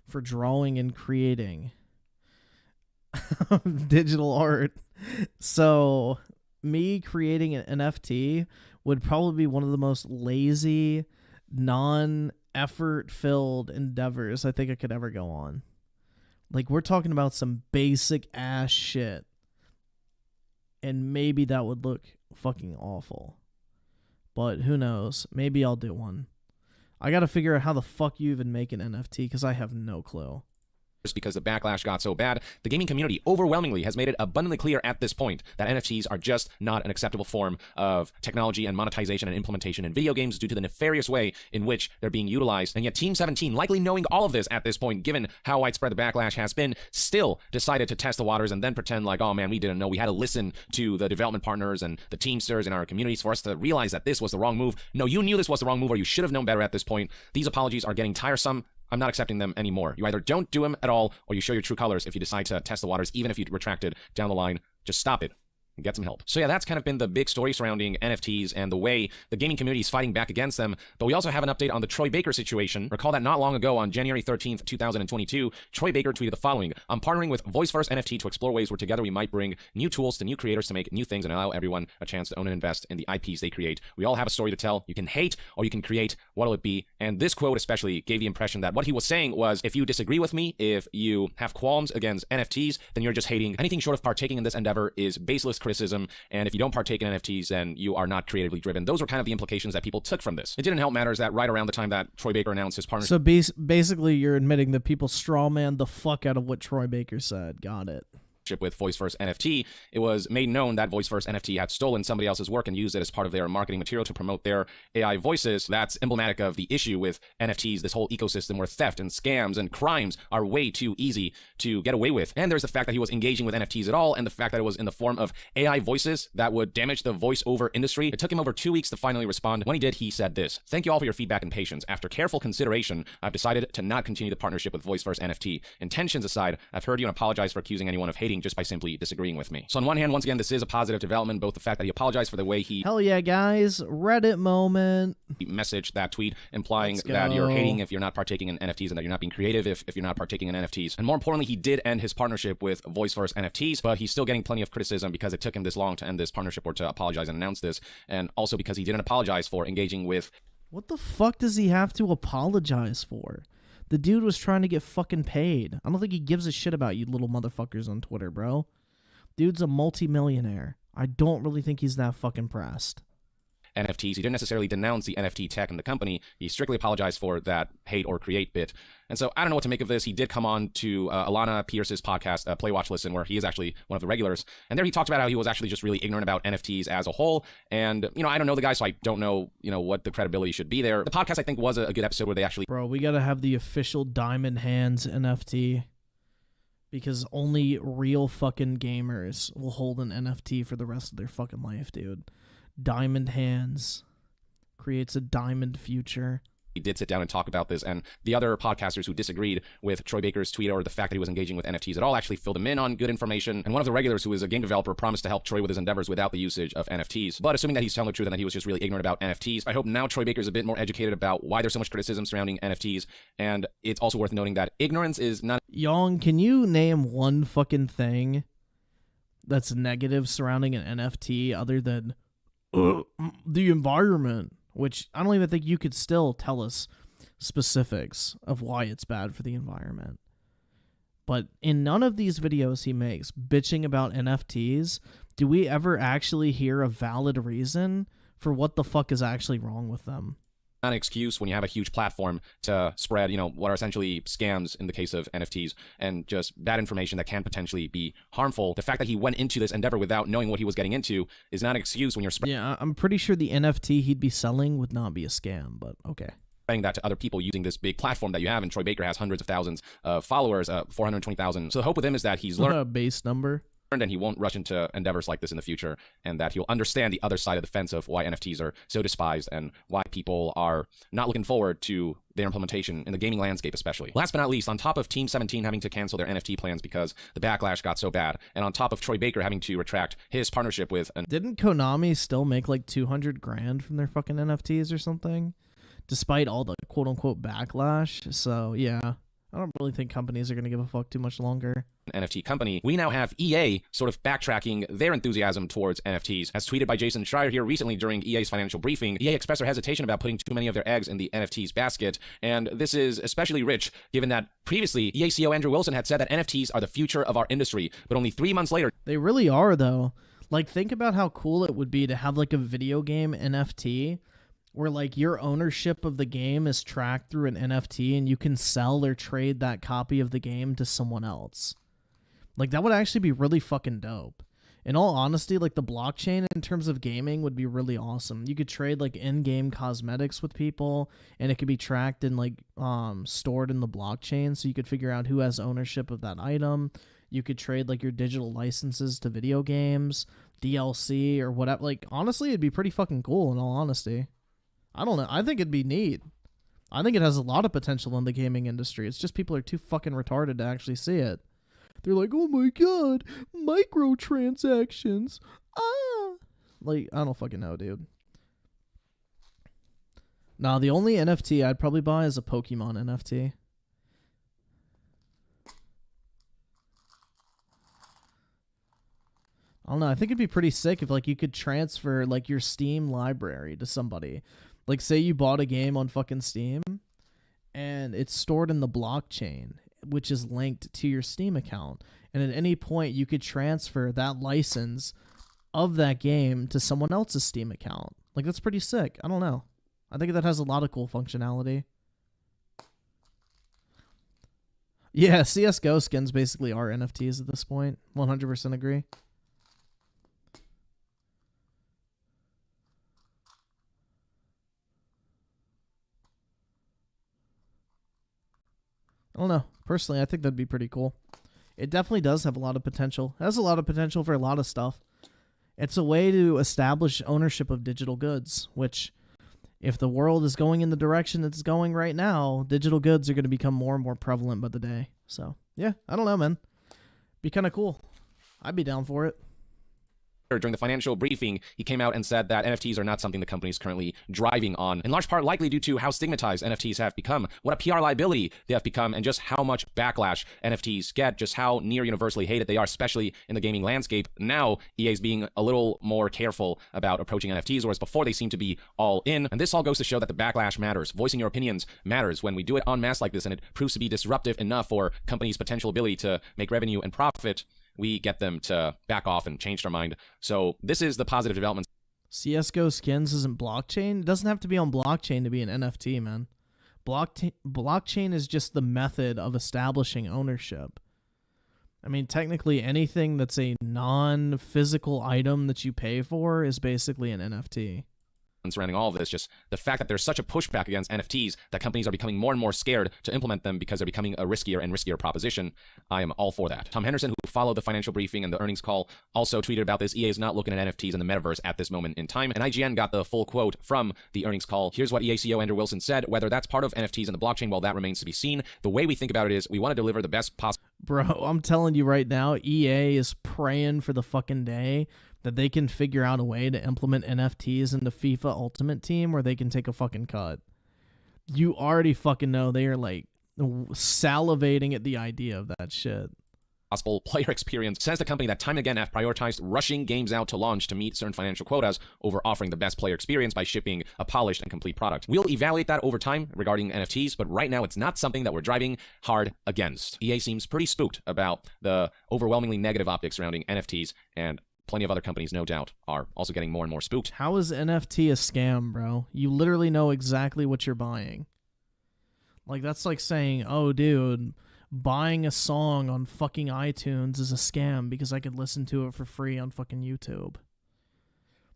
for drawing and creating digital art. So me creating an NFT would probably be one of the most lazy, non-effort filled endeavors I think I could ever go on. Like, we're talking about some basic ass shit, and maybe that would look fucking awful, but who knows? Maybe I'll do one. I gotta figure out how the fuck you even make an NFT, because I have no clue. Because the backlash got so bad, the gaming community overwhelmingly has made it abundantly clear at this point that NFTs are just not an acceptable form of technology and monetization and implementation in video games due to the nefarious way in which they're being utilized. And yet Team 17, likely knowing all of this at this point, given how widespread the backlash has been, still decided to test the waters and then pretend like, oh man, we didn't know. We had to listen to the development partners and the Teamsters in our communities for us to realize that this was the wrong move. No, you knew this was the wrong move, or you should have known better at this point. These apologies are getting tiresome. I'm not accepting them anymore. You either don't do them at all, or you show your true colors if you decide to test the waters, even if you retracted down the line. Just stop it and get some help. So yeah, that's kind of been the big story surrounding NFTs and the way the gaming community is fighting back against them. But we also have an update on the Troy Baker situation. Recall that not long ago, on January 13th, 2022, Troy Baker tweeted the following: I'm partnering with VoiceVerse NFT to explore ways where together we might bring new tools to new creators to make new things and allow everyone a chance to own and invest in the IPs they create. We all have a story to tell. You can hate or you can create. What'll it be? And this quote especially gave the impression that what he was saying was, if you disagree with me, if you have qualms against NFTs, then you're just hating. Anything short of partaking in this endeavor is baseless criticism, and if you don't partake in NFTs, then you are not creatively driven. Those were kind of the implications that people took from this. It didn't help matters that right around the time that Troy Baker announced his partnership. So basically, you're admitting that people strawman the fuck out of what Troy Baker said. Got it. With VoiceVerse NFT, it was made known that VoiceVerse NFT had stolen somebody else's work and used it as part of their marketing material to promote their AI voices. That's emblematic of the issue with NFTs, this whole ecosystem where theft and scams and crimes are way too easy to get away with. And there's the fact that he was engaging with NFTs at all, and the fact that it was in the form of AI voices that would damage the voiceover industry. It took him over 2 weeks to finally respond. When he did, he said this: thank you all for your feedback and patience. After careful consideration, I've decided to not continue the partnership with VoiceVerse NFT. Intentions aside, I've heard you and apologize for accusing anyone of hating just by simply disagreeing with me. So on one hand, once again, this is a positive development, both the fact that he apologized for the way he... Hell yeah, guys. Reddit moment. ...messaged that tweet, implying that you're hating if you're not partaking in NFTs and that you're not being creative if you're not partaking in NFTs. And more importantly, he did end his partnership with VoiceVerse NFTs, but he's still getting plenty of criticism because it took him this long to end this partnership or to apologize and announce this, and also because he didn't apologize for engaging with... What the fuck does he have to apologize for? The dude was trying to get fucking paid. I don't think he gives a shit about you little motherfuckers on Twitter, bro. Dude's a multi-millionaire. I don't really think he's that fucking pressed. NFTs. He didn't necessarily denounce the NFT tech and the company. He strictly apologized for that hate or create bit. And so I don't know what to make of this. He did come on to Alana Pierce's podcast, Play, Watch, Listen, where he is actually one of the regulars. And there he talked about how he was actually just really ignorant about NFTs as a whole. And, I don't know the guy, so I don't know, what the credibility should be there. The podcast, I think, was a good episode where they actually... Bro, we got to have the official Diamond Hands NFT. Because only real fucking gamers will hold an NFT for the rest of their fucking life, dude. diamond hands creates a diamond future. He did sit down and talk about this, and the other podcasters who disagreed with Troy Baker's tweet or the fact that he was engaging with NFTs at all actually filled him in on good information. And one of the regulars, who is a game developer, promised to help Troy with his endeavors without the usage of NFTs. But assuming that he's telling the truth and that he was just really ignorant about NFTs, I hope now Troy Baker's a bit more educated about why there's so much criticism surrounding NFTs. And it's also worth noting that ignorance is not... Yong, can you name one fucking thing that's negative surrounding an NFT other than the environment? Which I don't even think you could still tell us specifics of why it's bad for the environment. But in none of these videos he makes bitching about NFTs, do we ever actually hear a valid reason for what the fuck is actually wrong with them? Not an excuse when you have a huge platform to spread, what are essentially scams in the case of NFTs and just bad information that can potentially be harmful. The fact that he went into this endeavor without knowing what he was getting into is not an excuse when you're spreading. Yeah, I'm pretty sure the NFT he'd be selling would not be a scam, but okay. That to other people using this big platform that you have, and Troy Baker has hundreds of thousands of followers, 420,000. So the hope with him is that he's learned a base number. And he won't rush into endeavors like this in the future, and that he'll understand the other side of the fence of why NFTs are so despised and why people are not looking forward to their implementation in the gaming landscape especially. Last but not least, on top of Team 17 having to cancel their NFT plans because the backlash got so bad, and on top of Troy Baker having to retract his partnership with... Didn't Konami still make like 200 grand from their fucking NFTs or something? Despite all the quote-unquote backlash. So, yeah. I don't really think companies are going to give a fuck too much longer. NFT company, we now have EA sort of backtracking their enthusiasm towards NFTs. As tweeted by Jason Schreier here recently during EA's financial briefing, EA expressed their hesitation about putting too many of their eggs in the NFTs basket. And this is especially rich given that previously EA CEO Andrew Wilson had said that NFTs are the future of our industry, but only 3 months later... They really are, though. Like, think about how cool it would be to have like a video game NFT where like your ownership of the game is tracked through an NFT and you can sell or trade that copy of the game to someone else. Like, that would actually be really fucking dope. In all honesty, like, the blockchain in terms of gaming would be really awesome. You could trade like in-game cosmetics with people, and it could be tracked and like stored in the blockchain, so you could figure out who has ownership of that item. You could trade like your digital licenses to video games, DLC or whatever. Like, honestly, it'd be pretty fucking cool in all honesty. I don't know. I think it'd be neat. I think it has a lot of potential in the gaming industry. It's just people are too fucking retarded to actually see it. They're like, oh my god, microtransactions. Ah. Like, I don't fucking know, dude. Nah, the only NFT I'd probably buy is a Pokemon NFT. I don't know. I think it'd be pretty sick if like you could transfer like your Steam library to somebody. Like, say you bought a game on fucking Steam and it's stored in the blockchain, which is linked to your Steam account. And at any point you could transfer that license of that game to someone else's Steam account. Like, that's pretty sick. I don't know. I think that has a lot of cool functionality. Yeah, CSGO skins basically are NFTs at this point. 100% agree. I don't know. Personally, I think that'd be pretty cool. It definitely does have a lot of potential. It has a lot of potential for a lot of stuff. It's a way to establish ownership of digital goods, which, if the world is going in the direction it's going right now, digital goods are going to become more and more prevalent by the day. So, yeah, I don't know, man. Be kind of cool. I'd be down for it. During the financial briefing, he came out and said that NFTs are not something the company is currently driving on, in large part likely due to how stigmatized NFTs have become, what a PR liability they have become, and just how much backlash NFTs get, just how near universally hated they are, especially in the gaming landscape. Now, EA is being a little more careful about approaching NFTs, whereas before they seem to be all in. And this all goes to show that the backlash matters. Voicing your opinions matters. When we do it en masse like this and it proves to be disruptive enough for companies' potential ability to make revenue and profit, we get them to back off and change their mind. So this is the positive development. CSGO skins isn't blockchain. It doesn't have to be on blockchain to be an NFT, man. Blockchain is just the method of establishing ownership. I mean, technically anything that's a non-physical item that you pay for is basically an NFT. surrounding all of this, just the fact that there's such a pushback against NFTs that companies are becoming more and more scared to implement them because they're becoming a riskier and riskier proposition. I am all for that. Tom Henderson, who followed the financial briefing and the earnings call, also tweeted about this. EA is not looking at NFTs in the metaverse at this moment in time. And IGN got the full quote from the earnings call. Here's what EA CEO Andrew Wilson said. Whether that's part of NFTs and the blockchain, well, that remains to be seen. The way we think about it is we want to deliver the best possible. Bro, I'm telling you right now, EA is praying for the fucking day that they can figure out a way to implement NFTs into FIFA Ultimate Team where they can take a fucking cut. You already fucking know they are like salivating at the idea of that shit. Possible player experience, says the company that time and again have prioritized rushing games out to launch to meet certain financial quotas over offering the best player experience by shipping a polished and complete product. We'll evaluate that over time regarding NFTs, but right now it's not something that we're driving hard against. EA seems pretty spooked about the overwhelmingly negative optics surrounding NFTs, and plenty of other companies, no doubt, are also getting more and more spooked. How is NFT a scam, bro? You literally know exactly what you're buying. Like, that's like saying, oh, dude, buying a song on fucking iTunes is a scam because I could listen to it for free on fucking YouTube.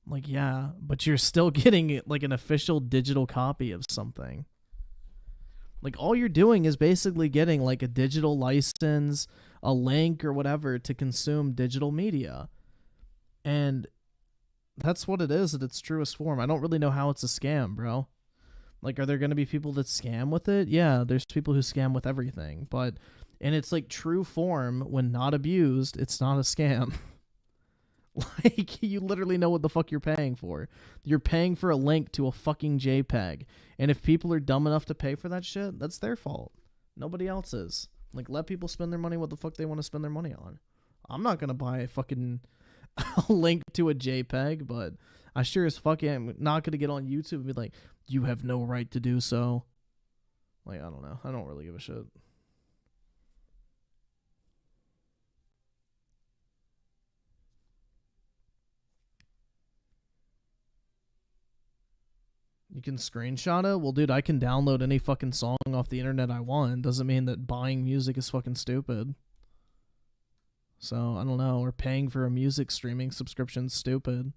Like, yeah, but you're still getting like an official digital copy of something. Like, all you're doing is basically getting like a digital license, a link or whatever to consume digital media. And that's what it is at its truest form. I don't really know how it's a scam, bro. Like, are there going to be people that scam with it? Yeah, there's people who scam with everything. But in its, like, true form, when not abused, it's not a scam. Like, you literally know what the fuck you're paying for. You're paying for a link to a fucking JPEG. And if people are dumb enough to pay for that shit, that's their fault. Nobody else's. Like, let people spend their money what the fuck they want to spend their money on. I'm not going to buy a fucking link to a JPEG, but I sure as fuck am not going to get on YouTube and be like, you have no right to do so. Like, I don't know. I don't really give a shit. You can screenshot it? Well, dude, I can download any fucking song off the internet I want. Doesn't mean that buying music is fucking stupid. So, I don't know. Or paying for a music streaming subscription's stupid.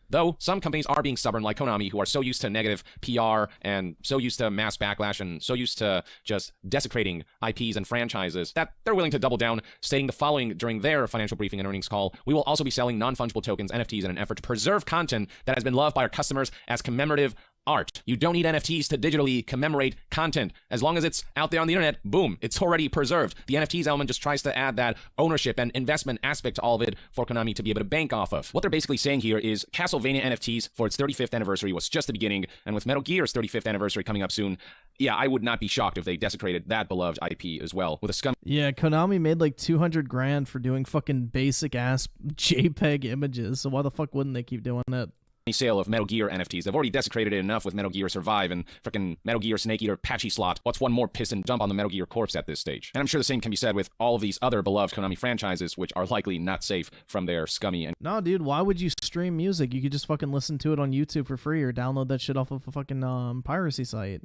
Though some companies are being stubborn, like Konami, who are so used to negative PR and so used to mass backlash and so used to just desecrating IPs and franchises that they're willing to double down, stating the following during their financial briefing and earnings call. We will also be selling non-fungible tokens, NFTs, in an effort to preserve content that has been loved by our customers as commemorative art. You don't need NFTs to digitally commemorate content. As long as it's out there on the internet, boom, it's already preserved. The NFTs element just tries to add that ownership and investment aspect to all of it for Konami to be able to bank off of. What they're basically saying here is Castlevania NFTs for its 35th anniversary was just the beginning, and with Metal Gear's 35th anniversary coming up soon, yeah, I would not be shocked if they desecrated that beloved IP as well with a scum. Yeah, Konami made like 200 grand for doing fucking basic ass JPEG images, so why the fuck wouldn't they keep doing it? Sale of Metal Gear NFTs. They've already desecrated it enough with Metal Gear Survive and frickin' Metal Gear Snake Eater Patchy Slot. What's one more piss and dump on the Metal Gear corpse at this stage? And I'm sure the same can be said with all of these other beloved Konami franchises, which are likely not safe from their scummy and... No, dude, why would you stream music? You could just fucking listen to it on YouTube for free or download that shit off of a fucking piracy site.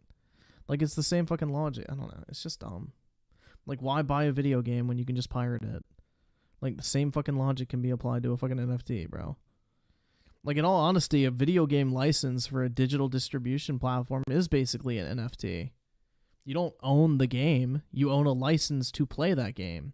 Like, it's the same fucking logic. I don't know. It's just dumb. Like, why buy a video game when you can just pirate it? Like, the same fucking logic can be applied to a fucking NFT, bro. Like, in all honesty, a video game license for a digital distribution platform is basically an NFT. You don't own the game. You own a license to play that game.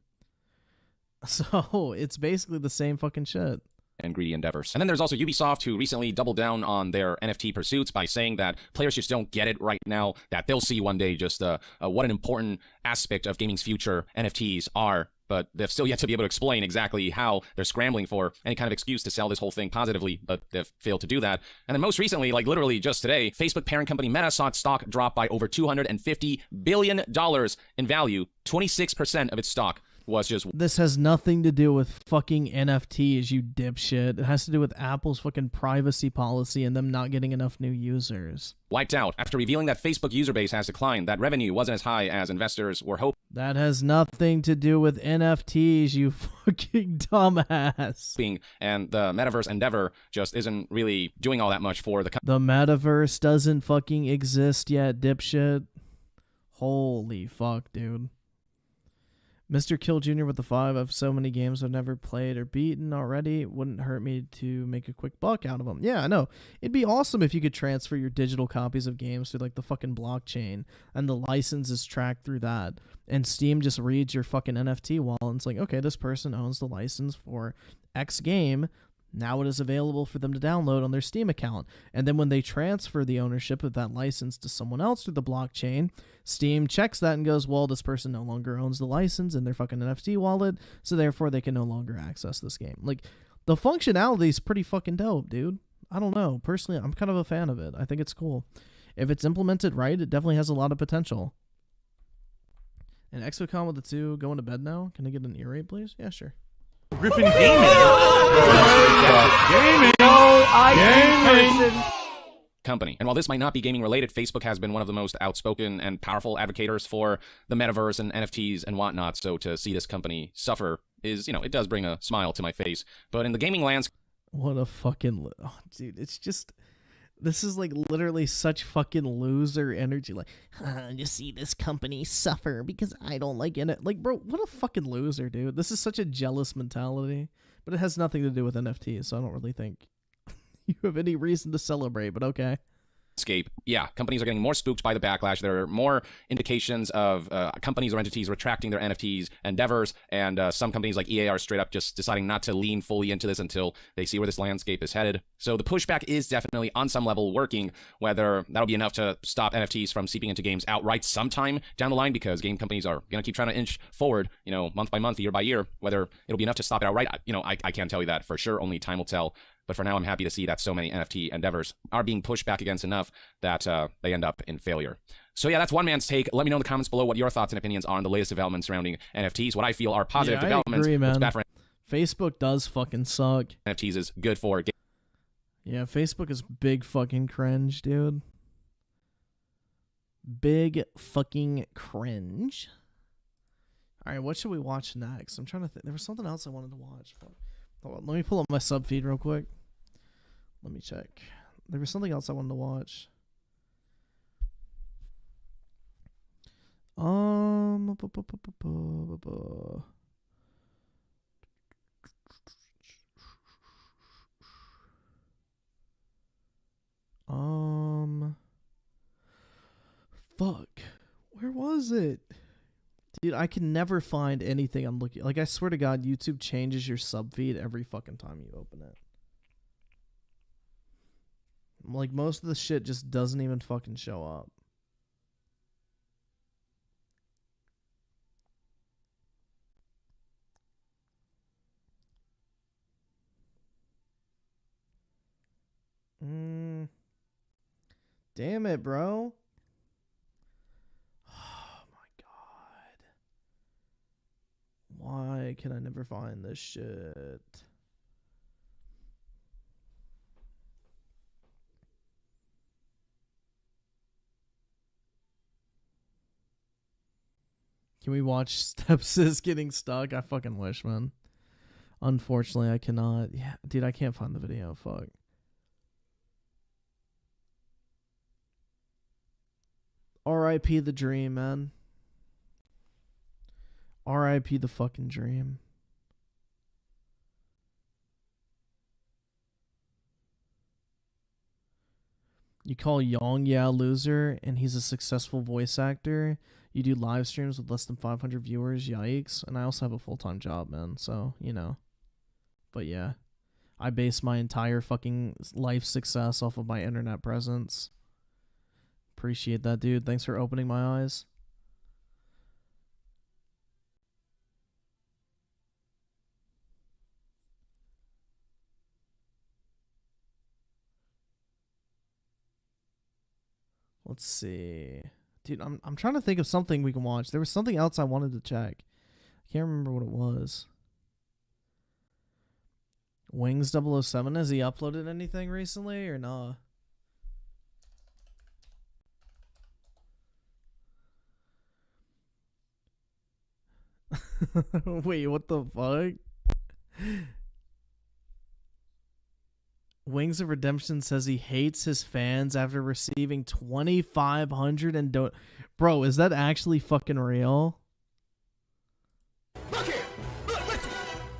So, it's basically the same fucking shit. And greedy endeavors. And then there's also Ubisoft, who recently doubled down on their NFT pursuits by saying that players just don't get it right now, that they'll see one day just what an important aspect of gaming's future NFTs are. But they've still yet to be able to explain exactly how they're scrambling for any kind of excuse to sell this whole thing positively, but they've failed to do that. And then most recently, like literally just today, Facebook parent company Meta saw its stock drop by over $250 billion in value. 26% of its stock was just... This has nothing to do with fucking NFTs, you dipshit. It has to do with Apple's fucking privacy policy and them not getting enough new users. Wiped out after revealing that Facebook user base has declined, that revenue wasn't as high as investors were hoping. That has nothing to do with NFTs, you fucking dumbass. And the metaverse endeavor just isn't really doing all that much for the... The metaverse doesn't fucking exist yet, dipshit. Holy fuck, dude. Mr. Kill Jr. with the 5. I have so many games I've never played or beaten already. It wouldn't hurt me to make a quick buck out of them. Yeah, I know. It'd be awesome if you could transfer your digital copies of games through like the fucking blockchain and the license is tracked through that. And Steam just reads your fucking NFT wallet and it's like, okay, this person owns the license for X game. Now it is available for them to download on their Steam account. And then when they transfer the ownership of that license to someone else through the blockchain, Steam checks that and goes, well, this person no longer owns the license in their fucking NFT wallet, so therefore they can no longer access this game. Like, the functionality is pretty fucking dope, dude. I don't know. Personally, I'm kind of a fan of it. I think it's cool. If it's implemented right, it definitely has a lot of potential. And Exocom with the 2 going to bed now. Can I get an ear raid, please? Yeah, sure. Griffin Gaming. Gaming. Company. And while this might not be gaming related, Facebook has been one of the most outspoken and powerful advocates for the metaverse and NFTs and whatnot. So to see this company suffer is, it does bring a smile to my face. But in the gaming landscape, what a fucking dude! It's just, this is like literally such fucking loser energy. Like, just see this company suffer because I don't like it. Like, bro, what a fucking loser, dude. This is such a jealous mentality. But it has nothing to do with NFTs, so I don't really think you have any reason to celebrate, but okay. Yeah, companies are getting more spooked by the backlash. There are more indications of companies or entities retracting their NFTs endeavors, and some companies like EA are straight up just deciding not to lean fully into this until they see where this landscape is headed. So the pushback is definitely on some level working, whether that'll be enough to stop NFTs from seeping into games outright sometime down the line, because game companies are going to keep trying to inch forward, month by month, year by year. Whether it'll be enough to stop it outright, I can't tell you that for sure. Only time will tell. But for now, I'm happy to see that so many NFT endeavors are being pushed back against enough that they end up in failure. So yeah, that's one man's take. Let me know in the comments below what your thoughts and opinions are on the latest developments surrounding NFTs. What I feel are positive developments. I agree, man. What's bad for Facebook does fucking suck. NFTs is good for. Yeah, Facebook is big fucking cringe, dude. Big fucking cringe. All right, what should we watch next? I'm trying to think. There was something else I wanted to watch. Hold on, let me pull up my sub feed real quick. Let me check. There was something else I wanted to watch. Fuck. Where was it? Dude, I can never find anything I'm looking. Like, I swear to God, YouTube changes your sub feed every fucking time you open it. Like, most of the shit just doesn't even fucking show up. Damn it, bro. Why can I never find this shit? Can we watch Stepsis getting stuck? I fucking wish, man. Unfortunately, I cannot. Yeah, dude, I can't find the video. Fuck. R.I.P. the dream, man. R.I.P. the fucking dream. You call Yong Ya loser, and he's a successful voice actor. You do live streams with less than 500 viewers. Yikes. And I also have a full-time job, man. So, But yeah. I base my entire fucking life success off of my internet presence. Appreciate that, dude. Thanks for opening my eyes. Let's see. Dude, I'm trying to think of something we can watch. There was something else I wanted to check. I can't remember what it was. Wings 007, has he uploaded anything recently or nah? Wait, what the fuck? Wings of Redemption says he hates his fans after receiving 2,500 and don't. Bro, is that actually fucking real?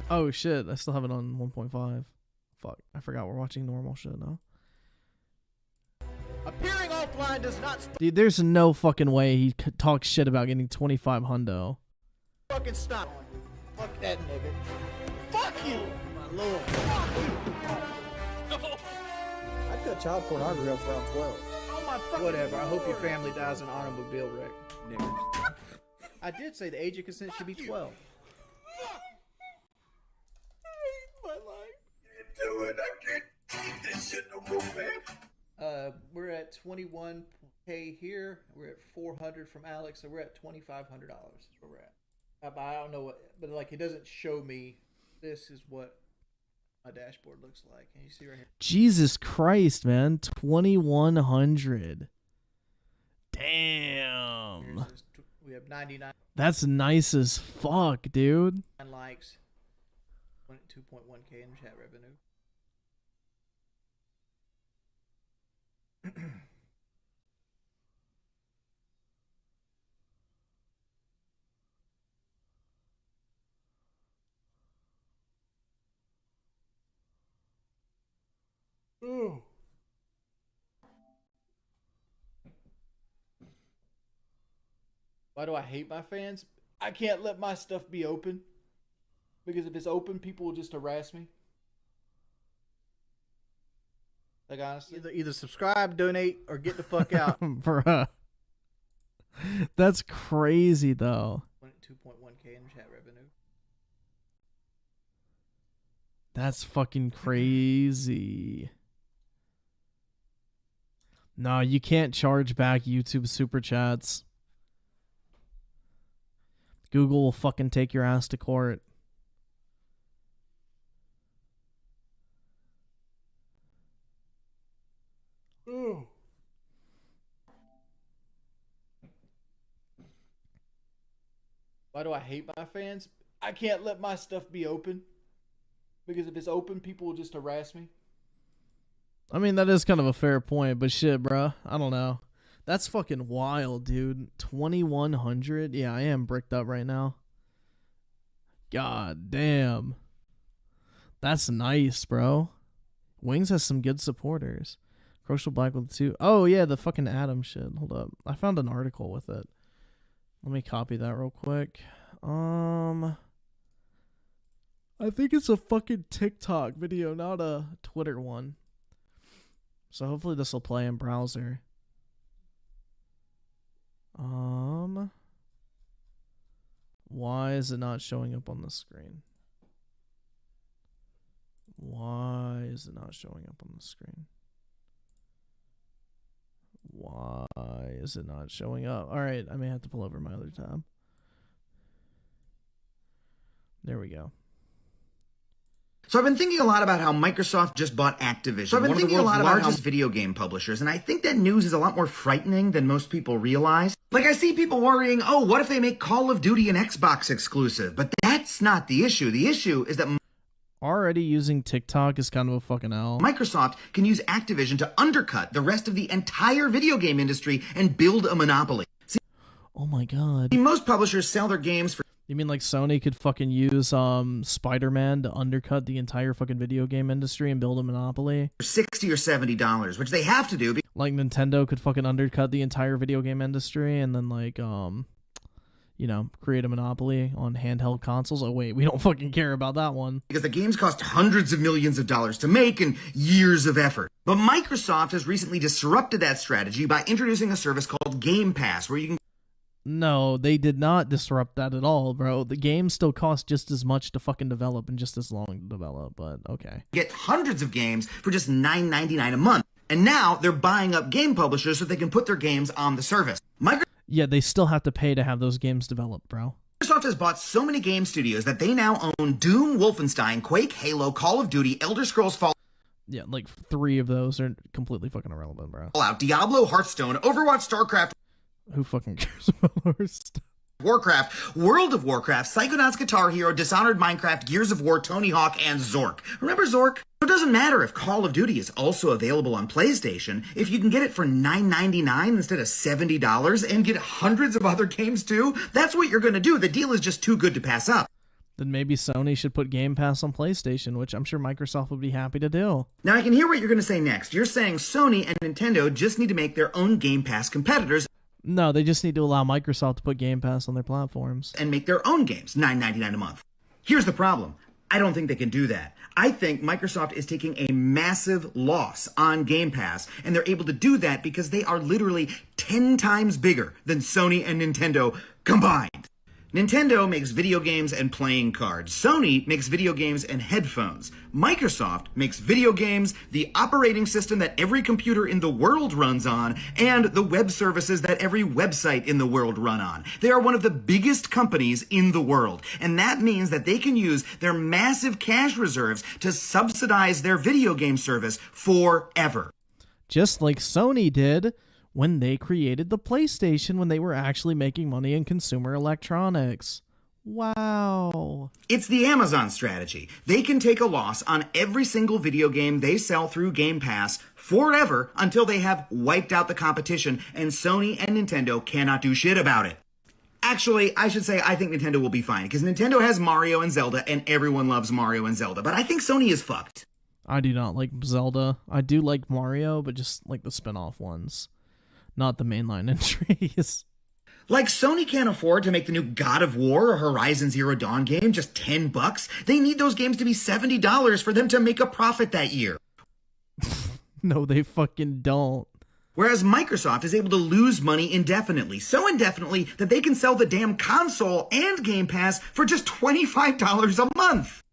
Oh shit, I still have it on 1.5. Fuck, I forgot we're watching normal shit now. Appearing offline does not Dude, there's no fucking way he talks shit about getting 25 hundo. fucking stop. Fuck that nigga. Fuck you, my lord. Fuck you. I cut child pornography up around 12. Oh my fucking Whatever. I hope your family dies in an automobile wreck, nigga. I did say the age of consent should be 12. My life. Do it. I can't keep this shit no more, man. We're at 21K here. We're at 400 from Alex, so we're at $2,500. Is where we're at. I don't know what, but like it doesn't show me. This is what my dashboard looks like. Can you see right here? Jesus Christ, man, 2,100. Damn. We have 99. That's nice as fuck, dude. Likes. 2.1K in chat revenue. Ooh. Why do I hate my fans? I can't let my stuff be open. Because if it's open, people will just harass me. Like, honestly. Either subscribe, donate, or get the fuck out. Bruh. That's crazy, though. 2.1K in chat revenue. That's fucking crazy. No, you can't charge back YouTube super chats. Google will fucking take your ass to court. Ooh. Why do I hate my fans? I can't let my stuff be open. Because if it's open, people will just harass me. I mean, that is kind of a fair point, but shit, bro. I don't know. That's fucking wild, dude. 2,100? Yeah, I am bricked up right now. God damn. That's nice, bro. Wings has some good supporters. Crucial Black with 2. Oh, yeah, the fucking Adam shit. Hold up. I found an article with it. Let me copy that real quick. I think it's a fucking TikTok video, not a Twitter one. So hopefully this will play in browser. Why is it not showing up on the screen? Why is it not showing up on the screen? Why is it not showing up? All right, I may have to pull over my other tab. There we go. So I've been thinking a lot about how Microsoft just bought Activision, one of the world's largest video game publishers, and I think that news is a lot more frightening than most people realize. Like, I see people worrying, oh, what if they make Call of Duty an Xbox exclusive? But that's not the issue. The issue is that already using TikTok is kind of a fucking L. Microsoft can use Activision to undercut the rest of the entire video game industry and build a monopoly. See, oh my god. Most publishers sell their games for... You mean like Sony could fucking use Spider-Man to undercut the entire fucking video game industry and build a monopoly? $60 or $70, which they have to do. Like Nintendo could fucking undercut the entire video game industry and then like, you know, create a monopoly on handheld consoles. Oh wait, we don't fucking care about that one. Because the games cost hundreds of millions of dollars to make and years of effort. But Microsoft has recently disrupted that strategy by introducing a service called Game Pass, where you can... No, they did not disrupt that at all, bro. The game still costs just as much to fucking develop and just as long to develop, but okay. Get hundreds of games for just $9.99 a month. And now they're buying up game publishers so they can put their games on the service. Yeah, they still have to pay to have those games developed, bro. Microsoft has bought so many game studios that they now own Doom, Wolfenstein, Quake, Halo, Call of Duty, Elder Scrolls Fallout. Yeah, like 3 of those are completely fucking irrelevant, bro. Diablo, Hearthstone, Overwatch, StarCraft. Who fucking cares about Hearthstone? Warcraft, World of Warcraft, Psychonauts, Guitar Hero, Dishonored, Minecraft, Gears of War, Tony Hawk, and Zork. Remember Zork? It doesn't matter if Call of Duty is also available on PlayStation if you can get it for $9.99 instead of $70 and get hundreds of other games too. That's what you're going to do. The deal is just too good to pass up. Then maybe Sony should put Game Pass on PlayStation, which I'm sure Microsoft would be happy to do. Now I can hear what you're going to say next. You're saying Sony and Nintendo just need to make their own Game Pass competitors. No, they just need to allow Microsoft to put Game Pass on their platforms. And make their own games, $9.99 a month. Here's the problem. I don't think they can do that. I think Microsoft is taking a massive loss on Game Pass, and they're able to do that because they are literally 10 times bigger than Sony and Nintendo combined. Nintendo makes video games and playing cards. Sony makes video games and headphones. Microsoft makes video games, the operating system that every computer in the world runs on, and the web services that every website in the world run on. They are one of the biggest companies in the world, and that means that they can use their massive cash reserves to subsidize their video game service forever. Just like Sony did when they created the PlayStation, when they were actually making money in consumer electronics. Wow. It's the Amazon strategy. They can take a loss on every single video game they sell through Game Pass forever until they have wiped out the competition, and Sony and Nintendo cannot do shit about it. Actually, I should say I think Nintendo will be fine, because Nintendo has Mario and Zelda, and everyone loves Mario and Zelda, but I think Sony is fucked. I do not like Zelda. I do like Mario, but just like the spin-off ones. Not the mainline entries. Like Sony can't afford to make the new God of War or Horizon Zero Dawn game just $10. They need those games to be $70 for them to make a profit that year. No, they fucking don't. Whereas Microsoft is able to lose money indefinitely. So indefinitely that they can sell the damn console and Game Pass for just $25 a month.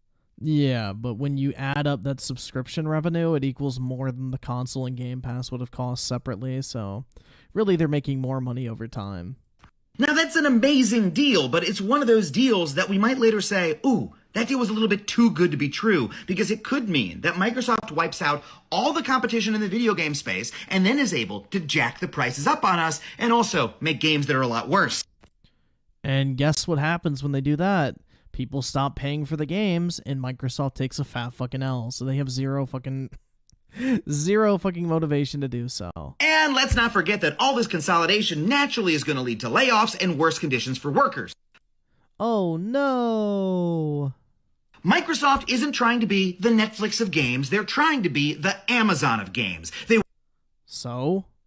Yeah, but when you add up that subscription revenue, it equals more than the console and Game Pass would have cost separately, so really they're making more money over time. Now that's an amazing deal, but it's one of those deals that we might later say, ooh, that deal was a little bit too good to be true, because it could mean that Microsoft wipes out all the competition in the video game space and then is able to jack the prices up on us and also make games that are a lot worse. And guess what happens when they do that? People stop paying for the games, and Microsoft takes a fat fucking L. So they have zero fucking motivation to do so. And let's not forget that all this consolidation naturally is going to lead to layoffs and worse conditions for workers. Oh no. Microsoft isn't trying to be the Netflix of games. They're trying to be the Amazon of games. They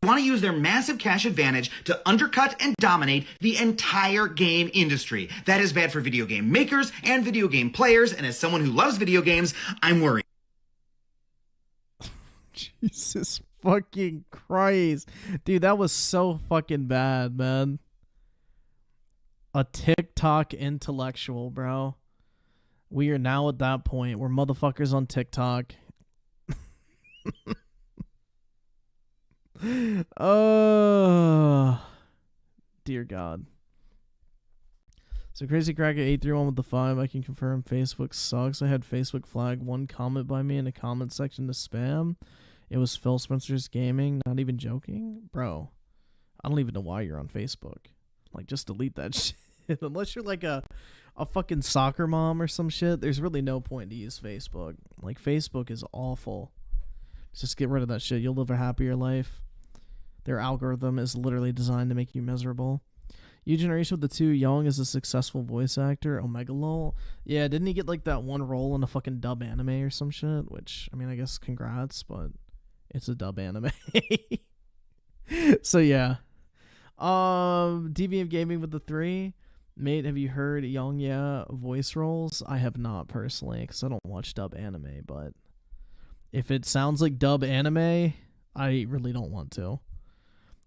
want to use their massive cash advantage to undercut and dominate the entire game industry. That is bad for video game makers and video game players, and as someone who loves video games, I'm worried. Jesus fucking Christ. Dude, that was so fucking bad, man. A TikTok intellectual, bro. We are now at that point. We're motherfuckers on TikTok. Oh, dear God. So Crazy Cracker 831 with the 5. I can confirm Facebook sucks. I had Facebook flag one comment by me in a comment section to spam. It was Phil Spencer's Gaming. Not even joking. Bro, I don't even know why you're on Facebook. Like, just delete that shit. Unless you're like a fucking soccer mom or some shit, there's really no point to use Facebook. Like, Facebook is awful. Just get rid of that shit. You'll live a happier life. Their algorithm is literally designed to make you miserable. U-Generation with the 2, Young is a successful voice actor. Omega Lol. Yeah, didn't he get like that one role in a fucking dub anime or some shit? Which, I mean, I guess congrats, but it's a dub anime. So yeah. DVM Gaming with the 3. Mate, have you heard Young Yeah voice roles? I have not personally, because I don't watch dub anime, but if it sounds like dub anime, I really don't want to.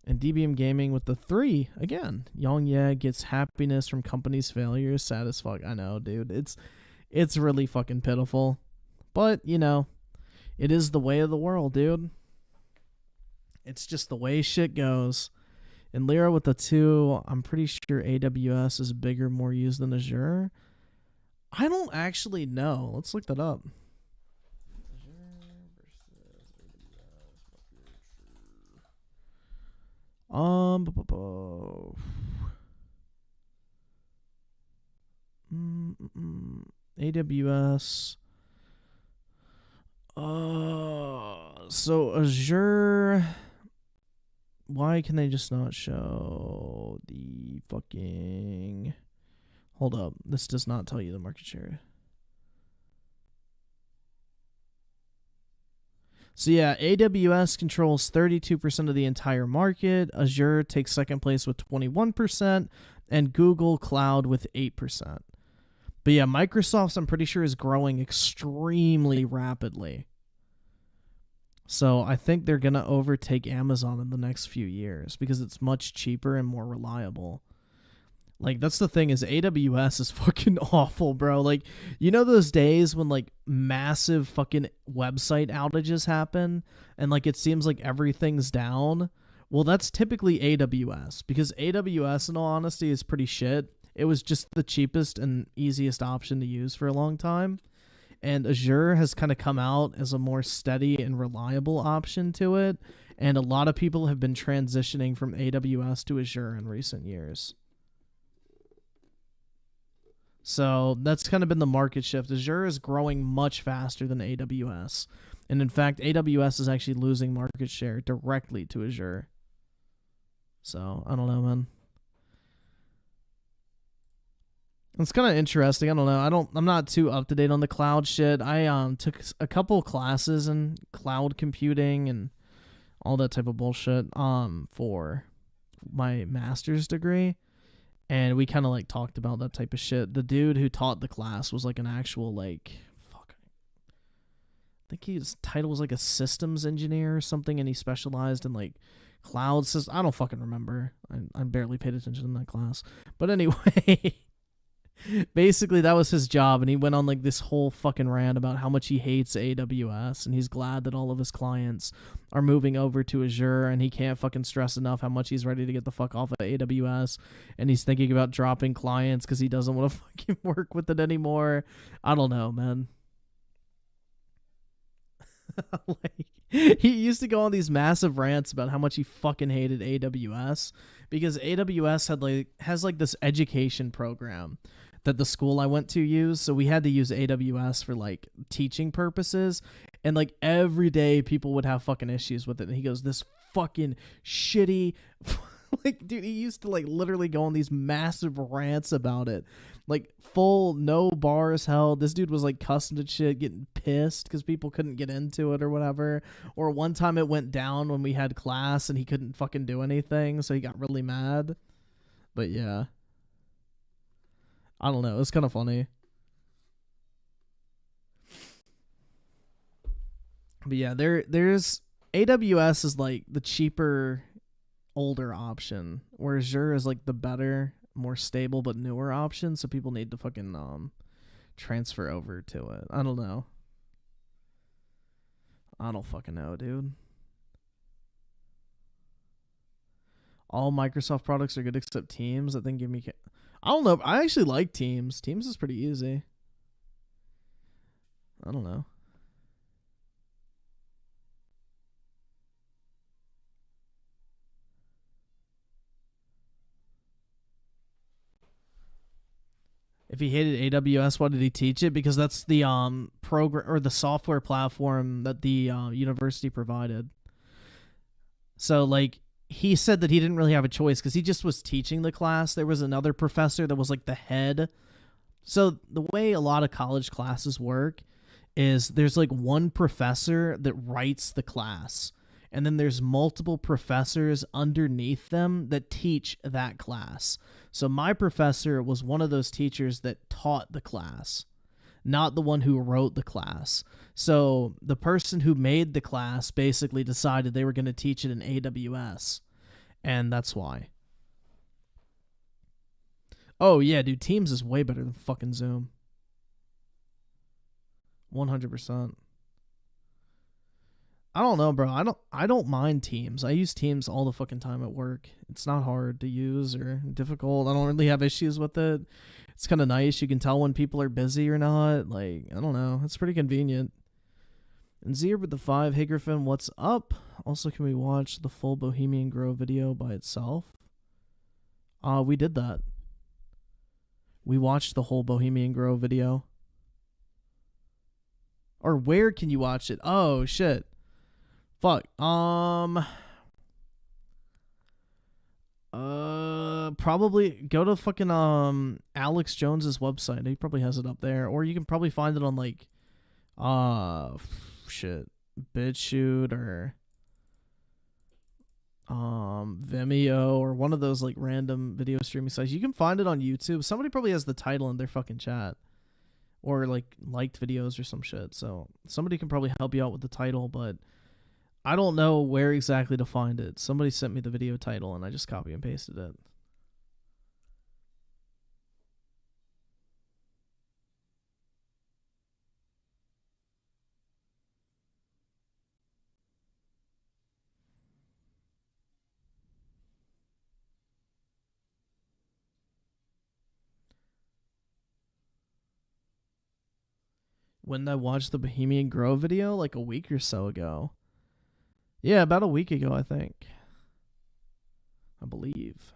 And DBM Gaming with the 3, again, Young Yeah gets happiness from company's failures, sad as fuck. I know, dude. It's really fucking pitiful. But, you know, it is the way of the world, dude. It's just the way shit goes. And Lyra with the 2, I'm pretty sure AWS is bigger, more used than Azure. I don't actually know. Let's look that up. AWS. So Azure. Why can they just not show the fucking? Hold up. This does not tell you the market share. So yeah, AWS controls 32% of the entire market. Azure takes second place with 21%, and Google Cloud with 8%. But yeah, Microsoft's, I'm pretty sure, is growing extremely rapidly. So I think they're going to overtake Amazon in the next few years because it's much cheaper and more reliable. Like, that's the thing, is AWS is fucking awful, bro. Like, you know those days when, like, massive fucking website outages happen and, like, it seems like everything's down? Well, that's typically AWS, because AWS, in all honesty, is pretty shit. It was just the cheapest and easiest option to use for a long time. And Azure has kind of come out as a more steady and reliable option to it. And a lot of people have been transitioning from AWS to Azure in recent years. So that's kind of been the market shift. Azure is growing much faster than AWS. And in fact, AWS is actually losing market share directly to Azure. So, I don't know, man. It's kind of interesting. I don't know. I'm not too up to date on the cloud shit. I took a couple classes in cloud computing and all that type of bullshit for my master's degree. And we kind of, like, talked about that type of shit. The dude who taught the class was, like, an actual, like, I think his title was, like, a systems engineer or something, and he specialized in, like, cloud systems. I don't fucking remember. I barely paid attention in that class. But anyway, basically that was his job, and he went on, like, this whole fucking rant about how much he hates AWS, and he's glad that all of his clients are moving over to Azure, and he can't fucking stress enough how much he's ready to get the fuck off of AWS, and he's thinking about dropping clients because he doesn't want to fucking work with it anymore. I don't know, man. Like, he used to go on these massive rants about how much he fucking hated AWS, because AWS has this education program that the school I went to used, so we had to use AWS for, like, teaching purposes, and, like, every day people would have fucking issues with it, and he goes, this fucking shitty, like, dude, he used to, like, literally go on these massive rants about it, like, full no bars held. This dude was, like, cussing at shit, getting pissed because people couldn't get into it or whatever, or one time it went down when we had class and he couldn't fucking do anything, so he got really mad. But yeah, I don't know. It's kind of funny. But yeah, there's AWS is, like, the cheaper, older option, where Azure is, like, the better, more stable but newer option. So people need to fucking transfer over to it. I don't know. I don't fucking know, dude. All Microsoft products are good except Teams. That thing give me. I don't know. I actually like Teams. Teams is pretty easy. I don't know. If he hated AWS, why did he teach it? Because that's the program or the software platform that the university provided. So, like, he said that he didn't really have a choice because he just was teaching the class. There was another professor that was, like, the head. So the way a lot of college classes work is there's, like, one professor that writes the class, and then there's multiple professors underneath them that teach that class. So my professor was one of those teachers that taught the class, not the one who wrote the class. So the person who made the class basically decided they were going to teach it in AWS, and that's why. Oh yeah, dude, Teams is way better than fucking Zoom. 100%. I don't know, bro. I don't mind Teams. I use Teams all the fucking time at work. It's not hard to use or difficult. I don't really have issues with it. It's kind of nice. You can tell when people are busy or not. Like, I don't know. It's pretty convenient. And Zier with the 5, hey Griffin, what's up? Also, can we watch the full Bohemian Grove video by itself? We did that. We watched the whole Bohemian Grove video. Or where can you watch it? Oh, shit. Fuck. Probably go to fucking Alex Jones's website. He probably has it up there, or you can probably find it on like BitChute or Vimeo or one of those like random video streaming sites. You can find it on YouTube. Somebody probably has the title in their fucking chat or like liked videos or some shit. So somebody can probably help you out with the title, but I don't know where exactly to find it. Somebody sent me the video title and I just copy and pasted it. When I watched the Bohemian Grove video like a week or so ago. Yeah, about a week ago, I think. I believe.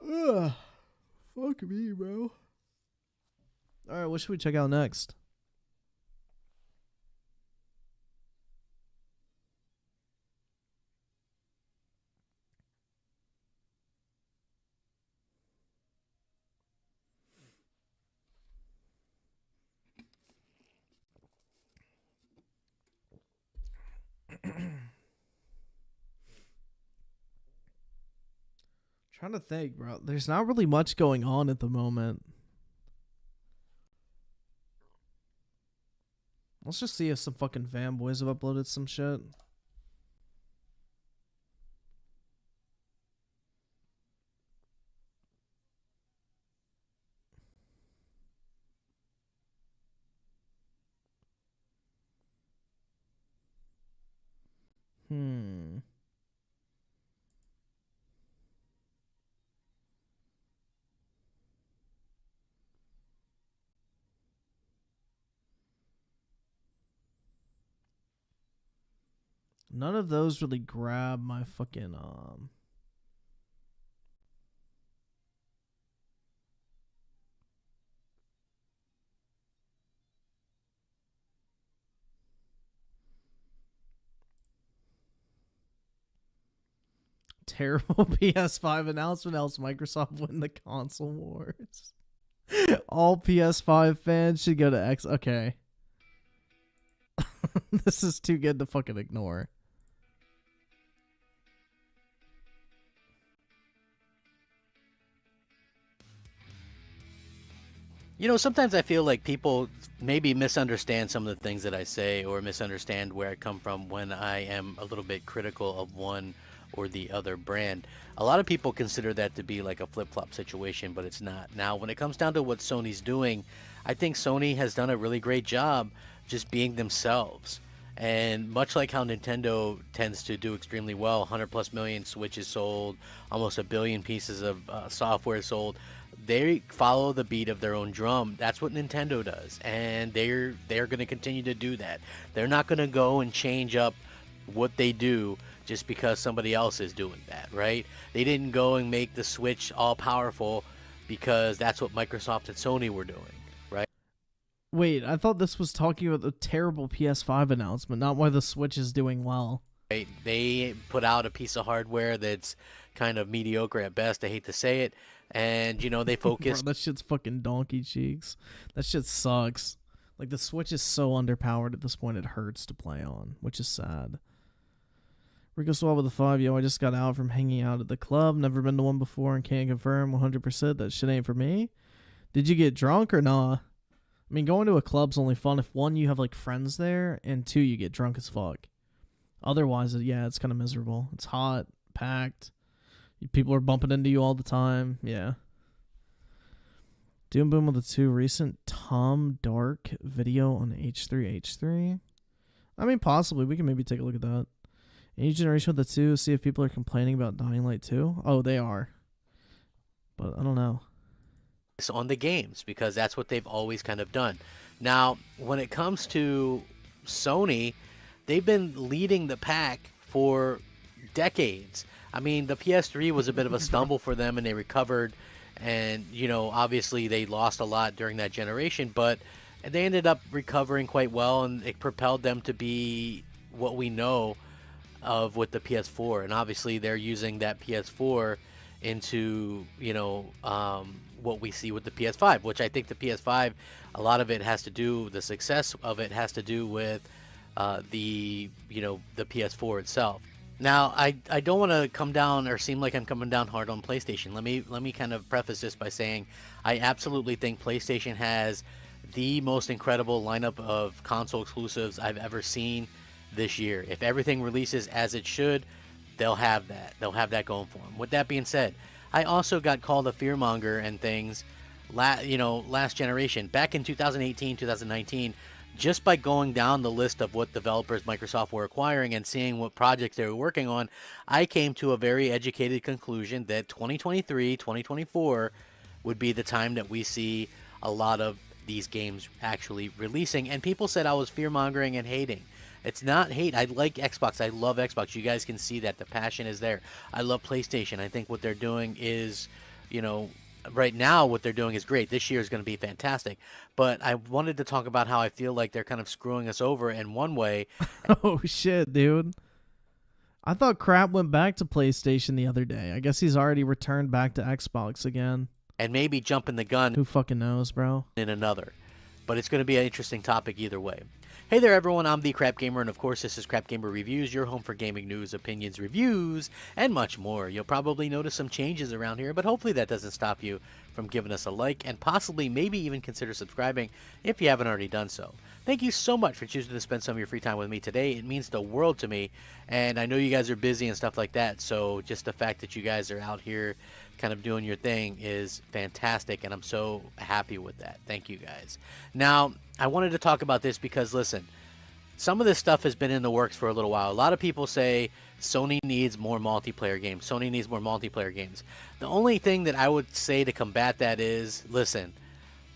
Ugh. Fuck me, bro. Alright, what should we check out next? Trying to think, bro. There's not really much going on at the moment. Let's just see if some fucking fanboys have uploaded some shit. None of those really grab my fucking terrible PS5 announcement, else Microsoft win the console wars. All PS5 fans should go to X. Okay. This is too good to fucking ignore. You know, sometimes I feel like people maybe misunderstand some of the things that I say or misunderstand where I come from when I am a little bit critical of one or the other brand. A lot of people consider that to be like a flip-flop situation, but it's not. Now, when it comes down to what Sony's doing, I think Sony has done a really great job just being themselves. And much like how Nintendo tends to do extremely well, 100+ million Switches sold, almost 1 billion pieces of software sold, they follow the beat of their own drum. That's what Nintendo does, and they're going to continue to do that. They're not going to go and change up what they do just because somebody else is doing that, right? They didn't go and make the Switch all powerful because that's what Microsoft and Sony were doing, right? Wait, I thought this was talking about the terrible PS5 announcement, not why the Switch is doing well. They put out a piece of hardware that's kind of mediocre at best. I hate to say it. And, you know, they focus. Bro, that shit's fucking donkey cheeks. That shit sucks. Like, the Switch is so underpowered at this point, it hurts to play on, which is sad. Rico Swab with a 5. Yo, I just got out from hanging out at the club. Never been to one before and can't confirm 100% that shit ain't for me. Did you get drunk or nah? I mean, going to a club's only fun if, 1, you have, like, friends there, and 2, you get drunk as fuck. Otherwise, yeah, it's kind of miserable. It's hot, packed. People are bumping into you all the time. Yeah. Doom Boom with the 2. Recent Tom Dark video on H3H3. I mean, possibly. We can maybe take a look at that. Age Generation with the 2. See if people are complaining about Dying Light 2. Oh, they are. But I don't know. It's on the games because that's what they've always kind of done. Now, when it comes to Sony, they've been leading the pack for decades. I mean, the PS3 was a bit of a stumble for them, and they recovered. And, you know, obviously they lost a lot during that generation. But And they ended up recovering quite well, and it propelled them to be what we know of with the PS4. And obviously they're using that PS4 into, what we see with the PS5, which I think the PS5, a lot of it has to do, the success of it has to do with the PS4 itself. Now, I don't want to come down or seem like I'm coming down hard on PlayStation. Let me kind of preface this by saying I absolutely think PlayStation has the most incredible lineup of console exclusives I've ever seen this year. If everything releases as it should, they'll have that. They'll have that going for them. With that being said, I also got called a fearmonger and things, last generation. Back in 2018, 2019, just by going down the list of what developers Microsoft were acquiring and seeing what projects they were working on, I came to a very educated conclusion that 2023, 2024 would be the time that we see a lot of these games actually releasing. And people said I was fear-mongering and hating. It's not hate. I like Xbox. I love Xbox. You guys can see that. The passion is there. I love PlayStation. I think what they're doing is, right now what they're doing is great. This year is going to be fantastic. But I wanted to talk about how I feel like they're kind of screwing us over in one way. Oh, shit, dude. I thought Crap went back to PlayStation the other day. I guess he's already returned back to Xbox again. And maybe jumping the gun. Who fucking knows, bro? In another. But it's going to be an interesting topic either way. Hey there, everyone. I'm the Crap Gamer, and of course, this is Crap Gamer Reviews, your home for gaming news, opinions, reviews, and much more. You'll probably notice some changes around here, but hopefully that doesn't stop you from giving us a like and possibly maybe even consider subscribing if you haven't already done so. Thank you so much for choosing to spend some of your free time with me today. It means the world to me, and I know you guys are busy and stuff like that, so just the fact that you guys are out here kind of doing your thing is fantastic, and I'm so happy with that. Thank you, guys. Now, I wanted to talk about this because, listen, some of this stuff has been in the works for a little while. A lot of people say Sony needs more multiplayer games. Sony needs more multiplayer games. The only thing that I would say to combat that is, listen,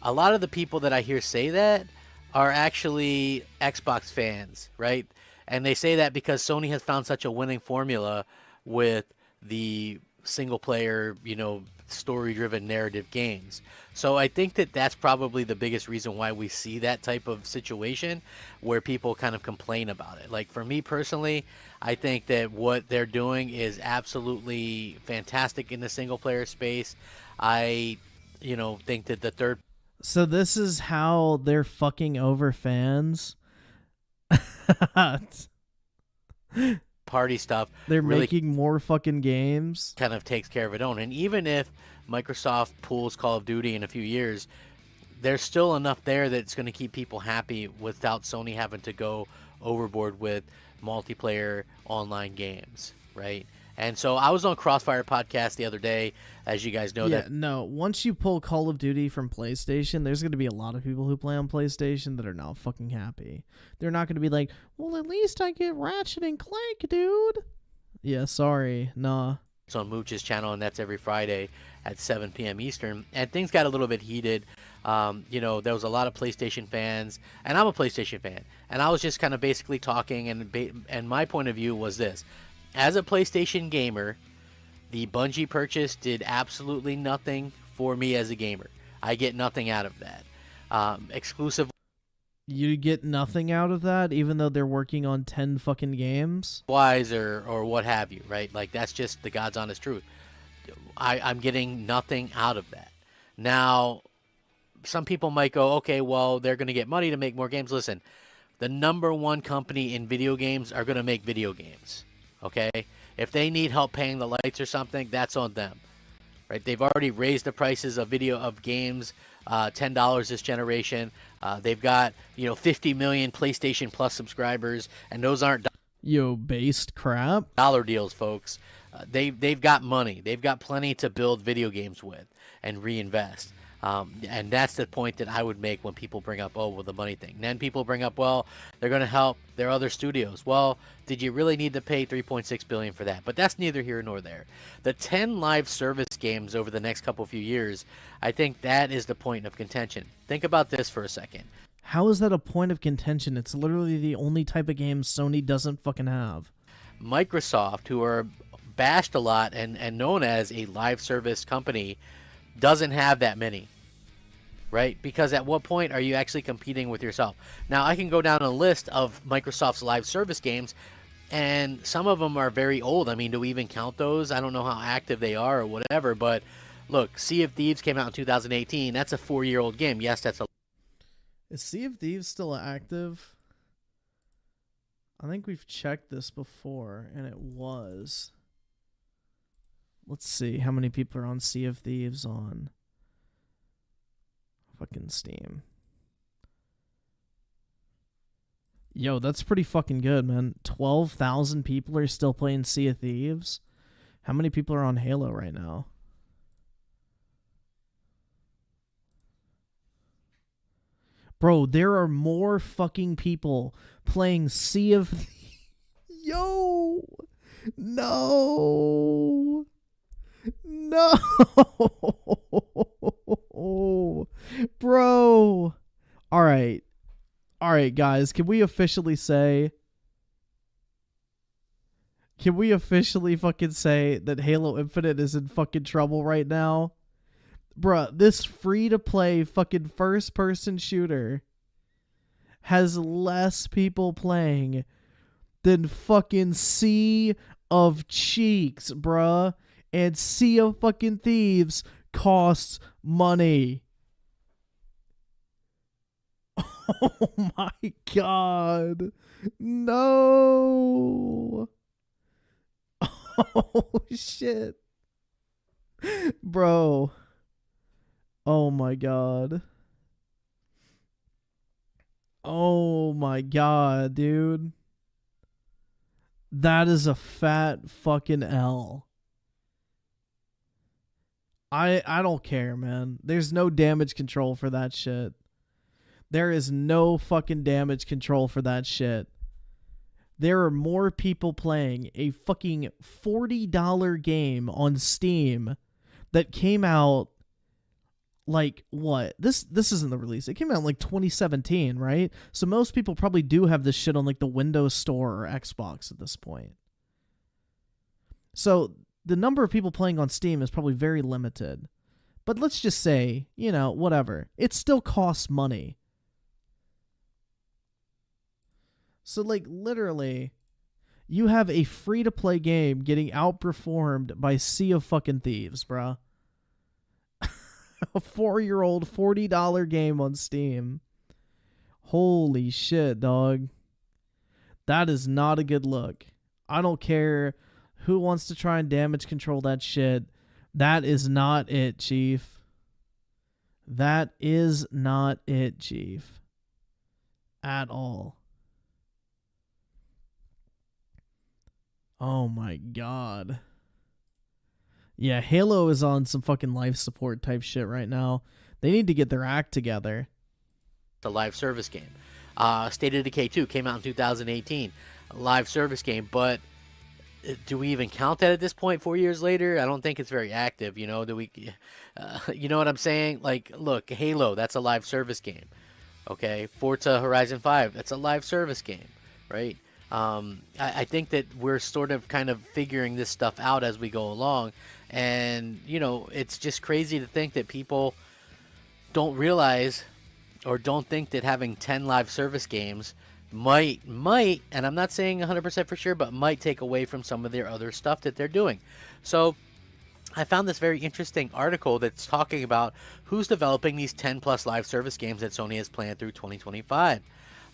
a lot of the people that I hear say that are actually Xbox fans, right? And they say that because Sony has found such a winning formula with the single player, story driven narrative games. So I think that that's probably the biggest reason why we see that type of situation where people kind of complain about it. Like for me personally, I think that what they're doing is absolutely fantastic in the single player space. I, think that the third. So this is how they're fucking over fans. Party stuff. They're really making more fucking games. Kind of takes care of its own. And even if Microsoft pulls Call of Duty in a few years, there's still enough there that's going to keep people happy without Sony having to go overboard with multiplayer online games, right? And so I was on Crossfire podcast the other day, as you guys know. Once you pull Call of Duty from PlayStation, there's going to be a lot of people who play on PlayStation that are not fucking happy. They're not going to be like, well, at least I get Ratchet and Clank, dude. Yeah, sorry. Nah. It's on Mooch's channel, and that's every Friday at 7 p.m. Eastern. And things got a little bit heated. There was a lot of PlayStation fans, and I'm a PlayStation fan. And I was just kind of basically talking, and my point of view was this. As a PlayStation gamer, the Bungie purchase did absolutely nothing for me as a gamer. I get nothing out of that. Exclusive. You get nothing out of that, even though they're working on 10 fucking games? Wise or what have you, right? Like, that's just the God's honest truth. I'm getting nothing out of that. Now, some people might go, okay, well, they're going to get money to make more games. Listen, the number one company in video games are going to make video games. Okay, if they need help paying the lights or something, that's on them, right? They've already raised the prices of games, $10 this generation. They've got 50 million PlayStation Plus subscribers, and those aren't based crap dollar deals, folks. They've got money. They've got plenty to build video games with and reinvest. And that's the point that I would make when people bring up, the money thing. And then people bring up, they're going to help their other studios. Well, did you really need to pay $3.6 billion for that? But that's neither here nor there. The 10 live service games over the next couple few years, I think that is the point of contention. Think about this for a second. How is that a point of contention? It's literally the only type of game Sony doesn't fucking have. Microsoft, who are bashed a lot and known as a live service company, doesn't have that many. right? Because at what point are you actually competing with yourself? Now, I can go down a list of Microsoft's live service games, and some of them are very old. I mean, do we even count those? I don't know how active they are or whatever, but look, Sea of Thieves came out in 2018. That's a 4-year-old game. Yes, that's a... Is Sea of Thieves still active? I think we've checked this before, and it was. Let's see how many people are on Sea of Thieves on fucking Steam. Yo, that's pretty fucking good, man. 12,000 people are still playing Sea of Thieves. How many people are on Halo right now? Bro, there are more fucking people playing Sea of Thieves. Yo! No! No! Bro! Alright. Alright, guys. Can we officially fucking say that Halo Infinite is in fucking trouble right now? Bruh, this free-to-play fucking first-person shooter has less people playing than fucking Sea of Cheeks, bruh. And Sea of fucking Thieves costs money. Oh my god. No. Oh shit. Bro. Oh my god. Oh my god, dude. That is a fat fucking L. I don't care, man. There's no damage control for that shit. There is no fucking damage control for that shit. There are more people playing a fucking $40 game on Steam that came out like what? This isn't the release. It came out in like 2017, right? So most people probably do have this shit on like the Windows Store or Xbox at this point. So the number of people playing on Steam is probably very limited. But let's just say, you know, whatever. It still costs money. So, like, literally, you have a free-to-play game getting outperformed by Sea of fucking Thieves, bruh. A 4-year-old $40 game on Steam. Holy shit, dog. That is not a good look. I don't care who wants to try and damage control that shit. That is not it, Chief. That is not it, Chief. At all. Oh my god. Yeah, Halo is on some fucking life support type shit right now. They need to get their act together. The live service game. State of Decay 2 came out in 2018. A live service game, but do we even count that at this point 4 years later? I don't think it's very active, you know. Do we you know what I'm saying? Like, look, Halo, that's a live service game. Okay? Forza Horizon 5, that's a live service game, right? I think that we're sort of kind of figuring this stuff out as we go along, and you know, it's just crazy to think that people don't realize or don't think that having 10 live service games might, and I'm not saying 100% for sure, but might take away from some of their other stuff that they're doing. So I found this very interesting article that's talking about who's developing these 10 plus live service games that Sony has planned through 2025.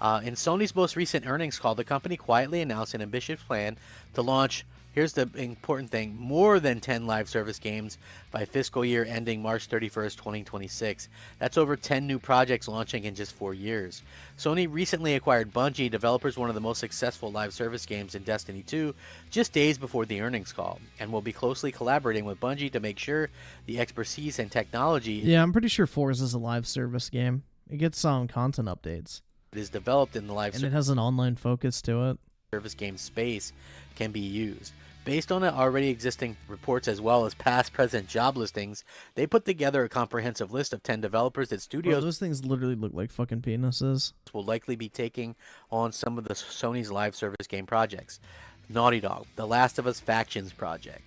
In Sony's most recent earnings call, the company quietly announced an ambitious plan to launch, here's the important thing, more than 10 live service games by fiscal year ending March 31st, 2026. That's over 10 new projects launching in just 4 years. Sony recently acquired Bungie, developers one of the most successful live service games in Destiny 2, just days before the earnings call, and will be closely collaborating with Bungie to make sure the expertise and technology... Yeah, I'm pretty sure Forza is a live service game. It gets some content updates. It is developed in the live and it has an online focus to it. Service game space can be used. Based on the already existing reports as well as past present job listings, they put together a comprehensive list of 10 developers that studios... Bro, those things literally look like fucking penises. ...will likely be taking on some of the Sony's live service game projects. Naughty Dog, The Last of Us Factions project.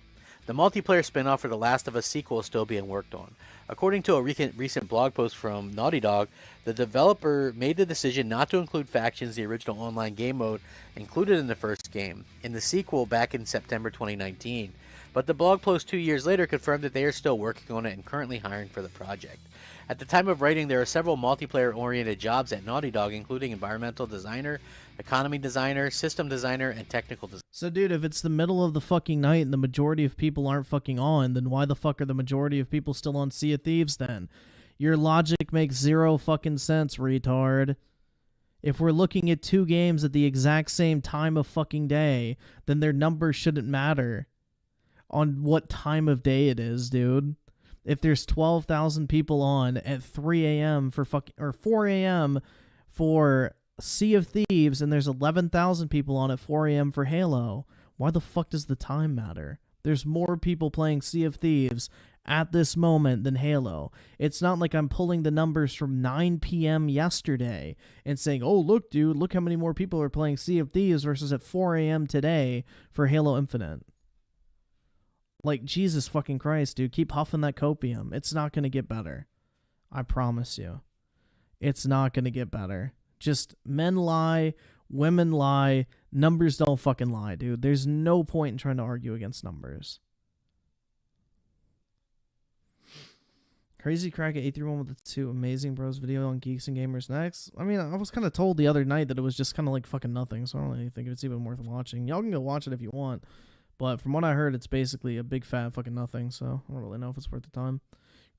The multiplayer spin-off for The Last of Us sequel is still being worked on. According to a recent blog post from Naughty Dog, the developer made the decision not to include factions, the original online game mode, included in the first game, in the sequel back in September 2019. But the blog post 2 years later confirmed that they are still working on it and currently hiring for the project. At the time of writing, there are several multiplayer-oriented jobs at Naughty Dog, including environmental designer, economy designer, system designer, and technical designer. So, dude, if it's the middle of the fucking night and the majority of people aren't fucking on, then why the fuck are the majority of people still on Sea of Thieves then? Your logic makes zero fucking sense, retard. If we're looking at 2 games at the exact same time of fucking day, then their numbers shouldn't matter on what time of day it is, dude. If there's 12,000 people on at 3 a.m. for or 4 a.m. for Sea of Thieves, and there's 11,000 people on at 4 a.m. for Halo, why the fuck does the time matter? There's more people playing Sea of Thieves at this moment than Halo. It's not like I'm pulling the numbers from 9 p.m. yesterday and saying, oh, look, dude, look how many more people are playing Sea of Thieves versus at 4 a.m. today for Halo Infinite. Like, Jesus fucking Christ, dude, keep huffing that copium. It's not going to get better. I promise you. It's not going to get better. Just men lie, women lie, numbers don't fucking lie, dude. There's no point in trying to argue against numbers. Crazy Crack at 831 with the 2 Amazing Bros video on Geeks and Gamers Next. I mean, I was kind of told the other night that it was just kind of like fucking nothing, so I don't really think it's even worth watching. Y'all can go watch it if you want. But from what I heard, it's basically a big fat fucking nothing, so I don't really know if it's worth the time.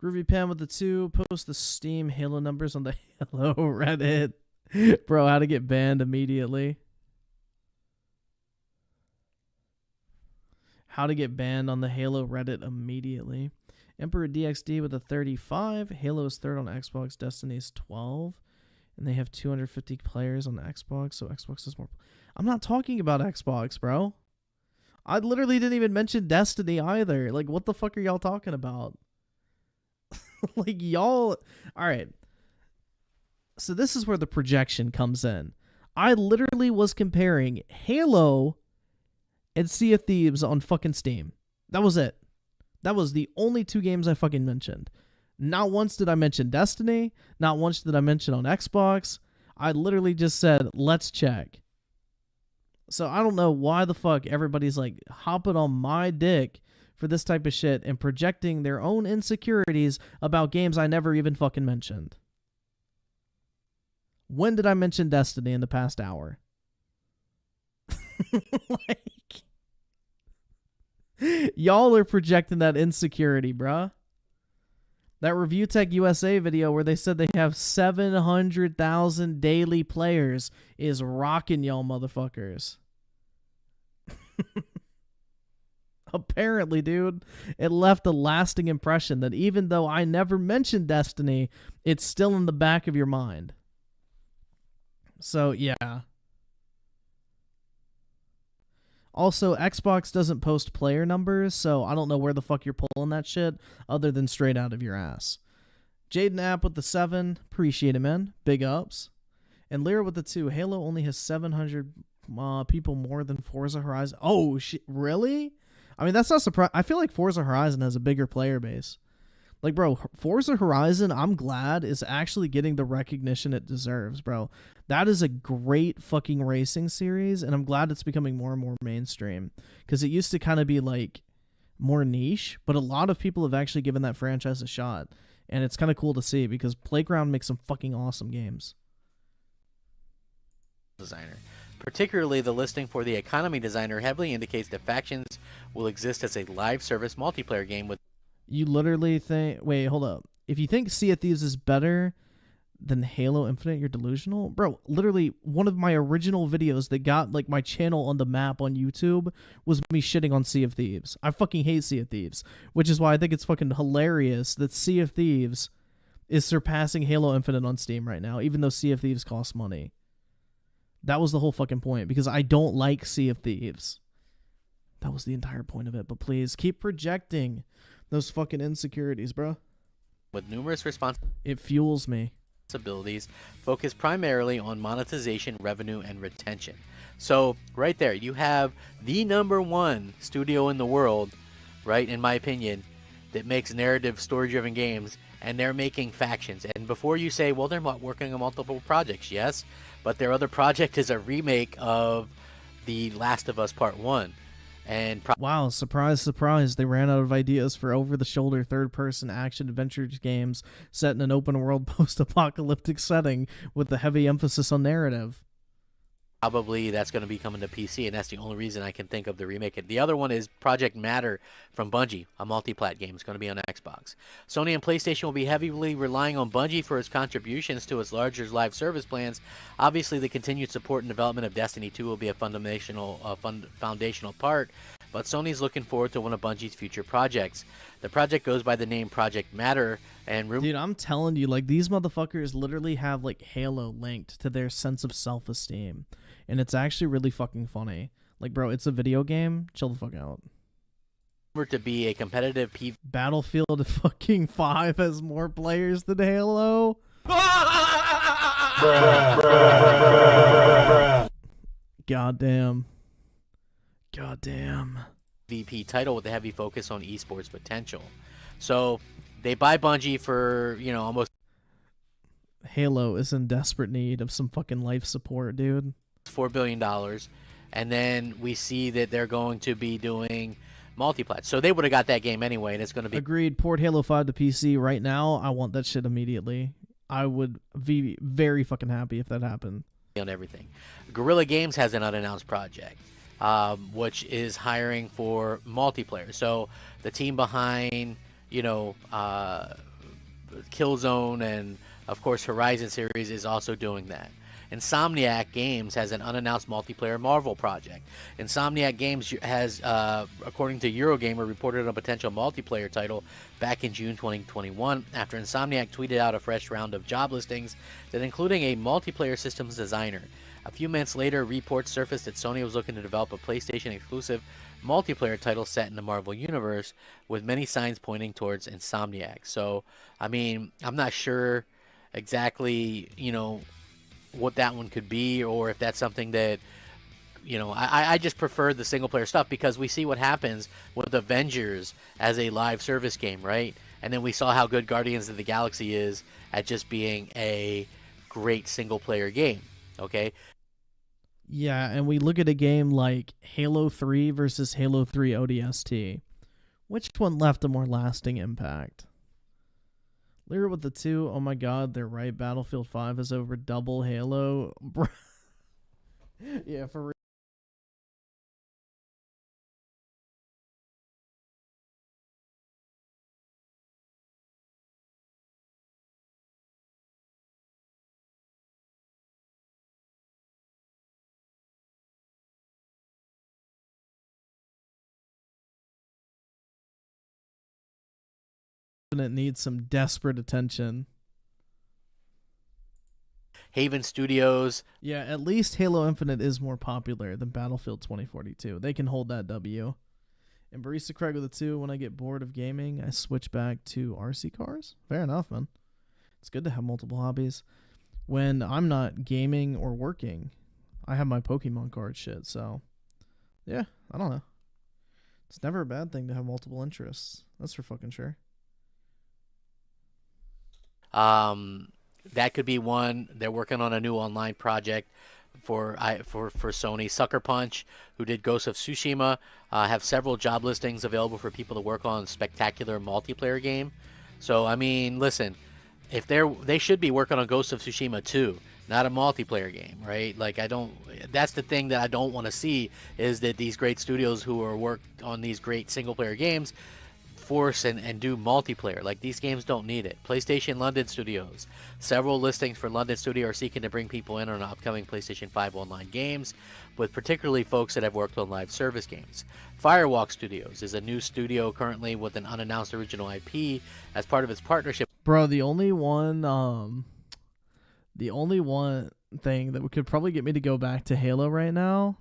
Groovy Pam with the 2, post the Steam Halo numbers on the Halo Reddit. Bro, how to get banned immediately. How to get banned on the Halo Reddit immediately. Emperor DXD with a 35. Halo is 3rd on Xbox, Destiny's 12. And they have 250 players on Xbox, so Xbox is more... I'm not talking about Xbox, bro. I literally didn't even mention Destiny either. Like, what the fuck are y'all talking about? Like, y'all... Alright. So this is where the projection comes in. I literally was comparing Halo and Sea of Thieves on fucking Steam. That was it. That was the only 2 games I fucking mentioned. Not once did I mention Destiny. Not once did I mention on Xbox. I literally just said, let's check. So I don't know why the fuck everybody's like hopping on my dick for this type of shit and projecting their own insecurities about games I never even fucking mentioned. When did I mention Destiny in the past hour? Like, y'all are projecting that insecurity, bruh. That Review Tech USA video where they said they have 700,000 daily players is rocking y'all motherfuckers. Apparently, dude, it left a lasting impression that even though I never mentioned Destiny, it's still in the back of your mind. So, yeah. Also, Xbox doesn't post player numbers, so I don't know where the fuck you're pulling that shit other than straight out of your ass. Jaden App with the 7. Appreciate it, man. Big ups. And Lyra with the 2. Halo only has 700 people more than Forza Horizon. Oh, shit. Really? I mean, that's not surprising. I feel like Forza Horizon has a bigger player base. Like, bro, Forza Horizon, I'm glad, is actually getting the recognition it deserves, bro. That is a great fucking racing series, and I'm glad it's becoming more and more mainstream. Because it used to kind of be, like, more niche, but a lot of people have actually given that franchise a shot. And it's kind of cool to see, because Playground makes some fucking awesome games. Designer. Particularly, the listing for the economy designer heavily indicates that factions will exist as a live service multiplayer game with... You literally think... Wait, hold up. If you think Sea of Thieves is better than Halo Infinite, you're delusional? Bro, literally, one of my original videos that got, like, my channel on the map on YouTube was me shitting on Sea of Thieves. I fucking hate Sea of Thieves, which is why I think it's fucking hilarious that Sea of Thieves is surpassing Halo Infinite on Steam right now, even though Sea of Thieves costs money. That was the whole fucking point, because I don't like Sea of Thieves. That was the entire point of it, but please, keep projecting those fucking insecurities, bro. With numerous It fuels me. Responsibilities focus primarily on monetization, revenue, and retention. So, right there, you have the #1 studio in the world, right, in my opinion, that makes narrative, story-driven games, and they're making factions. And before you say, well, they're working on multiple projects, yes, but their other project is a remake of The Last of Us Part 1. And wow, surprise, surprise, they ran out of ideas for over-the-shoulder third-person action-adventure games set in an open-world post-apocalyptic setting with a heavy emphasis on narrative. Probably that's going to be coming to PC, and that's the only reason I can think of the remake. The other one is Project Matter from Bungie, a multi-plat game. It's going to be on Xbox. Sony and PlayStation will be heavily relying on Bungie for its contributions to its larger live service plans. Obviously, the continued support and development of Destiny 2 will be a foundational part, but Sony's looking forward to one of Bungie's future projects. The project goes by the name Project Matter, and dude, I'm telling you, like, these motherfuckers literally have like Halo linked to their sense of self-esteem. And it's actually really fucking funny. Like, bro, it's a video game. Chill the fuck out. To be a competitive Battlefield fucking 5 has more players than Halo. Goddamn. Goddamn. VP title with a heavy focus on esports potential. So they buy Bungie for, you know, almost Halo is in desperate need of some fucking life support, dude. $4 billion, and then we see that they're going to be doing multiplat. So they would have got that game anyway, and it's going to be agreed. Port Halo 5 to PC right now. I want that shit immediately. I would be very fucking happy if that happened. On everything. Guerrilla Games has an unannounced project, which is hiring for multiplayer. So the team behind, you know, Killzone and of course Horizon series is also doing that. Insomniac Games has an unannounced multiplayer Marvel project. Insomniac Games has, according to Eurogamer, reported a potential multiplayer title back in June 2021 after Insomniac tweeted out a fresh round of job listings that including a multiplayer systems designer. A few months later, reports surfaced that Sony was looking to develop a PlayStation-exclusive multiplayer title set in the Marvel Universe, with many signs pointing towards Insomniac. So, I mean, I'm not sure exactly, you know, what that one could be, or if that's something that, you know, I just prefer the single player stuff because we see what happens with Avengers as a live service game, right? And then we saw how good Guardians of the Galaxy is at just being a great single player game, okay? Yeah, and we look at a game like Halo 3 versus Halo 3 ODST. Which one left a more lasting impact? Lyra with the 2, oh my god, they're right. Battlefield 5 is over double Halo. Yeah, for real. It needs some desperate attention. Haven Studios. Yeah, at least Halo Infinite is more popular than Battlefield 2042. They can hold that W. And Barista Craig with the 2, when I get bored of gaming, I switch back to RC cars. Fair enough, man. It's good to have multiple hobbies. When I'm not gaming or working, I have my Pokemon card shit, so yeah, I don't know. It's never a bad thing to have multiple interests. That's for fucking sure. That could be one. They're working on a new online project for Sony. Sucker Punch, who did Ghost of Tsushima, have several job listings available for people to work on spectacular multiplayer game. So I mean, listen, if they should be working on Ghost of Tsushima 2, not a multiplayer game, right? Like that's the thing that I don't want to see, is that these great studios who are worked on these great single player games force and do multiplayer. Like, these games don't need it. PlayStation London Studios. Several listings for London Studio are seeking to bring people in on upcoming PlayStation 5 online games, with particularly folks that have worked on live service games. Firewalk Studios is a new studio currently with an unannounced original IP as part of its partnership. Bro, the only one thing that could probably get me to go back to Halo right now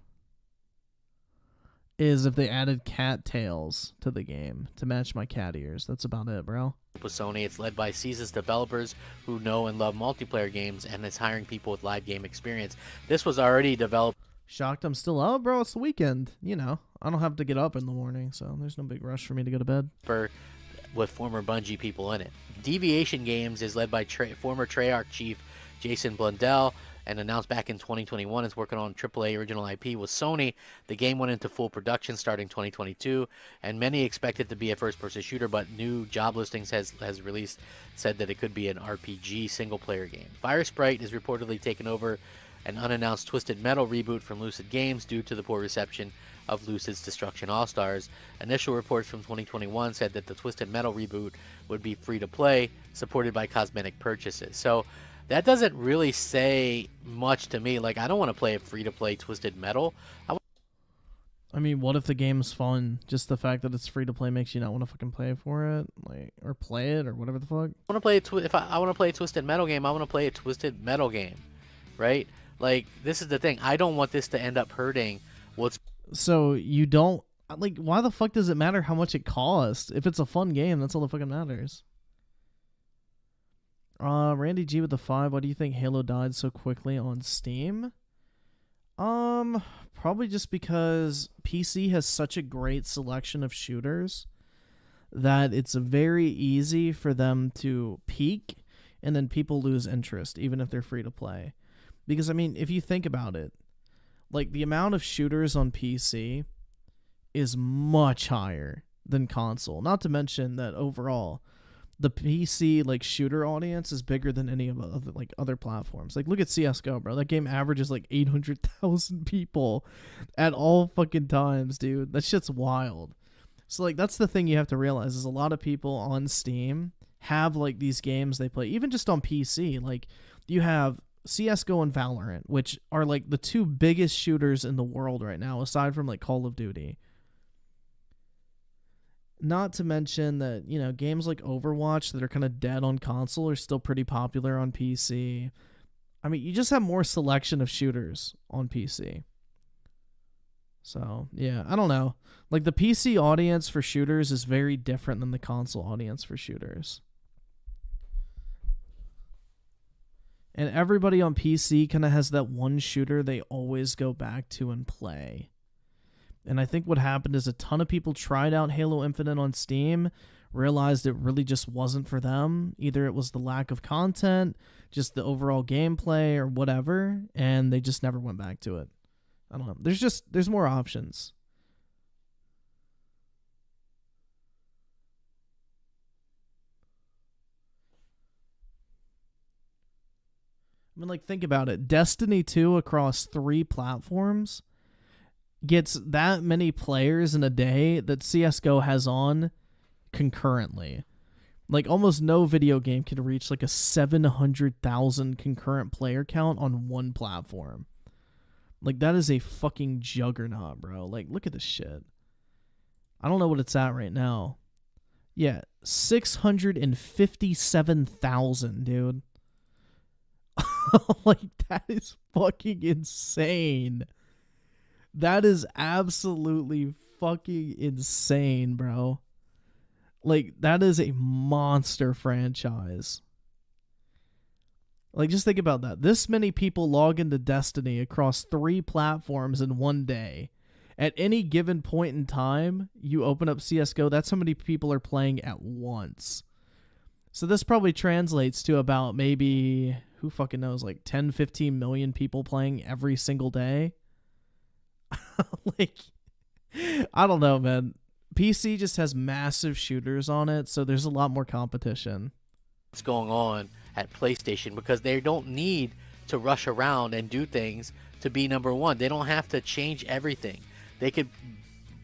is if they added cat tails to the game to match my cat ears. That's about it, bro. With Sony, it's led by seasoned developers who know and love multiplayer games, and is hiring people with live game experience. This was already developed. Shocked I'm still up, bro. It's the weekend. You know, I don't have to get up in the morning, so there's no big rush for me to go to bed. with former Bungie people in it. Deviation Games is led by former Treyarch chief Jason Blundell, and announced back in 2021 is working on AAA original IP with Sony. The game went into full production starting 2022, and many expect it to be a first-person shooter, but new job listings has released said that it could be an RPG single-player game. Firesprite is reportedly taken over an unannounced Twisted Metal reboot from Lucid Games due to the poor reception of Lucid's Destruction All-Stars. Initial reports from 2021 said that the Twisted Metal reboot would be free-to-play, supported by cosmetic purchases. So that doesn't really say much to me. Like, I don't want to play a free-to-play Twisted Metal. I mean, what if the game's fun? Just the fact that it's free to play makes you not want to fucking play for it, like, or play it, or whatever the fuck. I want to play if I want to play a Twisted Metal game, I want to play a Twisted Metal game, right? Like, this is the thing. I don't want this to end up hurting what's. So you don't like? Why the fuck does it matter how much it costs? If it's a fun game, that's all that fucking matters. Randy G with the 5. Why do you think Halo died so quickly on Steam? Probably just because PC has such a great selection of shooters that it's very easy for them to peak and then people lose interest, even if they're free to play. Because, I mean, if you think about it, like, the amount of shooters on PC is much higher than console. Not to mention that overall, the PC like shooter audience is bigger than any of other platforms. Like, look at CS:GO, bro. That game averages like 800,000 people at all fucking times, dude. That shit's wild. So like, that's the thing you have to realize is a lot of people on Steam have like these games they play, even just on PC. Like, you have CS:GO and Valorant, which are like the two biggest shooters in the world right now, aside from like Call of Duty. Not to mention that, you know, games like Overwatch that are kind of dead on console are still pretty popular on PC. I mean, you just have more selection of shooters on PC. So, yeah, I don't know. Like, the PC audience for shooters is very different than the console audience for shooters. And everybody on PC kind of has that one shooter they always go back to and play. And I think what happened is a ton of people tried out Halo Infinite on Steam, realized it really just wasn't for them. Either it was the lack of content, just the overall gameplay, or whatever, and they just never went back to it. I don't know. There's more options. I mean, like, think about it. Destiny 2 across 3 platforms gets that many players in a day that CS:GO has on concurrently. Like, almost no video game can reach like a 700,000 concurrent player count on one platform. Like, that is a fucking juggernaut, bro. Like, look at this shit. I don't know what it's at right now. Yeah, 657,000, dude. Like, that is fucking insane. That is absolutely fucking insane, bro. Like, that is a monster franchise. Like, just think about that. This many people log into Destiny across 3 platforms in one day. At any given point in time, you open up CS:GO, that's how many people are playing at once. So this probably translates to about maybe, who fucking knows, like 10, 15 million people playing every single day. Like, I don't know, man. PC just has massive shooters on it, so there's a lot more competition. What's going on at PlayStation, because they don't need to rush around and do things to be number one. They don't have to change everything. They could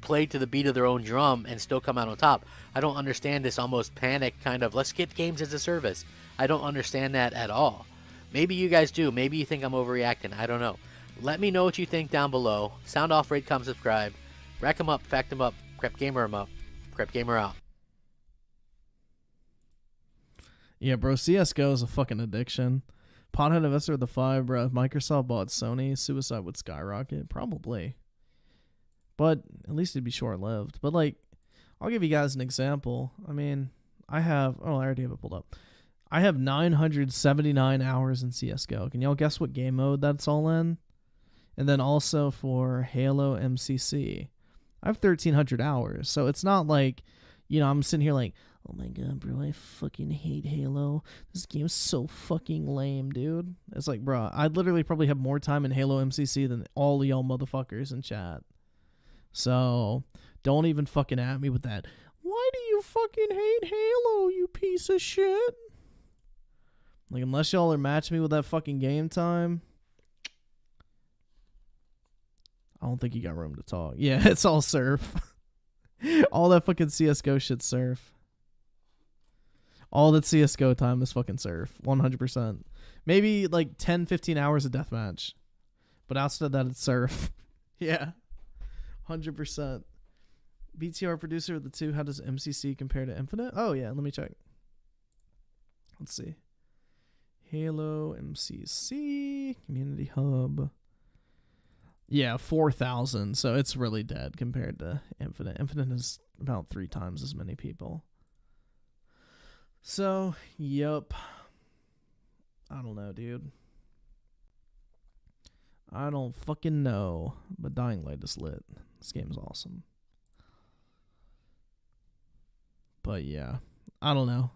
play to the beat of their own drum and still come out on top. I don't understand this almost panic kind of, let's get games as a service. I don't understand that at all. Maybe you guys do. Maybe you think I'm overreacting. I don't know. Let me know what you think down below. Sound off, rate, comment, subscribe. Rack 'em up, fact 'em up, Crep Gamer 'em up. Crep Gamer out. Yeah, bro, CS:GO is a fucking addiction. Pothead investor with the 5, bro. If Microsoft bought Sony, suicide would skyrocket. Probably. But at least it'd be short-lived. But, like, I'll give you guys an example. I mean, I already have it pulled up. I have 979 hours in CS:GO. Can y'all guess what game mode that's all in? And then also for Halo MCC, I have 1,300 hours. So it's not like, you know, I'm sitting here like, Oh my god, bro, I fucking hate Halo. This game's so fucking lame, dude. It's like, bro, I'd literally probably have more time in Halo MCC than all of y'all motherfuckers in chat. So, don't even fucking at me with that. Why do you fucking hate Halo, you piece of shit? Like, unless y'all are matching me with that fucking game time, I don't think you got room to talk. Yeah, it's all surf. All that fucking CSGO shit surf. All that CSGO time is fucking surf. 100%. Maybe like 10, 15 hours of deathmatch. But outside of that, it's surf. Yeah. 100%. BTR producer of the two, how does MCC compare to Infinite? Oh, yeah, let me check. Let's see. Halo MCC Community Hub. Yeah, 4,000. So it's really dead compared to Infinite. Infinite is about 3 times as many people. So, yep. I don't know, dude. I don't fucking know. But Dying Light is lit. This game is awesome. But yeah, I don't know.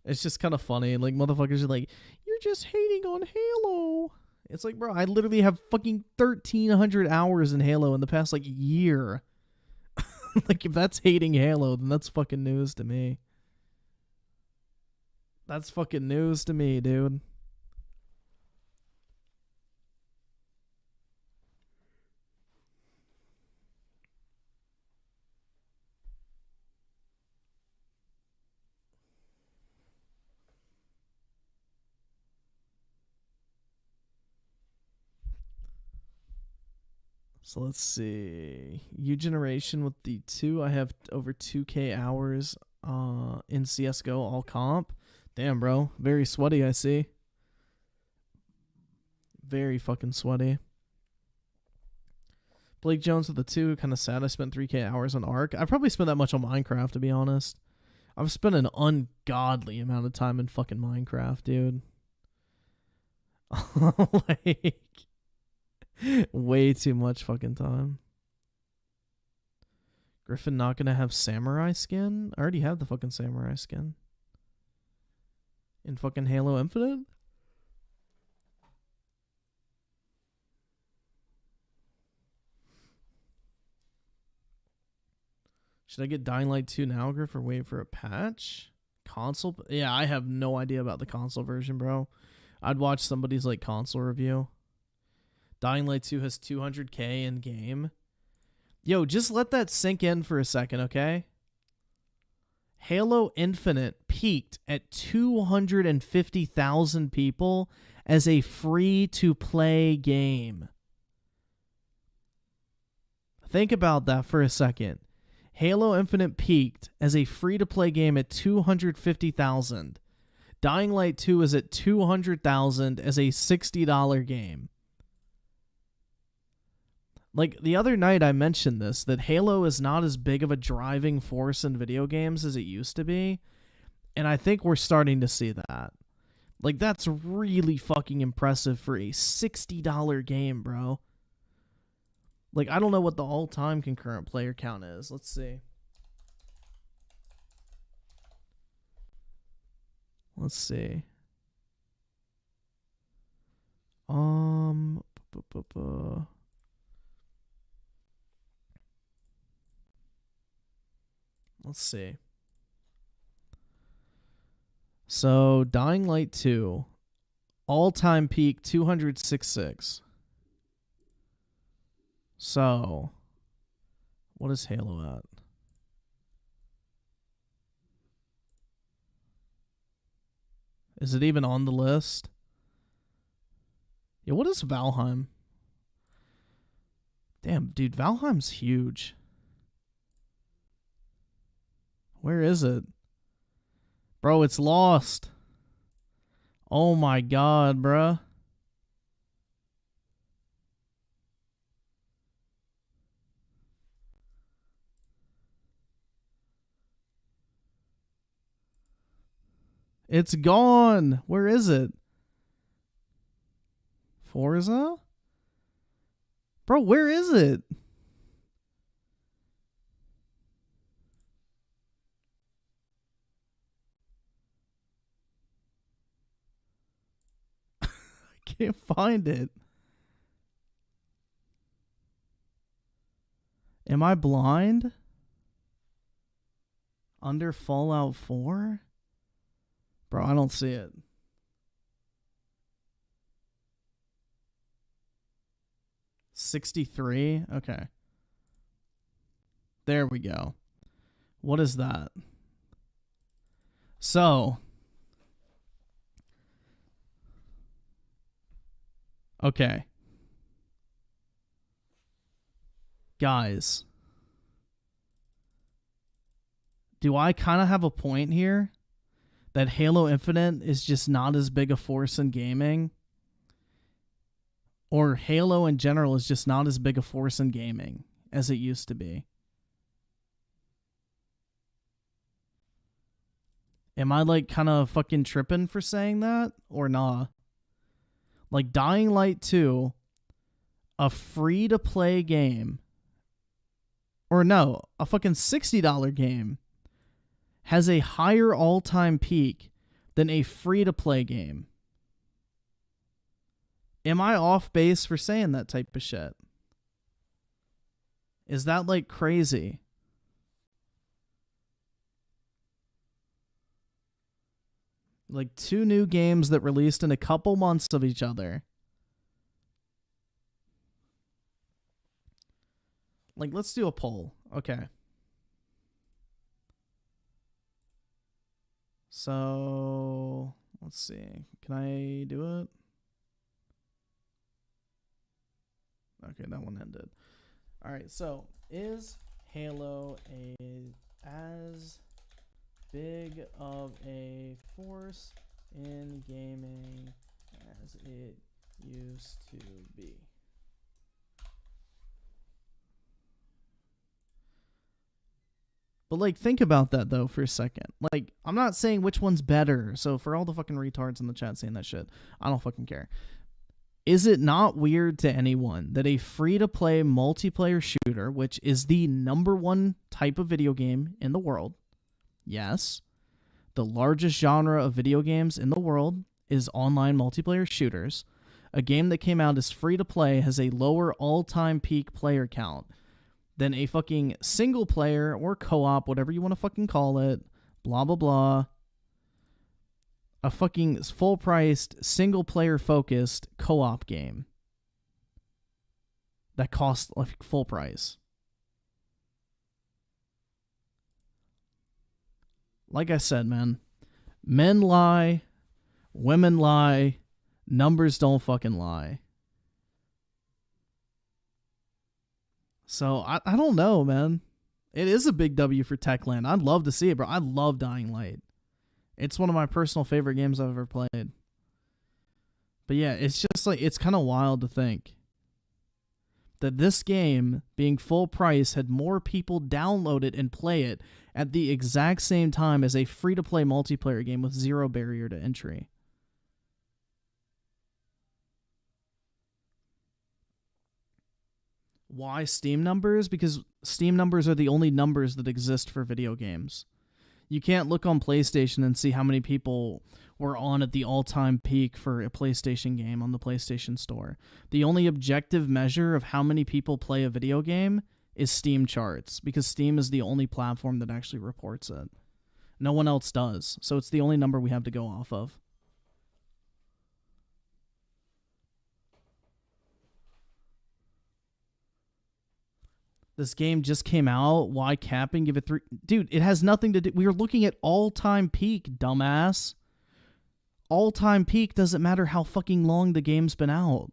It's just kind of funny. Like, motherfuckers are like, you're just hating on Halo. It's like, bro, I literally have fucking 1,300 hours in Halo in the past, like, year. Like, if that's hating Halo, then that's fucking news to me. That's fucking news to me, dude. So let's see. U Generation with the 2. I have over 2K hours in CSGO all comp. Damn, bro. Very sweaty, I see. Very fucking sweaty. Blake Jones with the 2. Kind of sad I spent 3K hours on Ark. I probably spent that much on Minecraft, to be honest. I've spent an ungodly amount of time in fucking Minecraft, dude. Like... way too much fucking time. Griffin not gonna have samurai skin? I already have the fucking samurai skin. In fucking Halo Infinite? Should I get Dying Light 2 now, Griff, or wait for a patch? Console? Yeah, I have no idea about the console version, bro. I'd watch somebody's like console review. Dying Light 2 has 200K in game. Yo, just let that sink in for a second, okay? Halo Infinite peaked at 250,000 people as a free-to-play game. Think about that for a second. Halo Infinite peaked as a free-to-play game at 250,000. Dying Light 2 is at 200,000 as a $60 game. Like, the other night I mentioned this, that Halo is not as big of a driving force in video games as it used to be. And I think we're starting to see that. Like, that's really fucking impressive for a $60 game, bro. Like, I don't know what the all-time concurrent player count is. Let's see. Let's see. Let's see. So, Dying Light 2, all-time peak 266. So, what is Halo at? Is it even on the list? Yeah, what is Valheim? Damn, dude, Valheim's huge. Where is it? Bro, it's lost. Oh my god, bruh. It's gone. Where is it? Forza? Bro, where is it? can't find it. Am I blind? Under Fallout 4? Bro, I don't see it. $63? Okay. There we go. What is that? So. Okay. Guys. Do I kind of have a point here? That Halo Infinite is just not as big a force in gaming? Or Halo in general is just not as big a force in gaming as it used to be? Am I like kind of fucking tripping for saying that? Or nah? Like Dying Light 2, a free-to-play game, or no, a fucking $60 game, has a higher all-time peak than a free-to-play game. Am I off base for saying that type of shit? Is that like crazy? Like 2 new games that released in a couple months of each other. Like, let's do a poll. Okay. So, let's see. Can I do it? Okay, that one ended. All right, so is Halo as big of a force in gaming as it used to be? But, like, think about that, though, for a second. Like, I'm not saying which one's better, so for all the fucking retards in the chat saying that shit, I don't fucking care. Is it not weird to anyone that a free-to-play multiplayer shooter, which is the #1 type of video game in the world, yes, the largest genre of video games in the world is online multiplayer shooters, a game that came out as free-to-play has a lower all-time peak player count than a fucking single player or co-op, whatever you want to fucking call it, blah, blah, blah, a fucking full-priced, single-player-focused co-op game that costs like full price. Like I said, man, men lie, women lie, numbers don't fucking lie. So, I don't know, man. It is a big W for Techland. I'd love to see it, bro. I love Dying Light. It's one of my personal favorite games I've ever played. But yeah, it's just like, it's kind of wild to think that this game, being full price, had more people download it and play it at the exact same time as a free-to-play multiplayer game with zero barrier to entry. Why Steam numbers? Because Steam numbers are the only numbers that exist for video games. You can't look on PlayStation and see how many people were on at the all-time peak for a PlayStation game on the PlayStation Store. The only objective measure of how many people play a video game is Steam charts, because Steam is the only platform that actually reports it. No one else does, so it's the only number we have to go off of. This game just came out. Why capping? Give it 3. Dude, it has nothing to do. We are looking at all-time peak, dumbass. All-time peak doesn't matter how fucking long the game's been out.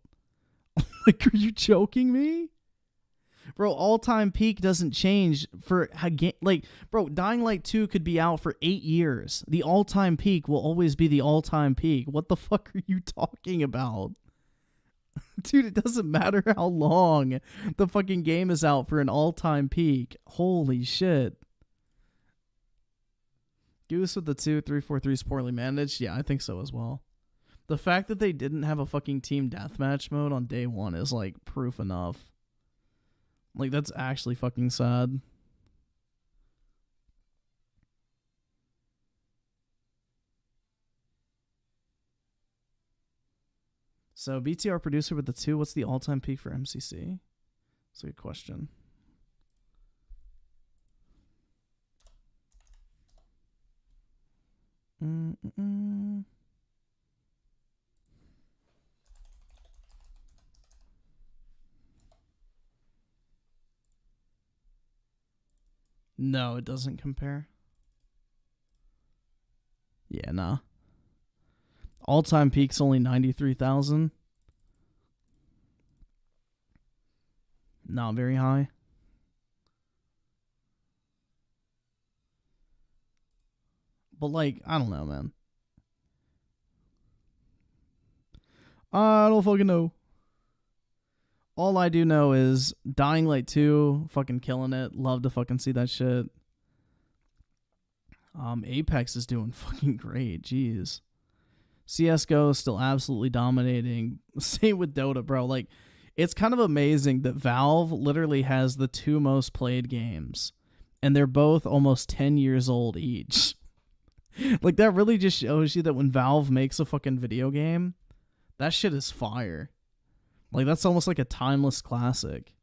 Like, are you joking me? Bro, all-time peak doesn't change for a game. Like, bro, Dying Light 2 could be out for 8 years. The all-time peak will always be the all-time peak. What the fuck are you talking about? Dude, it doesn't matter how long the fucking game is out for an all-time peak. Holy shit. Goose with the 2-3-4-3 is poorly managed. Yeah, I think so as well. The fact that they didn't have a fucking team deathmatch mode on day one is like proof enough. Like, that's actually fucking sad. So BTR producer with the 2, what's the all-time peak for MCC? That's a good question. No, it doesn't compare. Yeah, nah. All-time peak's only 93,000. Not very high. But, like, I don't know, man. I don't fucking know. All I do know is Dying Light 2, fucking killing it. Love to fucking see that shit. Apex is doing fucking great. Jeez. CSGO is still absolutely dominating. Same with Dota, bro. Like, it's kind of amazing that Valve literally has the 2 most played games, and they're both almost 10 years old each. Like, that really just shows you that when Valve makes a fucking video game, that shit is fire. Like, that's almost like a timeless classic.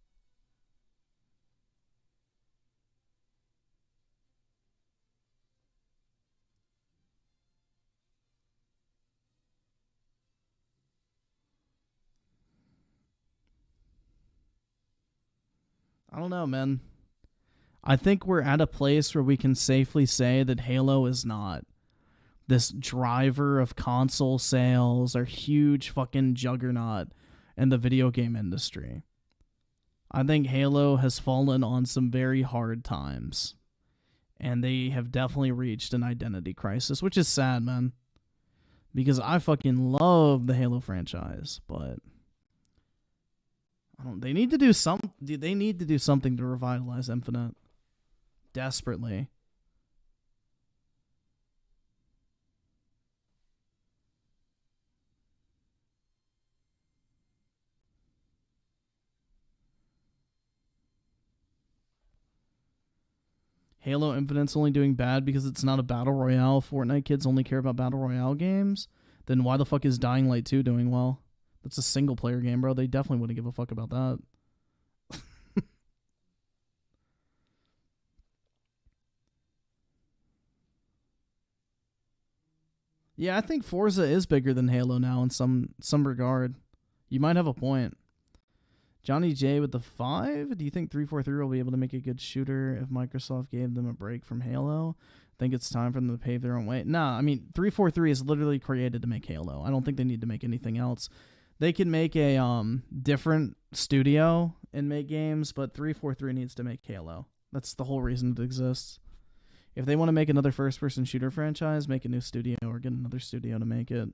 I don't know, man. I think we're at a place where we can safely say that Halo is not this driver of console sales or huge fucking juggernaut in the video game industry. I think Halo has fallen on some very hard times, and they have definitely reached an identity crisis, which is sad, man, because I fucking love the Halo franchise, but they need to do something to revitalize Infinite desperately. Halo Infinite's only doing bad because it's not a battle royale. Fortnite kids only care about battle royale games. Then why the fuck is Dying Light 2 doing well? That's a single player game, bro. They definitely wouldn't give a fuck about that. Yeah, I think Forza is bigger than Halo now in some regard. You might have a point. Johnny J with the 5. Do you think 343 will be able to make a good shooter if Microsoft gave them a break from Halo? Think it's time for them to pave their own way? Nah, I mean, 343 is literally created to make Halo. I don't think they need to make anything else. They can make a different studio and make games, but 343 needs to make Halo. That's the whole reason it exists. If they want to make another first-person shooter franchise, make a new studio or get another studio to make it.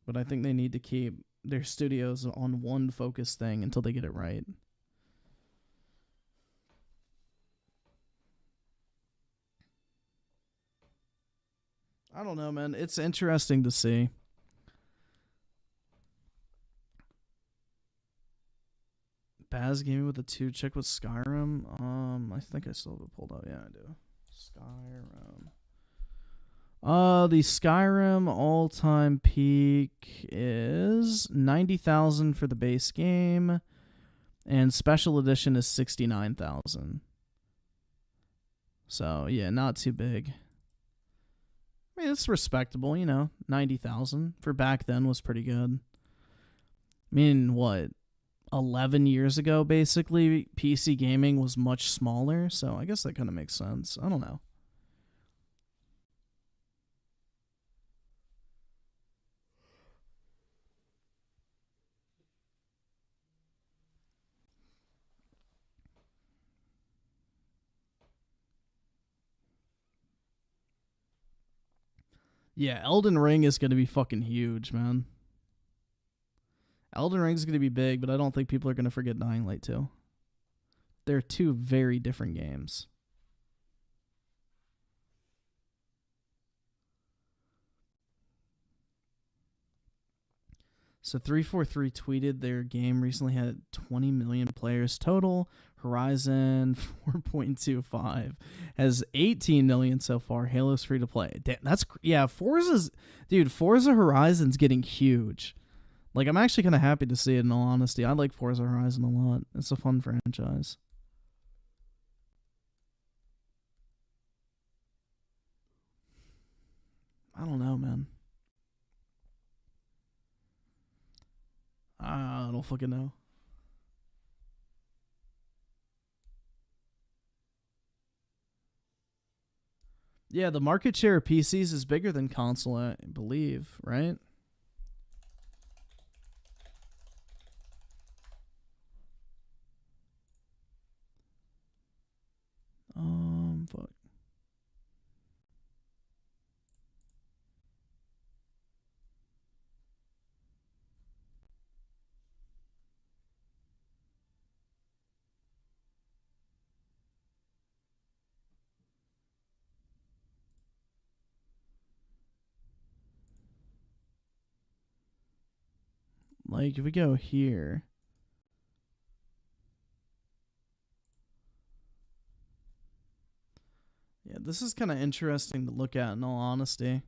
But I think they need to keep their studios on one focused thing until they get it right. I don't know, man. It's interesting to see. Baz Gaming with a 2. Check with Skyrim. I think I still have it pulled out. Yeah, I do. Skyrim. The Skyrim all-time peak is 90,000 for the base game, and special edition is 69,000. So yeah, not too big. I mean, it's respectable, 90,000 for back then was pretty good. I mean, what? 11 years ago, basically, PC gaming was much smaller, so I guess that kind of makes sense. I don't know. Yeah, Elden Ring is going to be fucking huge, man. Elden Ring is going to be big, but I don't think people are going to forget Dying Light 2. They're 2 very different games. So 343 tweeted their game recently had 20 million players total. Horizon 4.25 has 18 million so far. Halo's free to play. That's Forza Horizon's getting huge. Like, I'm actually kind of happy to see it, in all honesty. I like Forza Horizon a lot. It's a fun franchise. I don't know, man. I don't fucking know. Yeah, the market share of PCs is bigger than console, I believe, right? Fuck. Like, if we go here. Yeah, this is kind of interesting to look at, in all honesty.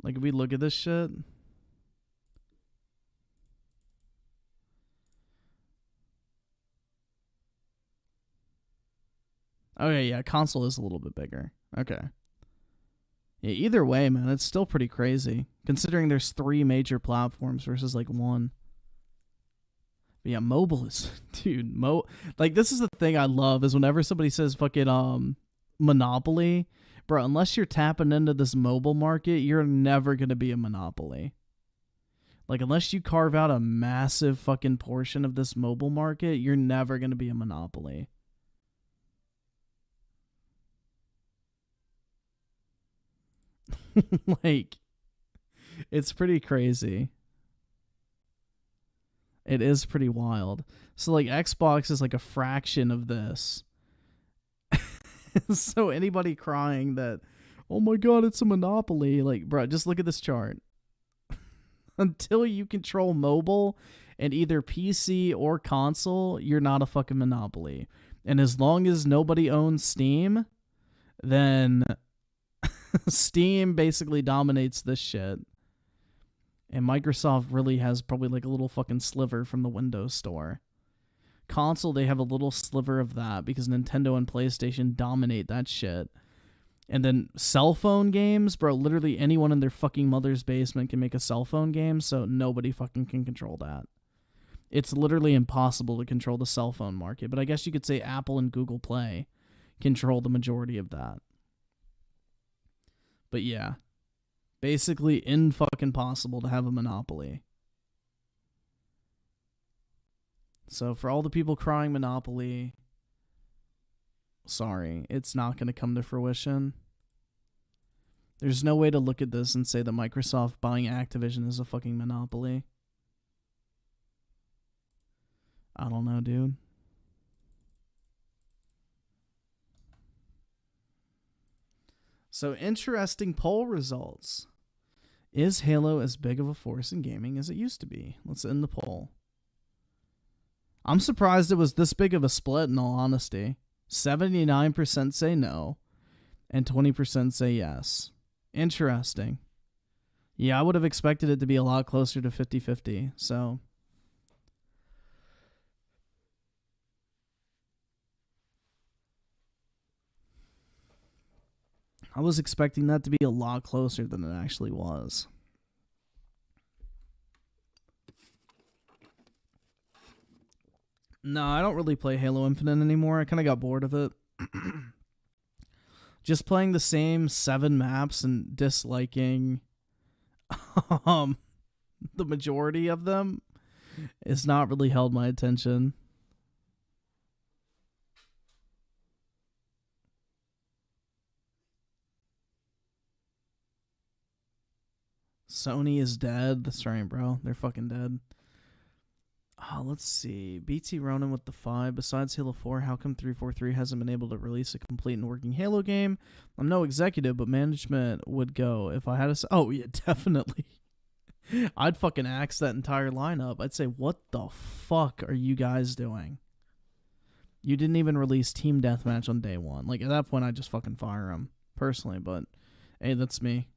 Like, if we look at this shit. Okay, yeah, console is a little bit bigger. Okay. Yeah, either way, man, it's still pretty crazy. Considering there's 3 major platforms versus, like, 1. But yeah, mobile is... Dude, like, this is the thing I love, is whenever somebody says fucking, monopoly, bro, unless you're tapping into this mobile market, you're never gonna be a monopoly. Like, unless you carve out a massive fucking portion of this mobile market, you're never gonna be a monopoly. Like, it's pretty crazy. It is pretty wild. So, like, Xbox is like a fraction of this. So anybody crying that, oh my god, it's a monopoly, like, bro, just look at this chart. Until you control mobile and either PC or console, you're not a fucking monopoly. And as long as nobody owns Steam, then Steam basically dominates this shit. And Microsoft really has probably like a little fucking sliver from the Windows Store. Console, they have a little sliver of that because Nintendo and PlayStation dominate that shit. And then cell phone games, bro, literally anyone in their fucking mother's basement can make a cell phone game, so nobody fucking can control that. It's literally impossible to control the cell phone market, but I guess you could say Apple and Google Play control the majority of that. But yeah, basically fucking possible to have a monopoly. So for all the people crying monopoly, sorry, it's not going to come to fruition. There's no way to look at this and say that Microsoft buying Activision is a fucking monopoly. I don't know, dude. So, interesting poll results. Is Halo as big of a force in gaming as it used to be? Let's end the poll. I'm surprised it was this big of a split, in all honesty. 79% say no, and 20% say yes. Interesting. Yeah, I would have expected it to be a lot closer to 50-50, so... I was expecting that to be a lot closer than it actually was. No, I don't really play Halo Infinite anymore. I kind of got bored of it. Just playing the same 7 maps and disliking the majority of them has not really held my attention. Sony is dead. That's right, bro. They're fucking dead. Let's see. BT Ronin with the 5. Besides Halo 4, how come 343 hasn't been able to release a complete and working Halo game? I'm no executive, but management would go if I had a... Oh, yeah, definitely. I'd fucking axe that entire lineup. I'd say, what the fuck are you guys doing? You didn't even release Team Deathmatch on day one. Like, at that point, I'd just fucking fire them, personally, but hey, that's me.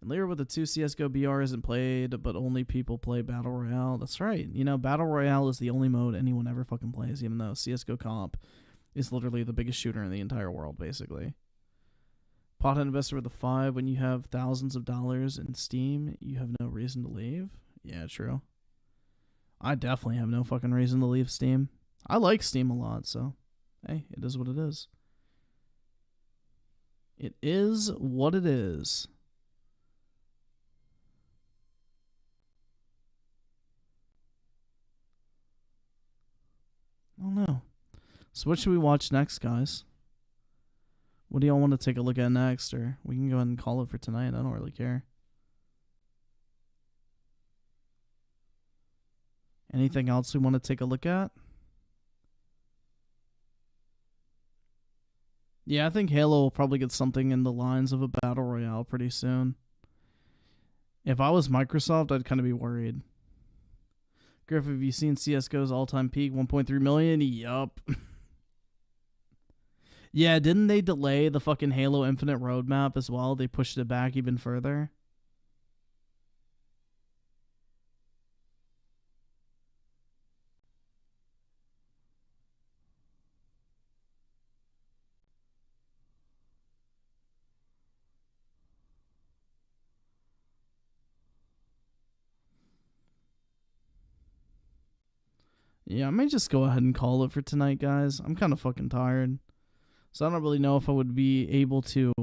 And later with the 2, CSGO BR isn't played, but only people play Battle Royale. That's right. You know, Battle Royale is the only mode anyone ever fucking plays, even though CSGO Comp is literally the biggest shooter in the entire world, basically. Pothead investor with a 5. When you have thousands of dollars in Steam, you have no reason to leave. Yeah, true. I definitely have no fucking reason to leave Steam. I like Steam a lot, so hey, it is what it is. It is what it is. I don't know. So what should we watch next, guys? What do y'all want to take a look at next? Or we can go ahead and call it for tonight. I don't really care. Anything else we want to take a look at? Yeah, I think Halo will probably get something in the lines of a Battle Royale pretty soon. If I was Microsoft, I'd kind of be worried. Griff, have you seen CSGO's all-time peak, 1.3 million? Yup. Yeah, didn't they delay the fucking Halo Infinite roadmap as well? They pushed it back even further. Yeah, I may just go ahead and call it for tonight, guys. I'm kind of fucking tired. So I don't really know if I would be able to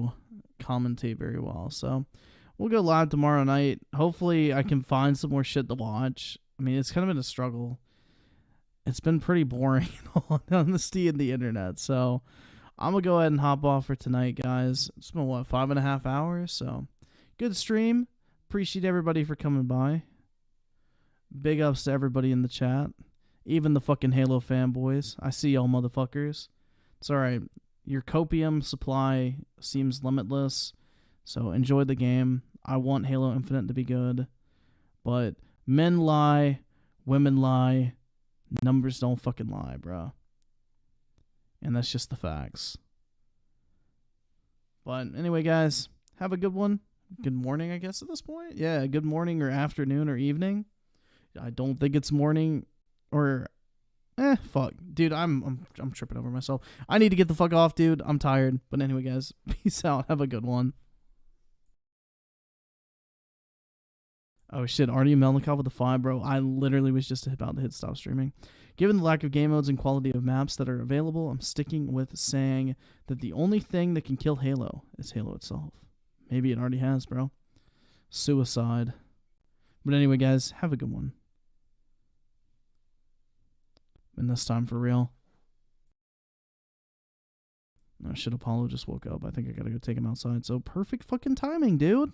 commentate very well. So we'll go live tomorrow night. Hopefully I can find some more shit to watch. I mean, it's kind of been a struggle. It's been pretty boring on honesty in the internet. So I'm going to go ahead and hop off for tonight, guys. It's been, what, 5.5 hours? So good stream. Appreciate everybody for coming by. Big ups to everybody in the chat. Even the fucking Halo fanboys. I see y'all motherfuckers. It's alright. Your copium supply seems limitless. So enjoy the game. I want Halo Infinite to be good. But men lie. Women lie. Numbers don't fucking lie, bro. And that's just the facts. But anyway, guys. Have a good one. Good morning, I guess, at this point. Yeah, good morning or afternoon or evening. I don't think it's morning. Or, fuck. Dude, I'm tripping over myself. I need to get the fuck off, dude. I'm tired. But anyway, guys, peace out. Have a good one. Oh, shit. Artie Melnikov with the 5, bro. I literally was just about to hit stop streaming. Given the lack of game modes and quality of maps that are available, I'm sticking with saying that the only thing that can kill Halo is Halo itself. Maybe it already has, bro. Suicide. But anyway, guys, have a good one. And this time for real. Oh shit, Apollo just woke up. I think I gotta go take him outside. So perfect fucking timing, dude.